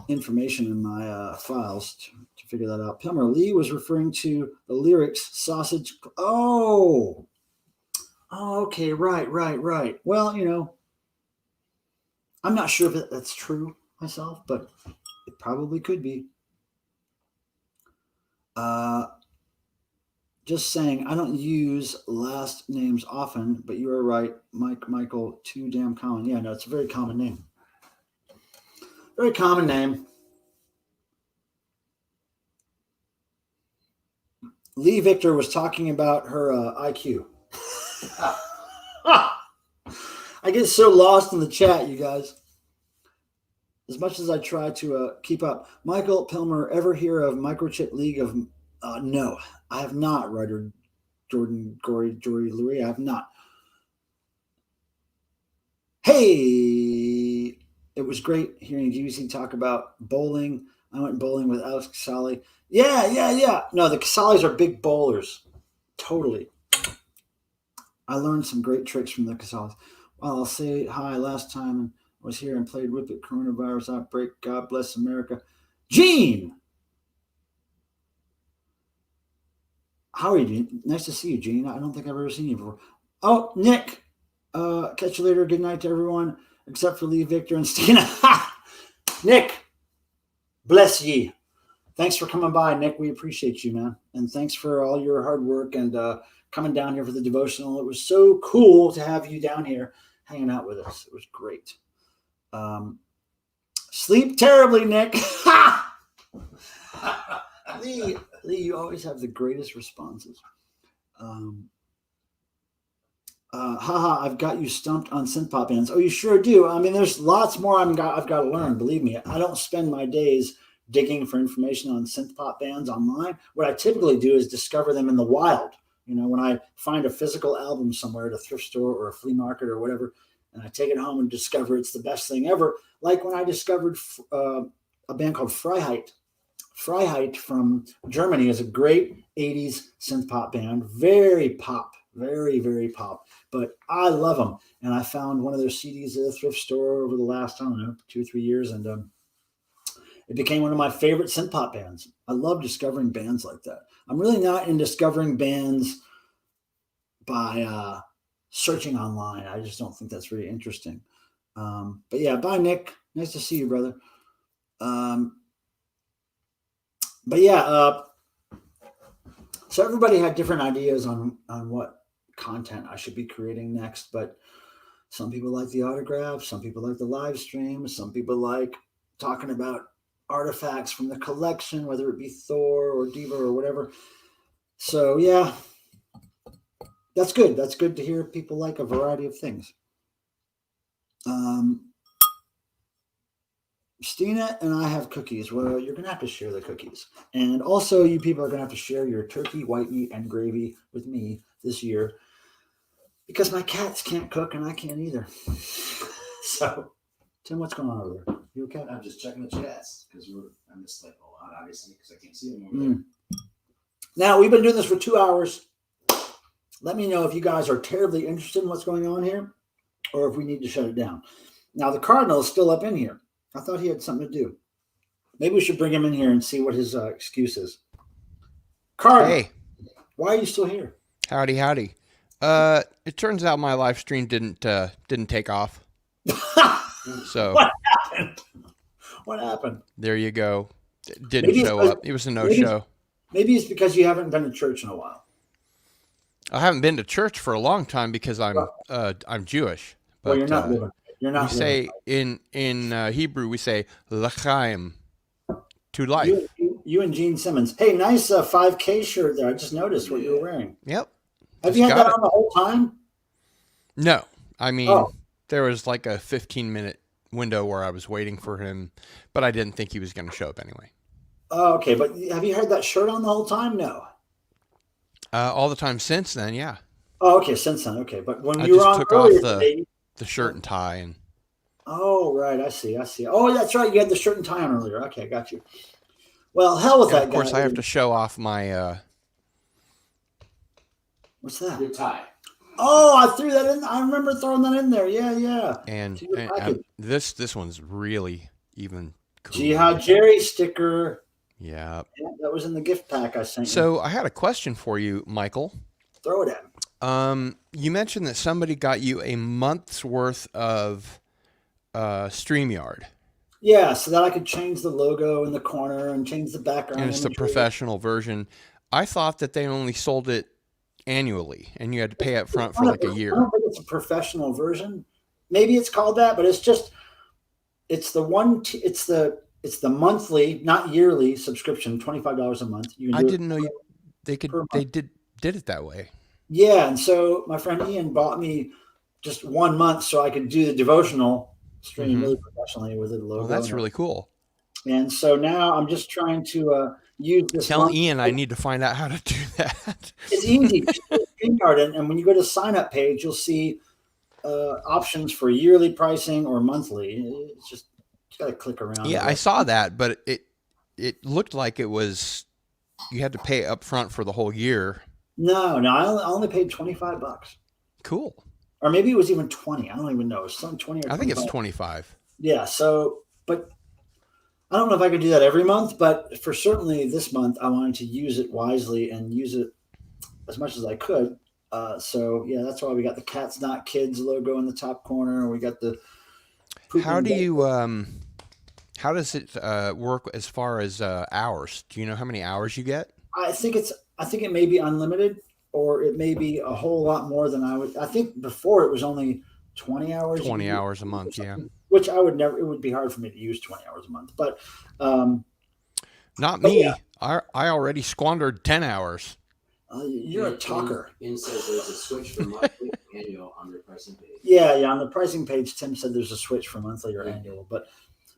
information in my files to figure that out. Pilmer, Lee was referring to the lyrics sausage. Oh, okay. Right. Well, you know, I'm not sure if that's true myself, but it probably could be. Just saying, I don't use last names often, but you are right. Michael, too damn common. Yeah, no, it's a very common name. Very common name. Lee Victor was talking about her IQ. I get so lost in the chat, you guys. As much as I try to keep up. Michael Pilmer, ever hear of Microchip League of... no, I have not, writer Jordan Jory Louis. I have not. Hey, it was great hearing GBC talk about bowling. I went bowling with Alex Casale. Yeah. No, the Casales are big bowlers. Totally. I learned some great tricks from the Casales. Well, I'll say hi. Last time I was here and played Whippet coronavirus outbreak. God bless America. Gene! How are you, Gene? Nice to see you, Gene. I don't think I've ever seen you before. Oh, Nick. Catch you later. Good night to everyone, except for Lee, Victor, and Stina. Nick, bless ye. Thanks for coming by, Nick. We appreciate you, man. And thanks for all your hard work and coming down here for the devotional. It was so cool to have you down here hanging out with us. It was great. Sleep terribly, Nick. Lee, you always have the greatest responses. I've got you stumped on synth pop bands. Oh, you sure do. I mean, there's lots more I've got to learn. Believe me, I don't spend my days digging for information on synth pop bands online. What I typically do is discover them in the wild. You know, when I find a physical album somewhere at a thrift store or a flea market or whatever, and I take it home and discover it's the best thing ever. Like when I discovered a band called Freiheit. Freiheit from Germany is a great 80s synth pop band. Very pop, very, very pop. But I love them. And I found one of their CDs at a thrift store over the last, 2 or 3 years. And it became one of my favorite synth pop bands. I love discovering bands like that. I'm really not in discovering bands by searching online. I just don't think that's very interesting. But yeah, bye, Nick. Nice to see you, brother. But yeah, so everybody had different ideas on what content I should be creating next. But some people like the autographs, some people like the live stream, some people like talking about artifacts from the collection, whether it be Thor or Devo or whatever. So yeah, that's good. That's good to hear people like a variety of things. Stina and I have cookies. Well, you're going to have to share the cookies. And also, you people are going to have to share your turkey, white meat, and gravy with me this year because my cats can't cook and I can't either. So, Tim, what's going on over there? You okay? I'm just checking the chats because I missed like a lot, obviously, because I can't see them over there. Now, we've been doing this for 2 hours. Let me know if you guys are terribly interested in what's going on here or if we need to shut it down. Now, the Cardinal is still up in here. I thought he had something to do. Maybe we should bring him in here and see what his excuse is. Cardinal, Hey, why are you still here? howdy. It turns out my live stream didn't take off. So What happened? What happened? there you go. Didn't Maybe it's show because- up. It was a maybe- no-show. Maybe it's because you haven't been to church in a while. I haven't been to church for a long time because I'm Jewish. But Well, you're not living. You're not. we say in Hebrew we say l'chaim, to life. You and Gene Simmons. Hey, nice 5K shirt there. I just noticed what you were wearing. Yep. Have Just you had got that it. on the whole time? No, I mean Oh. there was like a 15-minute window where I was waiting for him, but I didn't think he was going to show up anyway. Oh, okay. But have you had that shirt on the whole time? No. All the time since then, yeah. Oh, okay. Since then, okay. But when I you were just on took earlier off today, the shirt and tie, and oh, right. I see. Oh, that's right. You had the shirt and tie on earlier. Okay, I got you. Well, hell with and that of course guy. I have to show off my. What's that? Your tie. Oh, I threw that in. I remember throwing that in there. Yeah. And, To your and package. this one's really even cool. Jihad Jerry sticker. Yeah. Yeah, that was in the gift pack I sent you. So I had a question for you, Michael. Throw it at me. You mentioned that somebody got you a month's worth of StreamYard, Yeah, so that I could change the logo in the corner and change the background. and it's the imagery. professional version. I thought that they only sold it annually, and you had to pay up front for like a I year. don't think it's a professional version. Maybe it's called that, but it's the monthly, not yearly subscription, $25 a month. You can I do it didn't know they per did it that way. Yeah, and so my friend Ian bought me just 1 month so I could do the devotional stream Mhm. really professionally with the logo. Well, that's and really cool. And so now I'm just trying to use this. Tell month. Ian I need to find out how to do that. It's easy. Just go to StreamYard, and when you go to sign up page, you'll see options for yearly pricing or monthly. It's just got to click around. Yeah, I saw that, but it looked like it was you had to pay up front for the whole year. No, I only paid $25, Cool. or maybe it was even 20. I don't even know. It's some 20 or. I think it's 25. 25. Yeah. So, but I don't know if I could do that every month, but for certainly this month, I wanted to use it wisely and use it as much as I could. So yeah, that's why we got the Cats Not Kids logo in the top corner. We got the. How do you how does it work as far as hours? Do you know how many hours you get? I think it may be unlimited, or it may be a whole lot more than I would. I think before it was only 20 hours. 20 hours a month, yeah. Which I would never. It would be hard for me to use 20 hours a month, but. Not but me. yeah. I already squandered 10 hours. You're a talker. Ian says there's a switch for monthly and annual on their pricing page. Yeah. On the pricing page, Tim said there's a switch for monthly or annual, but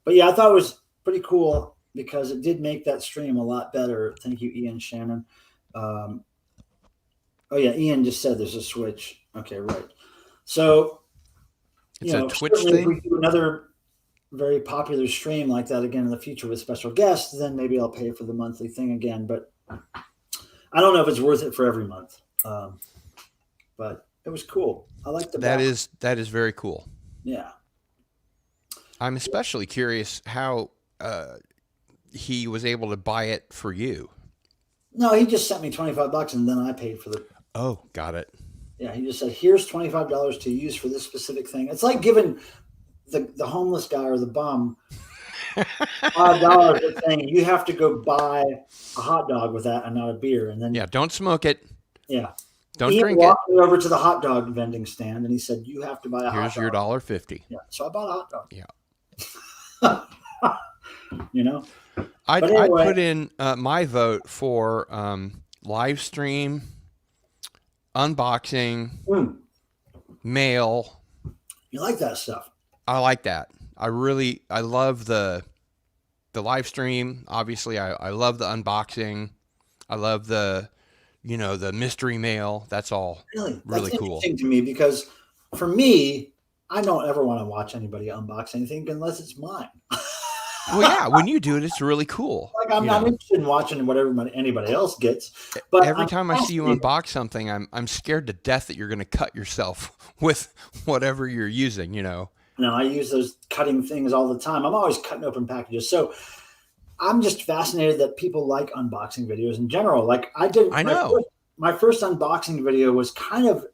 yeah, I thought it was pretty cool because it did make that stream a lot better. Thank you, Ian Shannon. Oh yeah, Ian just said there's a switch. Okay, right. So It's a Twitch certainly if we thing? do another very popular stream like that again in the future with special guests, then maybe I'll pay for the monthly thing again. But I don't know if it's worth it for every month. But it was cool. I like the That back. is very cool. Yeah. I'm especially curious how he was able to buy it for you. No, he just sent me $25 and then I paid for the. Oh, got it. Yeah, he just said, "Here's $25 to use for this specific thing." It's like giving the homeless guy or the bum $5 and saying, "You have to go buy a hot dog with that and not a beer." And then Yeah, don't smoke it. yeah, Don't Ian drink it. walked me over to the hot dog vending stand and he said, "You have to buy a Here's hot your dog." $1.50. Yeah, so I bought a hot dog. Yeah. You know, I'd But anyway- put in my vote for live stream, unboxing, mail. you like that stuff. I like that. I love the live stream. Obviously, I love the unboxing. I love the mystery mail. That's all Really really That's cool. interesting to me because for me, I don't ever want to watch anybody unbox anything unless it's mine. Well, yeah, when you do it, it's really cool. Like I'm you not know. interested in watching what anybody else gets. But Every I'm time I see you fascinated. unbox something, I'm scared to death that you're going to cut yourself with whatever you're using. No, I use those cutting things all the time. I'm always cutting open packages. So I'm just fascinated that people like unboxing videos in general. Like I know. My first unboxing video was kind of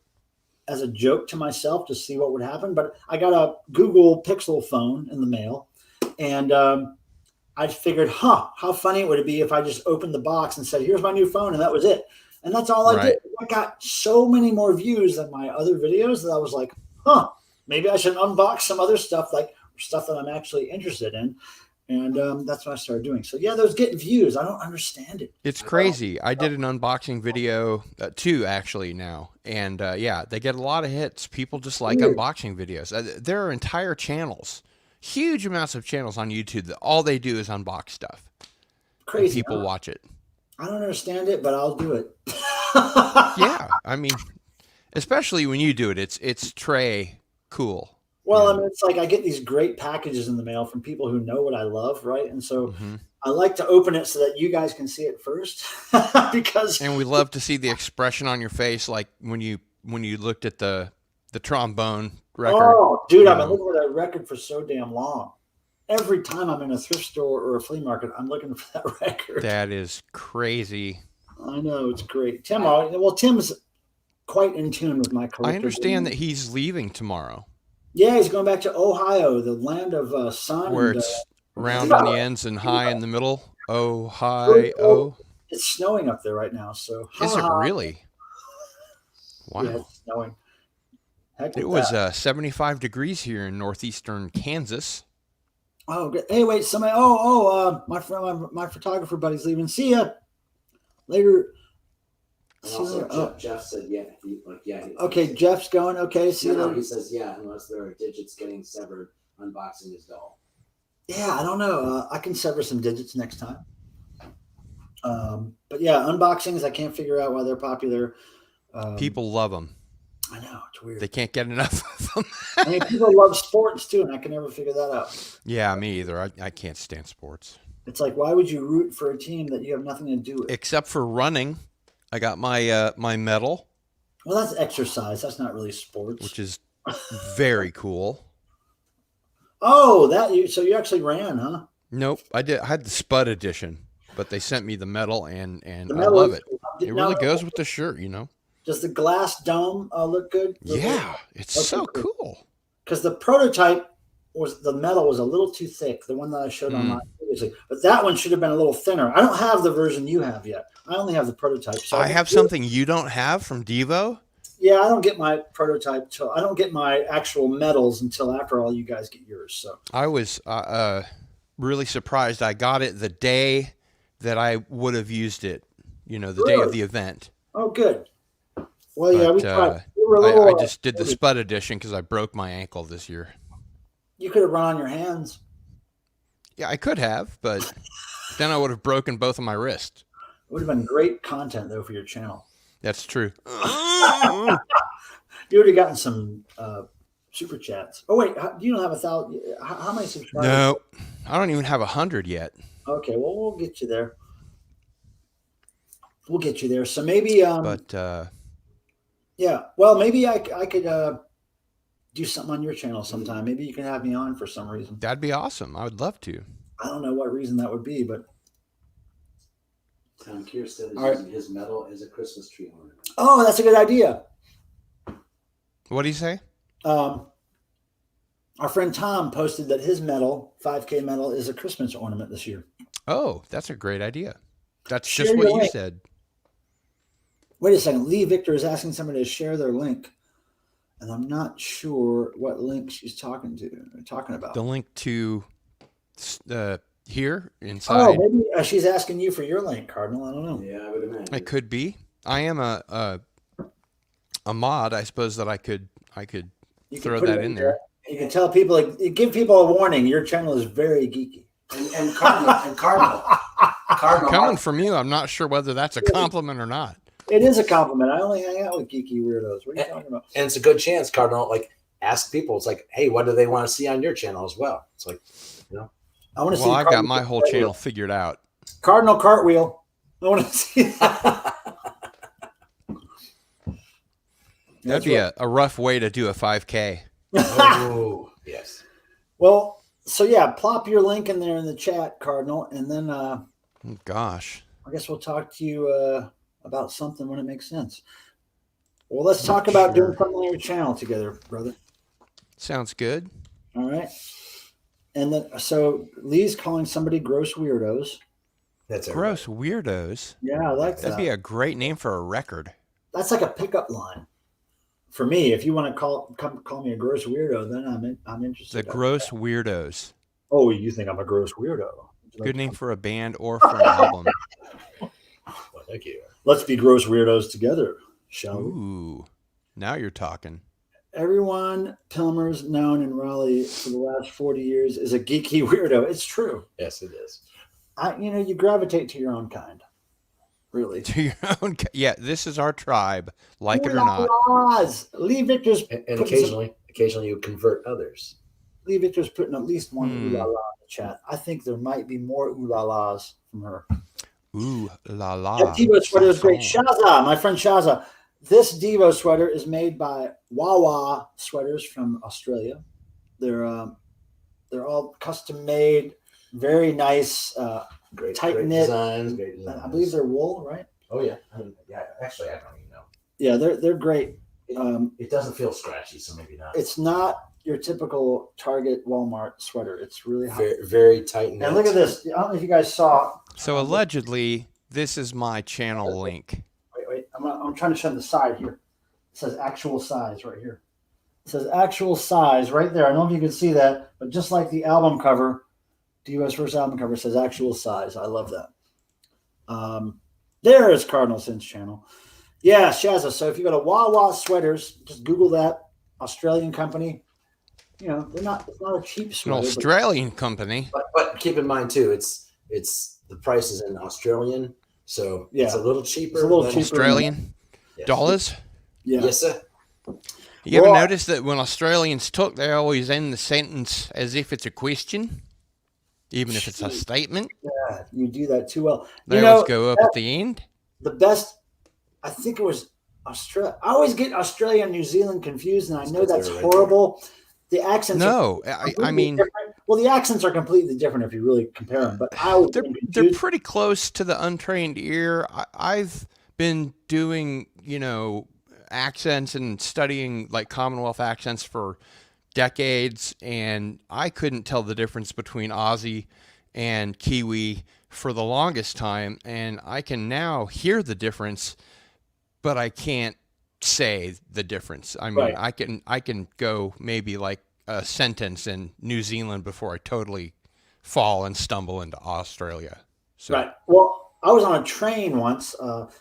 as a joke to myself to see what would happen. But I got a Google Pixel phone in the mail. And I figured, how funny would it be if I just opened the box and said, here's my new phone, and that was it. And that's all I did. I got so many more views than my other videos that I was like, maybe I should unbox some other stuff, like stuff that I'm actually interested in. And that's what I started doing. So yeah, those get views. I don't understand it. It's crazy. I did an unboxing video, 2 actually now. And yeah, they get a lot of hits. People just like unboxing videos. There are entire channels, huge amounts of channels on YouTube that all they do is unbox stuff. Crazy. People watch it. I don't understand it, but I'll do it. Yeah, I mean, especially when you do it, it's Trey cool. Well, I mean, it's like I get these great packages in the mail from people who know what I love, right? And so I like to open it so that you guys can see it first, and we love to see the expression on your face, like when you looked at the trombone record. Oh, dude, I've been looking for that record for so damn long. Every time I'm in a thrift store or a flea market, I'm looking for that record. That is crazy. I know, it's great. Tim's quite in tune with my collector. I understand that he's leaving tomorrow. Yeah, he's going back to Ohio, the land of sun. Where it's round on the ends and high in the middle. Ohio. It's snowing up there right now. So is it really? Wow. Yeah, it's snowing. It was 75 degrees here in northeastern Kansas. Oh, good. Hey, wait, somebody. My friend, my photographer buddy's leaving. See ya later. And also, Jeff said, yeah. Okay, Jeff's going. Okay, see you later. He says, yeah, unless there are digits getting severed, unboxing is dull. Yeah, I don't know. I can sever some digits next time. But yeah, unboxings, I can't figure out why they're popular. People love them. I know, it's weird. They can't get enough of them. I mean, people love sports too, and I can never figure that out. Yeah, me either. I can't stand sports. It's like, why would you root for a team that you have nothing to do with? Except for running. I got my my medal. Well, that's exercise. That's not really sports. Which is very cool. Oh, so you actually ran, huh? Nope, I did. I had the Spud edition, but they sent me the medal, and I medal love it. Cool. It really goes with the shirt, you know. Does the glass dome look good? Yeah, it's so cool. Because the prototype the metal was a little too thick, the one that I showed online previously. But that one should have been a little thinner. I don't have the version you have yet. I only have the prototype. So I have something you don't have from Devo? Yeah, I don't get my prototype I don't get my actual medals until after all you guys get yours. So I was really surprised. I got it the day that I would have used it, you know, the day of the event. Oh, good. Well, yeah, I just did the Spud edition because I broke my ankle this year. You could have run on your hands. Yeah, I could have, but then I would have broken both of my wrists. It would have been great content, though, for your channel. That's true. You would have gotten some super chats. Oh, wait, you don't have 1,000. How many subscribers? No, I don't even have 100 yet. Okay, well, we'll get you there. So maybe... yeah, well, maybe I could do something on your channel sometime. Maybe you can have me on for some reason. That'd be awesome. I would love to. I don't know what reason that would be, but... Tom Kirsten is using his medal as a Christmas tree ornament. Oh, that's a good idea. What do you say? Our friend Tom posted that his medal, 5K medal, is a Christmas ornament this year. Oh, that's a great idea. That's just what you said. Wait a second. Lee Victor is asking somebody to share their link. And I'm not sure what link she's talking about. The link to here inside. Oh, maybe she's asking you for your link, Cardinal. I don't know. Yeah, I would imagine. It could be. I am a mod. I suppose that I could throw that in there. You can tell people, give people a warning. Your channel is very geeky. And Cardinal. Coming from you, I'm not sure whether that's a compliment or not. It is a compliment. I only hang out with geeky weirdos. What are you talking about? And it's a good chance, Cardinal. Like, ask people. It's like, hey, what do they want to see on your channel as well? It's like, you know. I want to see. Well, I got my whole channel figured out. Cardinal cartwheel. I want to see that. That'd be a rough way to do a 5K. Oh, yes. Well, so yeah, plop your link in there in the chat, Cardinal, and then gosh, I guess we'll talk to you about something when it makes sense. Well, let's talk about doing something on your channel together, brother. Sounds good. All right. And then, so Lee's calling somebody gross weirdos. That's Gross weirdos. Yeah, I like That'd that. be a great name for a record. That's like a pickup line for me. If you want to call me a gross weirdo, then I'm interested. The Gross Weirdos. Oh, you think I'm a gross weirdo? Good name for a band or for an album. Well, thank you. Let's be gross weirdos together, shall we? Ooh, now you're talking. Everyone Pilmer's known in Raleigh for the last 40 years is a geeky weirdo. It's true. Yes, it is. You gravitate to your own kind. Really. To your own. Yeah, this is our tribe, like it or not. Lee Victor's And occasionally you convert others. Lee Victor's putting at least one ooh la la in the chat. I think there might be more ooh la las from her. Ooh la la. That Devo sweater is great. Shaza, my friend Shaza. This Devo sweater is made by Wawa Sweaters from Australia. They're all custom made, very nice, Great, tight great knit. designs. I believe they're wool, right? Oh yeah. Yeah. Actually, I don't even know. Yeah, they're great. It doesn't feel scratchy, so maybe not. It's not your typical Target, Walmart sweater. It's really hot. Very, very tight knit. And look at this. I don't know if you guys saw. So allegedly, this is my channel link. Wait. I'm trying to show the side here. It says actual size right here. It says actual size right there. I don't know if you can see that, but just like the album cover, Devo's first album cover says actual size. I love that. There is Cardinal Sin's channel. Yeah, Shazza. So if you go to Wawa Sweaters, just Google that Australian company. You know, it's not a cheap An sweater. Australian company. But keep in mind too, it's the price is in Australian, so Yeah. it's a little cheaper. It's a little than- cheaper. Australian Yes. dollars. Yeah. Yes, sir. You ever Well, notice that when Australians talk, they always end the sentence as if it's a question, even if it's a statement? Yeah, you do that too well. They You always know, go up at the end. the best, I think it was Australia. I always get Australia and New Zealand confused, and I know that's Right horrible. The accents. No, are I completely mean, different. Well, the accents are completely different if you really compare them. But I would they're pretty close to the untrained ear. I've been doing, accents and studying like Commonwealth accents for decades, and I couldn't tell the difference between Aussie and Kiwi for the longest time, and I can now hear the difference, but I can't say the difference. I mean, Right. I can go maybe like a sentence in New Zealand before I totally fall and stumble into Australia. So. Right. Well, I was on a train once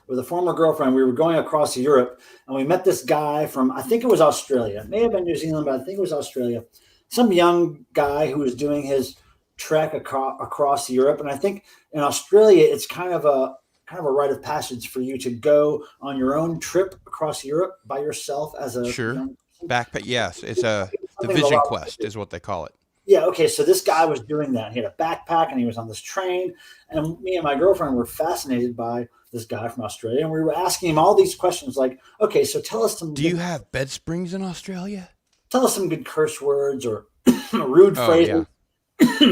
with a former girlfriend. We were going across Europe, and we met this guy from, I think it was Australia. It may have been New Zealand, but I think it was Australia. Some young guy who was doing his trek across Europe. And I think in Australia, it's kind of a rite of passage for you to go on your own trip across Europe by yourself as a Sure. young person. Backpack, yes, it's the Something Vision about- Quest is what they call it. Yeah, okay, so this guy was doing that. He had a backpack and he was on this train. And me and my girlfriend were fascinated by this guy from Australia. And we were asking him all these questions like, okay, so tell us some Do you have bed springs in Australia? tell us some good curse words or rude Oh, phrases.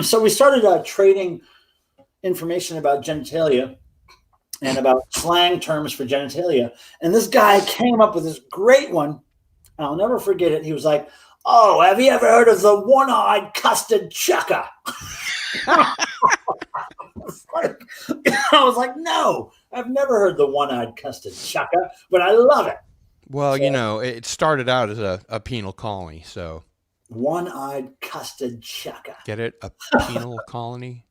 So we started trading information about genitalia and about slang terms for genitalia. And this guy came up with this great one. And I'll never forget it. He was like, oh, have you ever heard of the one-eyed custard chucker? I was like, no, I've never heard the one-eyed custard chucker, but I love it. Well, it started out as a penal colony, so One-eyed custard chucker. get it? A penal colony?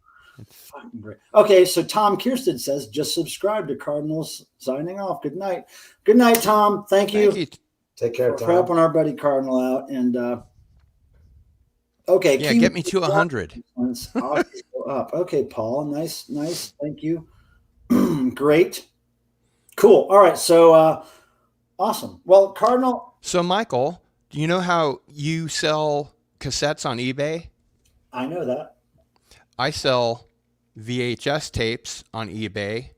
Fucking great. Okay, so Tom Kirsten says, just subscribe to Cardinals. Signing off. Good night. Good night, Tom. Thank you. Take care, for Tom. helping our buddy Cardinal out. And okay, Yeah, get me to 100. I'll go up. Okay, Paul. Nice. Thank you. Great. Cool. All right. So awesome. Well, Cardinal. So, Michael, do you know how you sell cassettes on eBay? I know that. I sell VHS tapes on eBay.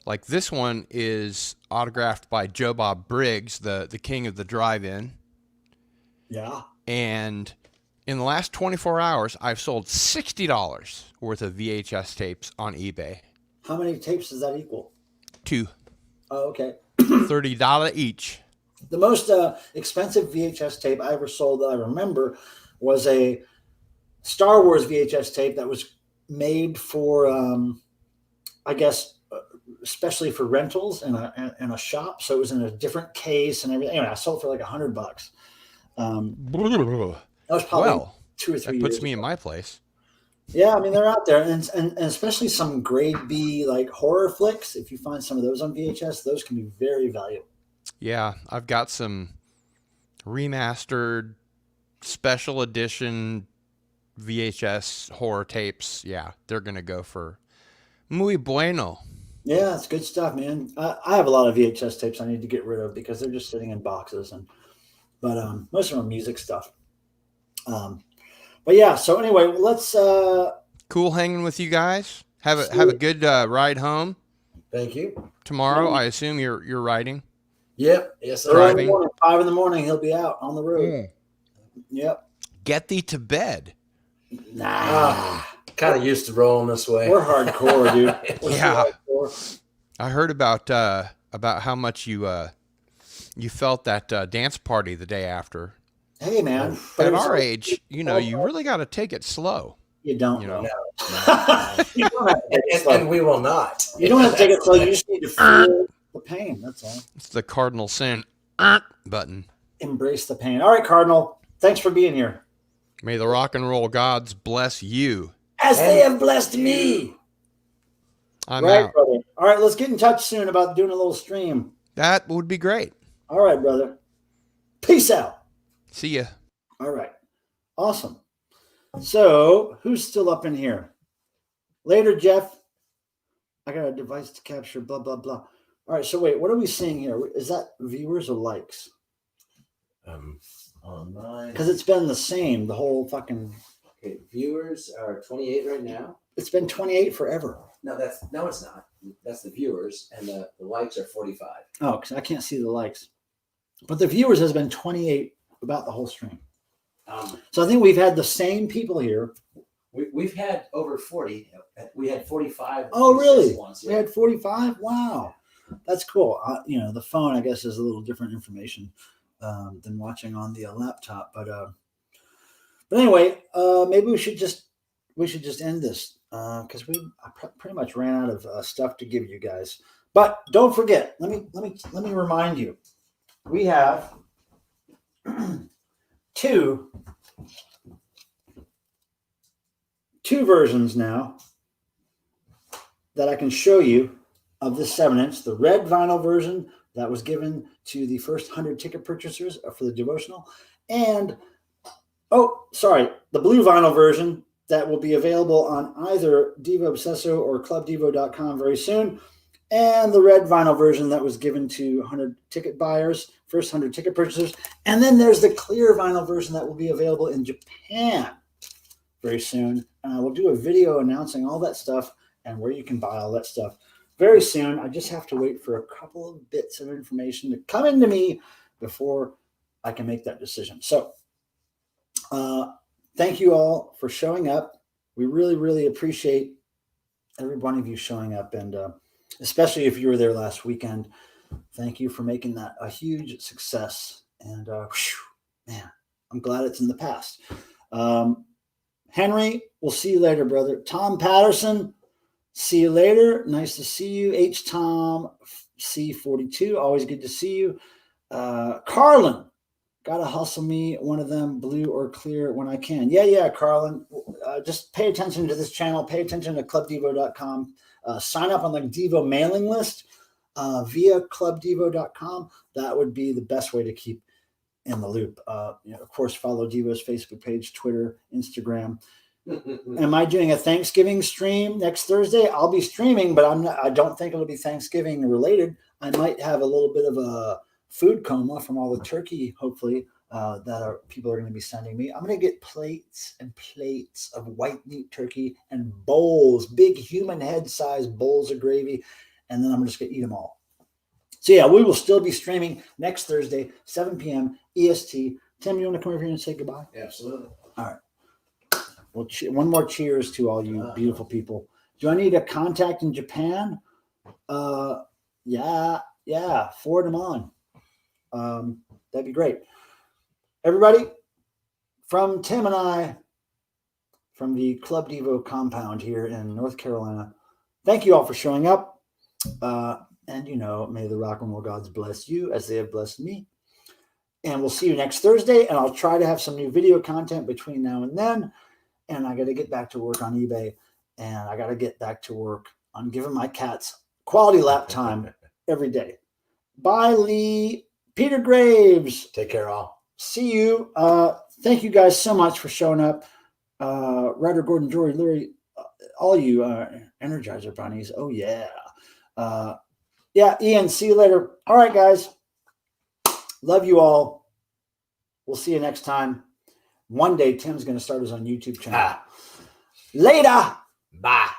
Like this one is autographed by Joe Bob Briggs, the king of the drive-in. Yeah. And in the last 24 hours, I've sold $60 worth of VHS tapes on eBay. How many tapes does that equal? 2. Oh, okay. $30 each. The most expensive VHS tape I ever sold that I remember was a Star Wars VHS tape that was made for, I guess, especially for rentals in a shop. So it was in a different case and everything. Anyway, I sold it for like $100. That was probably Well, 2 or 3 that puts years me ago. in my place. Yeah, I mean they're out there, and especially some grade B like horror flicks. If you find some of those on VHS, those can be very valuable. Yeah, I've got some remastered special edition VHS horror tapes. Yeah, they're gonna go for muy bueno. Yeah, it's good stuff, man. I have a lot of VHS tapes I need to get rid of because they're just sitting in boxes, but most of them are music stuff. But yeah, so anyway, let's. Cool hanging with you guys. Have a good ride home. Thank you. Tomorrow, I assume you're riding. Yep. Yes. Driving. 5 in the morning, he'll be out on the road. Yep. Get thee to bed. Nah. Kind of used to rolling this way. We're hardcore, dude. We're Yeah. hardcore. I heard about how much you felt that dance party the day after. Hey, man. At our age, you really got to take it slow. You don't. You know. You don't have to take it slow. And we will not. You don't have to take it slow. You just need to feel the pain. That's all. It's the cardinal sin button. Embrace the pain. All right, Cardinal. Thanks for being here. May the rock and roll gods bless you. As they have blessed me. I'm right, out. brother. All right, let's get in touch soon about doing a little stream. That would be great. All right, brother. Peace out. See ya. All right. Awesome. So, who's still up in here? Later, Jeff. I got a device to capture blah, blah, blah. All right, so wait, what are we seeing here? Is that viewers or likes? Online. Because it's been the same, the whole fucking... Okay, viewers are 28 right now. It's been 28 forever. No, it's not. That's the viewers, and the likes are 45. Oh, because I can't see the likes. But the viewers has been 28 about the whole stream. So I think we've had the same people here. We've had over 40. We had 45. Oh, really? Once, We had 45? Wow. That's cool. The phone, I guess, is a little different information than watching on the laptop. But anyway, maybe we should just end this because I pretty much ran out of stuff to give you guys. But don't forget. Let me remind you. We have two versions now that I can show you of this 7-inch. The red vinyl version that was given to the first 100 ticket purchasers for the devotional, and the blue vinyl version that will be available on either Devo-Obsesso or clubdevo.com very soon, and the red vinyl version that was given to 100 ticket buyers, first 100 ticket purchasers. And then there's the clear vinyl version that will be available in Japan very soon. We'll do a video announcing all that stuff and where you can buy all that stuff very soon. I just have to wait for a couple of bits of information to come into me before I can make that decision. So thank you all for showing up. We really, really appreciate every one of you showing up, and especially if you were there last weekend. Thank you for making that a huge success. And man, I'm glad it's in the past. Henry, we'll see you later, brother. Tom Patterson, see you later. Nice to see you. H. Tom C42, always good to see you. Carlin, gotta hustle me one of them, blue or clear, when I can. Yeah, Carlin. Just pay attention to this channel. Pay attention to clubdevo.com. Sign up on the Devo mailing list via clubdevo.com. That would be the best way to keep in the loop. Of course, follow Devo's Facebook page, Twitter, Instagram. Am I doing a Thanksgiving stream next Thursday? I'll be streaming, but I don't think it'll be Thanksgiving related. I might have a little bit of a food coma from all the turkey, hopefully, people are going to be sending me. I'm going to get plates and plates of white meat turkey and bowls, big human head size bowls of gravy, and then I'm just going to eat them all. So yeah, we will still be streaming next Thursday, 7 p.m. EST. Tim, you want to come over here and say goodbye? Absolutely. All right. Well, one more cheers to all you beautiful people. Do I need a contact in Japan? Yeah, forward them on. That'd be great. Everybody, from Tim and I, from the Club Devo compound here in North Carolina. Thank you all for showing up. And, you know, may the rock and roll gods bless you as they have blessed me. And we'll see you next Thursday. And I'll try to have some new video content between now and then. And I got to get back to work on eBay. And I got to get back to work on giving my cats quality lap time every day. Bye, Lee. Peter Graves. Take care, all. See you. Thank you guys so much for showing up. Ryder, Gordon, Jory, Lori, all you Energizer bunnies. Oh, yeah. Yeah, Ian, see you later. All right, guys. Love you all. We'll see you next time. One day, Tim's going to start his own YouTube channel. Later. Bye.